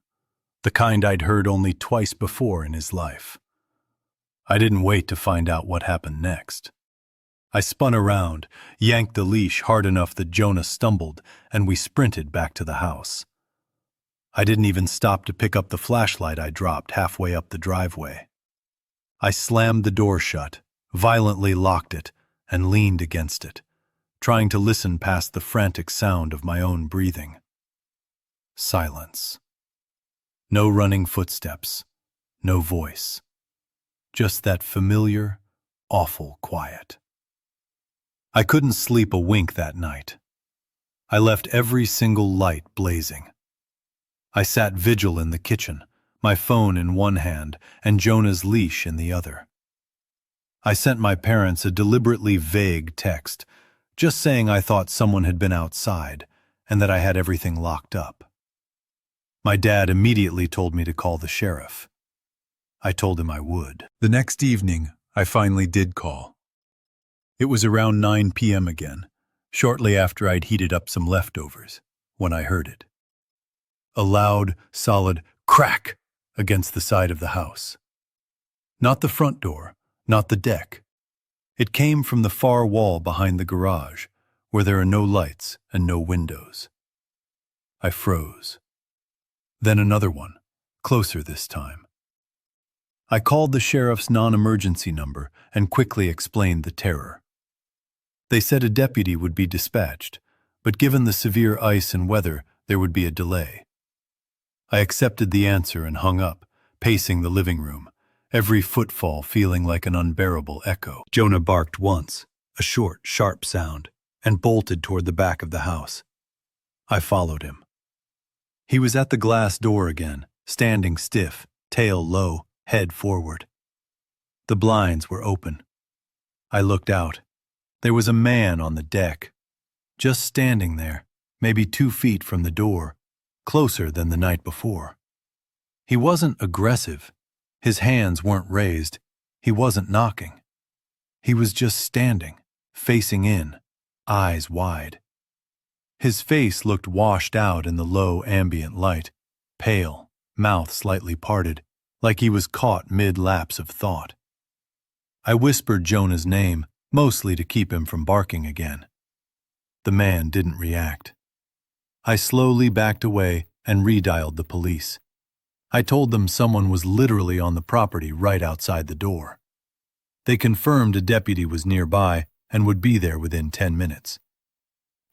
the kind I'd heard only twice before in his life. I didn't wait to find out what happened next. I spun around, yanked the leash hard enough that Jonah stumbled, and we sprinted back to the house. I didn't even stop to pick up the flashlight I dropped halfway up the driveway. I slammed the door shut, violently locked it, and leaned against it, trying to listen past the frantic sound of my own breathing. Silence. No running footsteps, no voice. Just that familiar, awful quiet. I couldn't sleep a wink that night. I left every single light blazing. I sat vigil in the kitchen, my phone in one hand and Jonah's leash in the other. I sent my parents a deliberately vague text, just saying I thought someone had been outside and that I had everything locked up. My dad immediately told me to call the sheriff. I told him I would. The next evening, I finally did call. It was around 9 p.m. again, shortly after I'd heated up some leftovers, when I heard it. A loud, solid crack against the side of the house. Not the front door, not the deck. It came from the far wall behind the garage, where there are no lights and no windows. I froze. Then another one, closer this time. I called the sheriff's non-emergency number and quickly explained the terror. They said a deputy would be dispatched, but given the severe ice and weather, there would be a delay. I accepted the answer and hung up, pacing the living room, every footfall feeling like an unbearable echo. Jonah barked once, a short, sharp sound, and bolted toward the back of the house. I followed him. He was at the glass door again, standing stiff, tail low, head forward. The blinds were open. I looked out. There was a man on the deck, just standing there, maybe 2 feet from the door, closer than the night before. He wasn't aggressive. His hands weren't raised. He wasn't knocking. He was just standing, facing in, eyes wide. His face looked washed out in the low ambient light, pale, mouth slightly parted, like he was caught mid-lapse of thought. I whispered Jonah's name, mostly to keep him from barking again. The man didn't react. I slowly backed away and redialed the police. I told them someone was literally on the property right outside the door. They confirmed a deputy was nearby and would be there within 10 minutes.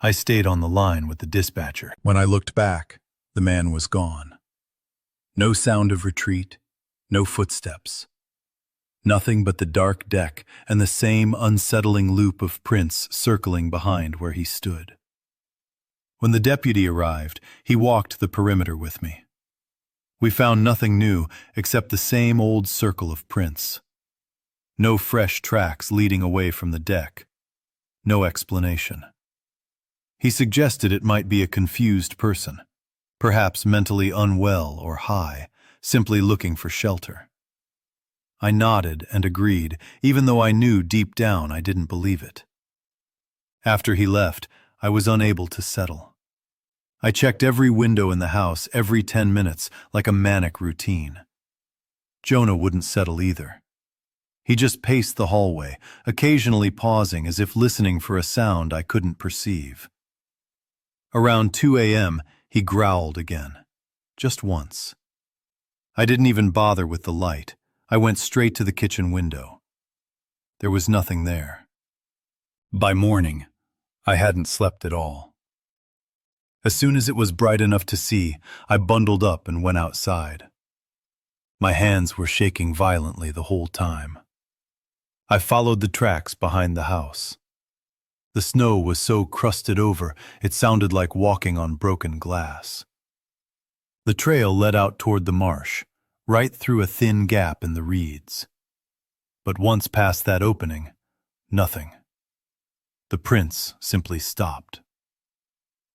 I stayed on the line with the dispatcher. When I looked back, the man was gone. No sound of retreat, no footsteps. Nothing but the dark deck and the same unsettling loop of prints circling behind where he stood. When the deputy arrived, he walked the perimeter with me. We found nothing new except the same old circle of prints. No fresh tracks leading away from the deck. No explanation. He suggested it might be a confused person, perhaps mentally unwell or high, simply looking for shelter. I nodded and agreed, even though I knew deep down I didn't believe it. After he left, I was unable to settle. I checked every window in the house every 10 minutes like a manic routine. Jonah wouldn't settle either. He just paced the hallway, occasionally pausing as if listening for a sound I couldn't perceive. Around 2 a.m., he growled again. Just once. I didn't even bother with the light. I went straight to the kitchen window. There was nothing there. By morning, I hadn't slept at all. As soon as it was bright enough to see, I bundled up and went outside. My hands were shaking violently the whole time. I followed the tracks behind the house. The snow was so crusted over, it sounded like walking on broken glass. The trail led out toward the marsh, right through a thin gap in the reeds. But once past that opening, nothing. The prints simply stopped.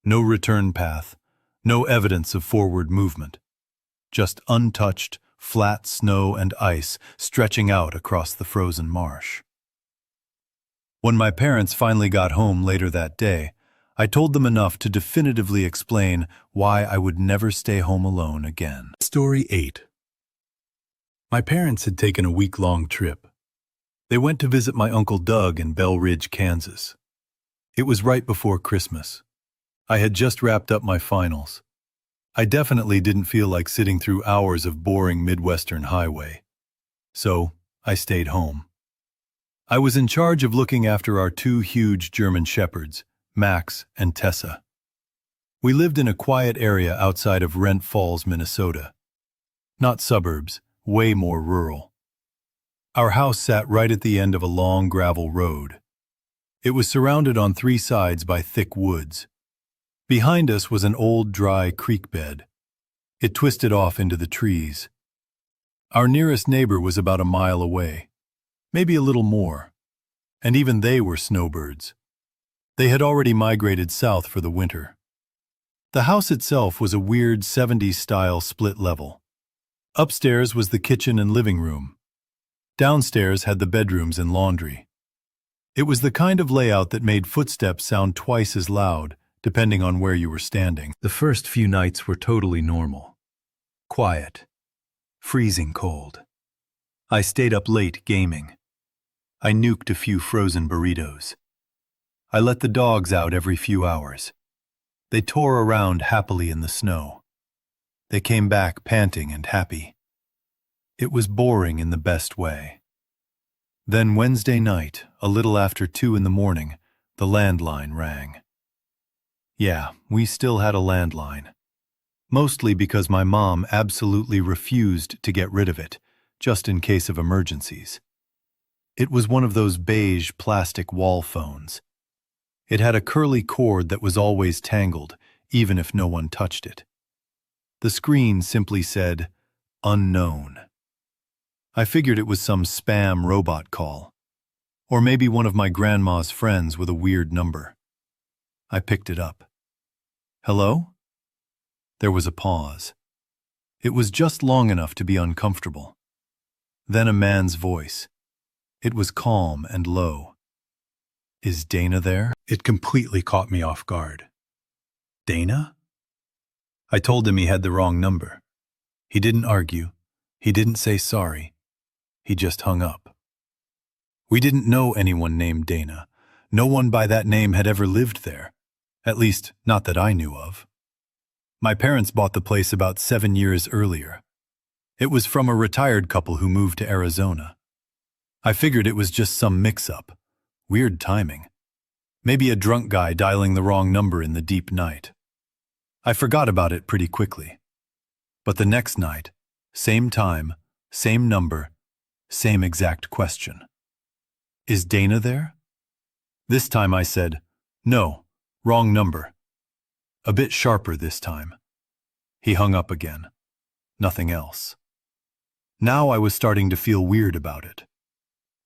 No return path, no evidence of forward movement. Just untouched, flat snow and ice stretching out across the frozen marsh. When my parents finally got home later that day, I told them enough to definitively explain why I would never stay home alone again. Story 8. My parents had taken a week-long trip. They went to visit my Uncle Doug in Bell Ridge, Kansas. It was right before Christmas. I had just wrapped up my finals. I definitely didn't feel like sitting through hours of boring Midwestern highway. So, I stayed home. I was in charge of looking after our 2 huge German shepherds, Max and Tessa. We lived in a quiet area outside of Rent Falls, Minnesota. Not suburbs, way more rural. Our house sat right at the end of a long gravel road. It was surrounded on 3 sides by thick woods. Behind us was an old, dry creek bed. It twisted off into the trees. Our nearest neighbor was about a mile away, maybe a little more, and even they were snowbirds. They had already migrated south for the winter. The house itself was a weird 70s-style split level. Upstairs was the kitchen and living room. Downstairs had the bedrooms and laundry. It was the kind of layout that made footsteps sound twice as loud, depending on where you were standing. The first few nights were totally normal. Quiet. Freezing cold. I stayed up late gaming. I nuked a few frozen burritos. I let the dogs out every few hours. They tore around happily in the snow. They came back panting and happy. It was boring in the best way. Then Wednesday night, a little after 2 in the morning, the landline rang. Yeah, we still had a landline. Mostly because my mom absolutely refused to get rid of it, just in case of emergencies. It was one of those beige plastic wall phones. It had a curly cord that was always tangled, even if no one touched it. The screen simply said, "Unknown." I figured it was some spam robot call, or maybe one of my grandma's friends with a weird number. I picked it up. Hello? There was a pause. It was just long enough to be uncomfortable. Then a man's voice. It was calm and low. Is Dana there? It completely caught me off guard. Dana? I told him he had the wrong number. He didn't argue. He didn't say sorry. He just hung up. We didn't know anyone named Dana. No one by that name had ever lived there. At least, not that I knew of. My parents bought the place about 7 years earlier. It was from a retired couple who moved to Arizona. I figured it was just some mix-up. Weird timing. Maybe a drunk guy dialing the wrong number in the deep night. I forgot about it pretty quickly. But the next night, same time, same number, same exact question. Is Dana there? This time I said, no, wrong number. A bit sharper this time. He hung up again. Nothing else. Now I was starting to feel weird about it.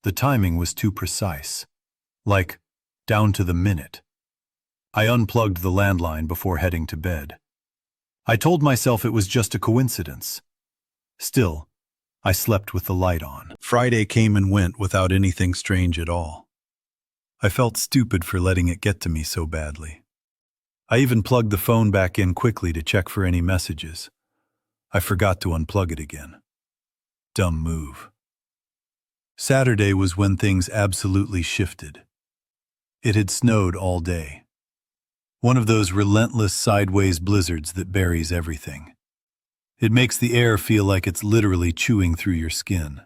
The timing was too precise. Like, down to the minute. I unplugged the landline before heading to bed. I told myself it was just a coincidence. Still, I slept with the light on. Friday came and went without anything strange at all. I felt stupid for letting it get to me so badly. I even plugged the phone back in quickly to check for any messages. I forgot to unplug it again. Dumb move. Saturday was when things absolutely shifted. It had snowed all day. One of those relentless sideways blizzards that buries everything. It makes the air feel like it's literally chewing through your skin.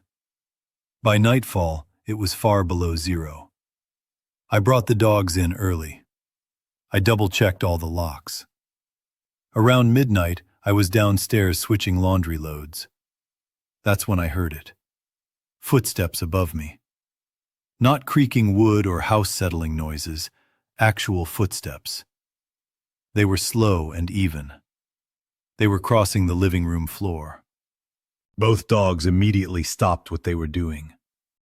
By nightfall, it was far below zero. I brought the dogs in early. I double-checked all the locks. Around midnight, I was downstairs switching laundry loads. That's when I heard it. Footsteps above me. Not creaking wood or house-settling noises, actual footsteps. They were slow and even. They were crossing the living room floor. Both dogs immediately stopped what they were doing.